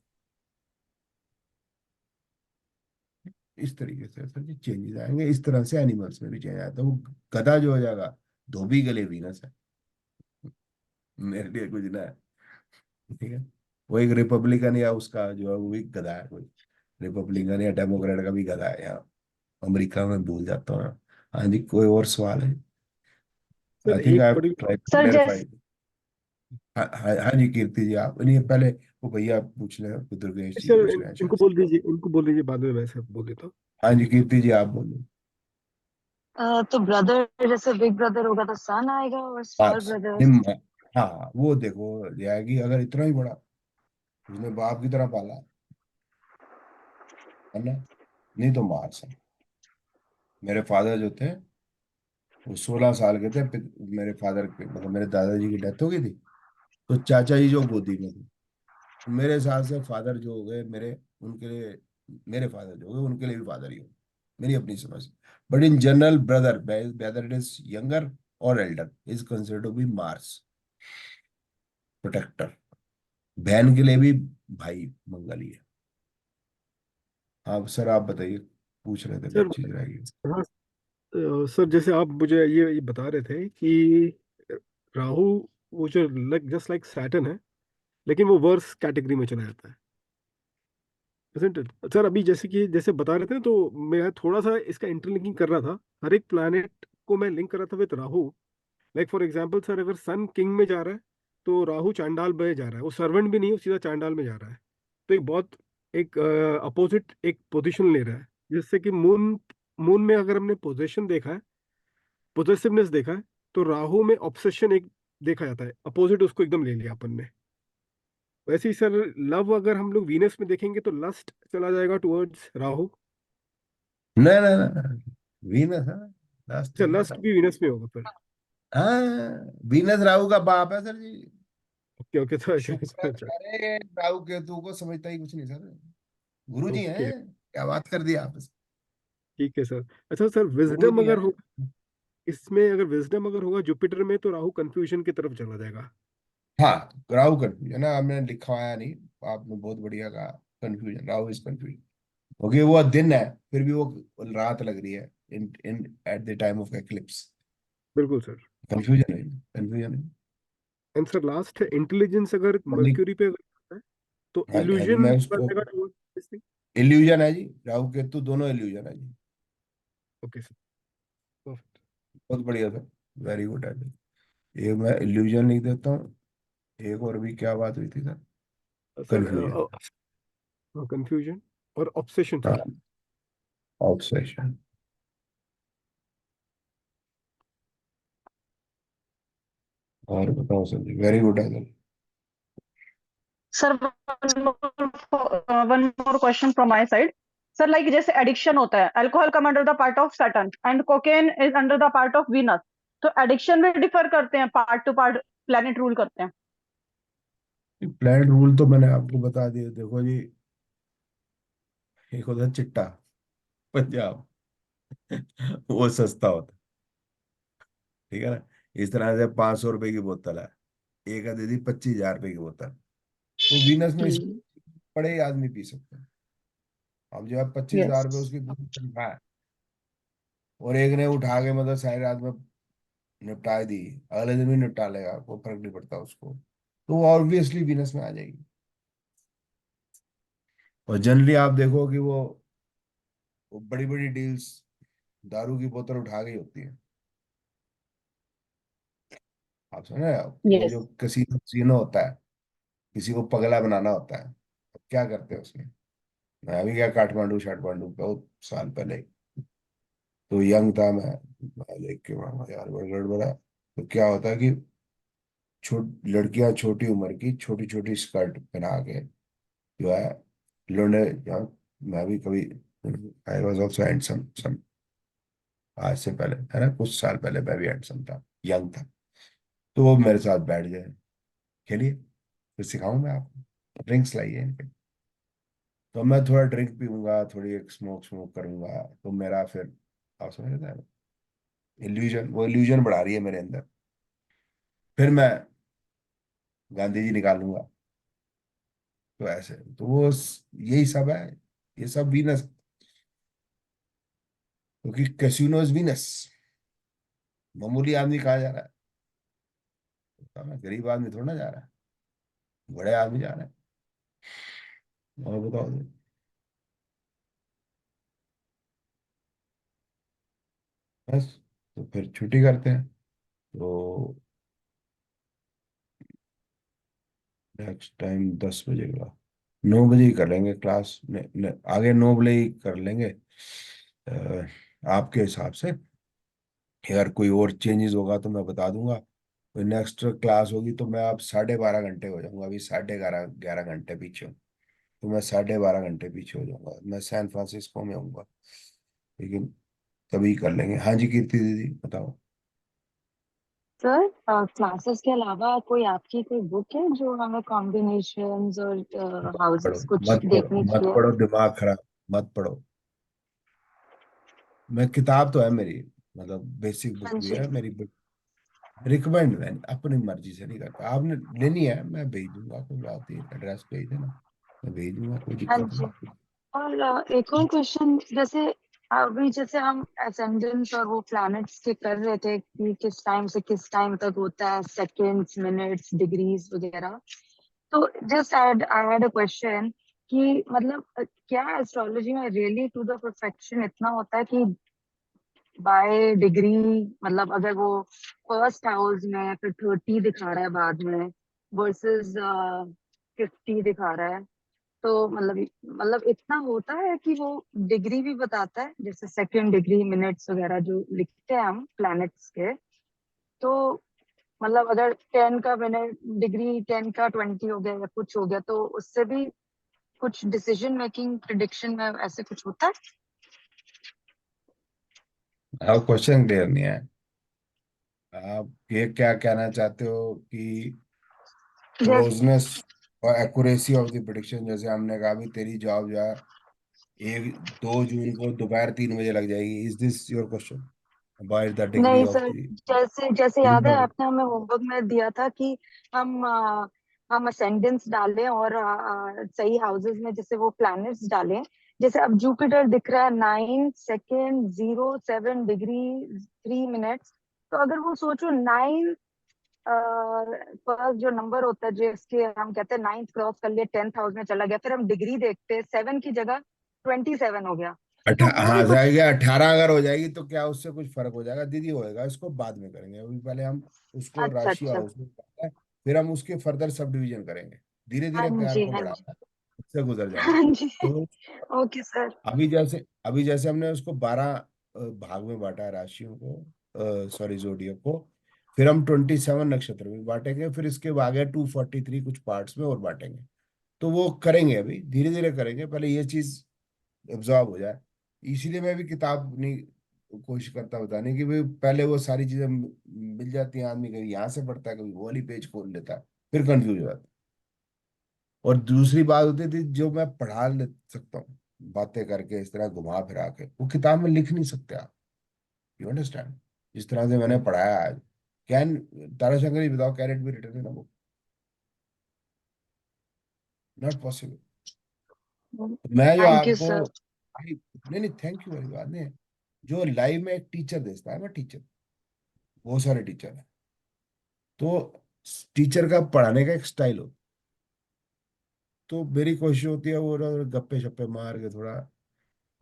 इस तरीके से सर जी चेंजेस आएंगे, इस तरह से एनिमल्स में भी चेंज आता है। वो गधा जो हो जाएगा, धोबी के लिए वीनस है, मेरे लिए कुछ ना है, ठीक है? वो एक रिपब्लिकन या उसका जो है वो भी गधा है, कोई रिपब्लिकन या डेमोक्रेट का भी गधा है यहाँ अमेरिका में, भूल जाता हूँ। हाँ जी, कोई और सवाल है? सर आई थिंक एक आई बड़ी ट्राई टू सर क्लैरिफाई। जैस हाँ हाँ हाँ जी कीर्ति जी, आप नहीं पहले वो भैया पूछ रहे हैं, दुर्गेश जी सर पूछ रहे हैं शायद इनको से। बोल दीजिए, इनको बोल दीजिए, बाद में मैं सब बोल देता हूँ। हाँ जी कीर्ति जी, आप बोलो। तो ब्रदर जैसे बिग ब्रदर होगा तो सन आएगा और स्मॉल बस ब्रदर्स। निम्न, हाँ वो देखो जाएगी, अगर इतना ही बड़ा उसने बाप की तरह पाला है ना, नहीं तो मार्स है। मेरे फादर जो थे, वो 16 साल के थे, मेरे फादर के मतलब मेरे दादाजी की डेथ हो गई थी, तो चाचा जी जो गोदी में थे, मेरे हिसाब से फादर जो हो गए मेरे, उनके लिए, मेरे फादर जो हो गए उनके लिए भी फादर ही हो, मेरी अपनी समझ। But in general brother, whether it is younger और elder, is considered to be Mars, protector. बहन के लिए भी भाई मंगल ही है। हाँ सर आप बताइए, पूछ रहे थे सर कुछ चीज रहेगी। हाँ, सर जैसे आप मुझे ये बता रहे थे कि राहु, वो जो लाइक जस्ट लाइक सैटर्न है, लेकिन वो वर्स कैटेगरी में चला जाता है, isn't it? सर अभी जैसे कि जैसे बता रहे थे ना, तो मैं थोड़ा सा इसका इंटरलिंकिंग कर रहा था, हर एक प्लैनेट को मैं लिंक कर रहा था with Rahu. Like for example sir, अगर सन किंग में जा रहा है, तो राहु चांडाल में जा रहा है, वो सर्वेंट भी नहीं, वो सीधा चांडाल में जा रहा है। तो एक बहुत एक अपोजिट एक पोजीशन ले रहा है, जिससे कि मून, मून में अगर हमने पोजीशन देखा है, पोजेसिवनेस देखा है, तो राहु में ऑब्सेशन एक देखा जाता है, अपोजिट उसको एकदम ले लिया अपन ने। वैसे ही सर, लव अगर हम लोग वीनस में देखेंगे तो लस्ट चला जाएगा टुवर्ड्स राहु। नहीं नहीं नहीं, वीनस है लास्ट अच्छा, में लस्ट बताओ। भी वीनस में होगा फिर। हाँ, वीनस राहु का बाप है सर जी। ओके ओके, तो शुक्र, अच्छा। अरे राहु केतु को समझता ही कुछ नहीं सर, गुरु जी ओके, हैं, क्या बात कर दी आप। ठीक है सर। अच्छा सर, गुरु विजडम जी अगर हैं। हो, इसमें अगर विजडम अगर होगा जुपिटर में, तो राहु कंफ्यूजन की तरफ चला जाएगा। हाँ, राहु कंफ्यूजन है, आपने लिखवाया नहीं, आपने बहुत बढ़िया कहा। कंफ्यूजन, राहु इज कंफ्यूजन, क्योंकि वो दिन है, फिर भी वो रात लग रही है in in at the time of eclipse. बिल्कुल सर। कंफ्यूजन है, कंफ्यूजन है। एंड सर लास्ट है, इंटेलिजेंस अगर only- मर्क्यूरी पे होता है तो हाँ हाँ जी, इल्यूजन मैं उसको, बनेगा towards this thing? इल्यूजन है जी, राहु केतु दोनों इल्यूजन है जी। Okay sir, perfect. बहुत बढ़िया था, वेरी गुड है। एक मैं इल्यूजन लिख देता हूँ, एक और भी क्या बात हुई थी सर, सर कंफ्यूजन। कंफ्यूजन और ऑब्सेशन हाँ, सर। ऑब्सेशन। और बताओ सर जी, वेरी गुड है sir. Sir one more question from my side. Sir like जैसे एडिक्शन होता है, alcohol come under the part of Saturn and cocaine is under the part of Venus, तो addiction में differ करते हैं, part two part planet rule करते हैं। Plan rule तो मैंने आपको बता दिया, देखो जी, एक होता है चिट्टा पंजाब, वो सस्ता होता है, ठीक है ना। इस तरह से 500 रुपए की बोतल है, एक का दे दी 25,000 रुपए की बोतल, वो वीनस में इसको बड़े ही आदमी पी सकते हैं। अब जो है 25,000 रुपए यस। उसकी पूरी तनख्वाह है, और एक ने उठा के मतलब सारी रात में निपटा दी, अगले दिन भी निपटा लेगा, कोई फर्क नहीं पड़ता उसको, तो वो ऑब्वियसली वीनस में आ जाएगी। और जनरली आप देखो कि वो बड़ी बड़ी डील्स दारू की बोतल उठा के ही होती है। आप सुने आप, वो यस। जो कसीनो सीनो होता है, किसी को पगला बनाना होता है, अब क्या करते हैं उसमें। मैं अभी क्या काठमांडू शाठमांडू बहुत साल पहले, तो यंग था मैं देख के वहां यार बड़ा गड़बड़ा है। तो क्या होता है कि लड़कियां छोटी उम्र की छोटी छोटी स्कर्ट पहना के जो है लौंडे, यहाँ मैं भी कभी, आई वॉज ऑल्सो हैंडसम सम, आज से पहले है ना, कुछ साल पहले मैं भी हैंडसम था, यंग था। तो वो मेरे साथ बैठ गए, खेलिए, फिर सिखाऊं मैं आपको, ड्रिंक्स लाइए इनके। तो मैं थोड़ा ड्रिंक पीऊंगा, थोड़ी एक स्मोक स्मोक करूंगा, तो मेरा फिर, आप समझ रहे हैं, इल्यूजन, वो इल्यूजन बढ़ा रही है मेरे अंदर। फिर मैं गांधी जी निकालूंगा, तो ऐसे, तो यही सब है, ये सब वीनस, क्योंकि कैसीनो इज वीनस। मामूली आदमी कहाँ जा रहा है, पता ना, गरीब आदमी थोड़ा ना जा रहा है, बड़े आदमी जा रहे हैं। और बताओ जी। बस, तो फिर छुट्टी करते हैं, तो नेक्स्ट टाइम 10 बजे का, 9 बजे ही कर लेंगे क्लास, आगे 9 बजे ही कर लेंगे, आपके हिसाब से। अगर कोई और चेंजेस होगा तो मैं बता दूंगा। कोई नेक्स्ट क्लास होगी तो मैं अब 12.5 घंटे हो जाऊंगा, अभी 11:30 11 घंटे पीछे हूँ, तो मैं 12.5 घंटे पीछे हो जाऊंगा, मैं सैन फ्रांसिस्को में हूँगा, लेकिन तभी कर लेंगे। हाँ जी कीर्ति दीदी बताओ। सर क्लासेस के अलावा कोई आपकी कोई बुक है जो हमें कॉम्बिनेशंस और पढ़ो, हाउसेस कुछ मत पढ़ो, देखनी मत चाहिए? पढ़ो, दिमाग खराब, मत पढ़ो। मैं किताब तो है मेरी, मतलब बेसिक बुक हाँ भी जी। है मेरी, रिकमेंड मैं अपनी मर्जी से नहीं करता, आपने लेनी है मैं भेज दूंगा, कोई बात नहीं, एड्रेस भेज देना, मैं भेज दूंगा, कोई हाँ दिक्कत जी। नहीं। और एक और क्वेश्चन, जैसे अभी जैसे हम असेंडेंस और वो प्लैनेट्स के कर रहे थे कि किस टाइम से किस टाइम तक होता है, सेकेंड्स, मिनट्स, डिग्रीज वगैरह, तो just I had a question कि मतलब क्या एस्ट्रोलॉजी में रियली टू द परफेक्शन इतना होता है कि बाय डिग्री, मतलब अगर वो फर्स्ट हाउस में फिर 30 दिखा रहा है बाद में वर्सेस 50 दिखा रहा है, तो मतलब इतना होता है कि वो डिग्री भी बताता है, जैसे सेकंड डिग्री, मिनट्स वगैरह जो लिखते हैं हम प्लैनेट्स के, तो मतलब अगर 10 का मिनट डिग्री, 10 का 20 हो गया या कुछ हो गया, तो उससे भी कुछ डिसीजन मेकिंग प्रिडिक्शन में ऐसे कुछ होता है? आप क्वेश्चन क्लियर नहीं है, आप ये क्या कहना चाहते हो कि जैसे क्लोजनेस और एक्यूरेसी ऑफ द प्रिडिक्शन, जैसे हमने कहा भी तेरी जॉब जो है 1 2 जून को दोपहर 3 बजे लग जाएगी, is this your question about the degree नहीं ऑफ सर, द। जैसे जैसे याद है आपने हमें होमवर्क में दिया था कि हम असेंडेंस डालें और सही हाउसेस में जैसे वो प्लैनेट्स डालें, जैसे अब जुपिटर दिख रहा है 9 सेकेंड 07 डिग्री 3 मिनट्स, तो अगर वो सोचो 9 फर्स्ट जो नंबर होता है जिसके हम कहते हैं 9th क्रॉस कर लिए 10th हाउस में चला गया, फिर हम डिग्री देखते हैं 7 की जगह 27 हो गया, तो वो भी हाँ कुछ। जाएगा 18 अगर हो जाएगी तो क्या उससे कुछ फर्क हो जाएगा दीदी? होएगा, इसको बाद में करेंगे, अभी पहले हम उसको अच्छा राशि अच्छा। हाउस में करते हैं, फिर हम उसके फर्दर सब डिवीजन करेंगे। धीरे हाँ धीरे प्यार जी को हाँ जी। बढ़ाना है, उससे गुजर जाना है। हाँ जी। तो ओके सर। अभी जैसे हमने उसको 12 भाग में बांटा है राशियों को, सॉरी जोडियक को, फिर हम 27 नक्षत्र में बांटेंगे, फिर इसके आगे 243 कुछ पार्ट्स में और बांटेंगे। तो वो करेंगे, अभी धीरे धीरे करेंगे, पहले ये चीज एब्जॉर्ब हो जाए। इसीलिए मैं भी किताब नहीं कोशिश करता बताने की, भाई पहले वो सारी चीजें मिल जाती हैं, आदमी कभी यहाँ से पढ़ता है, कभी वो वाली पेज खोल लेता है, फिर कंफ्यूज हो जाता है। और दूसरी बात होती थी, जो मैं पढ़ा ले सकता हूँ बातें करके, इस तरह घुमा फिरा के, वो किताब में लिख नहीं सकते आप। You understand? जिस तरह से मैंने पढ़ाया आज, कैन ताराशंकर जी बताओ, can it be written in a book? Not possible. मैं जो थैंक यू आपको सर। नहीं नहीं, थैंक यू वाली बात नहीं है। जो लाइव में एक टीचर देता है, मैं टीचर, बहुत सारे टीचर हैं, तो टीचर का पढ़ाने का एक स्टाइल होता है। तो मेरी कोशिश होती है वो ना गप्पे शप्पे मार के, थोड़ा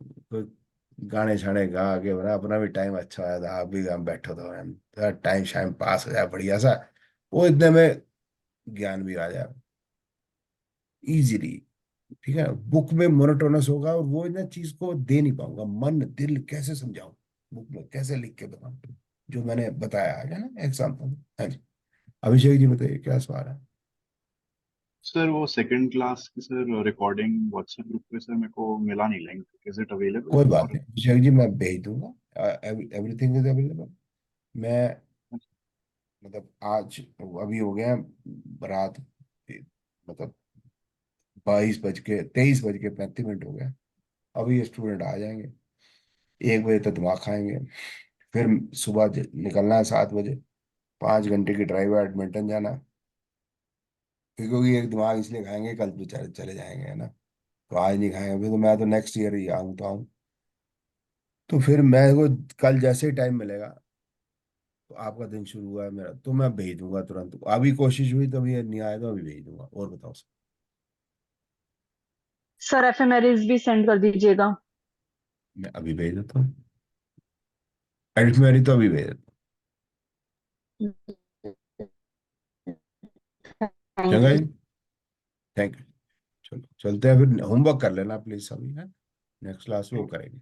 कोई गाने शाने गा के, बना अपना भी टाइम अच्छा हो जाता, आप भी हम बैठो तो हम थोड़ा टाइम शाइम पास हो जाए बढ़िया सा, वो इतने में ज्ञान भी आ जाए इजीली। ठीक है, बुक में मोनोटोनस होगा और वो ना चीज को दे नहीं पाऊंगा, मन दिल कैसे समझाऊं, बुक में कैसे लिख के बताऊं, जो मैंने बताया है ना एग्जाम्पल। हाँ जी, अभिषेक जी बताइए क्या सवाल है? सर वो सेकंड क्लास की सर रिकॉर्डिंग व्हाट्सएप ग्रुप पे सर मेरे को मिला नहीं लिंक, इज इट अवेलेबल कोई बात और? नहीं अभिषेक जी, मैं भेज दूंगा, एवरीथिंग इज अवेलेबल। मैं मतलब आज अभी हो गया रात, मतलब 22:23:35 हो गया। अभी ये स्टूडेंट आ जाएंगे, 1 बजे तक दिमाग खाएंगे, फिर सुबह निकलना है 7 बजे, 5 घंटे की ड्राइव है, एडमिंटन जाना है। फिर क्योंकि एक दिमाग इसलिए खाएंगे, कल बेचारे चले जाएंगे, है ना? तो आज नहीं खाएंगे, फिर तो मैं तो नेक्स्ट ईयर ही आऊँ तो आऊँ। तो फिर मैं को कल जैसे ही टाइम मिलेगा, तो आपका दिन शुरू हुआ है मेरा, तो मैं भेज दूंगा तुरंत। अभी कोशिश हुई तो अभी नहीं आया, तो अभी भेज दूंगा। और बताओ सर। सर एफएमआरआईज भी सेंड कर दीजिएगा। मैं अभी भेज देता हूँ, एडिट मेरी तो अभी भेज देता हूँ। थैंक चंगा यू। Ji, thank you. चलो चलते हैं, फिर होमवर्क कर लेना प्लीज सभी, है नेक्स्ट क्लास में वो करेंगे।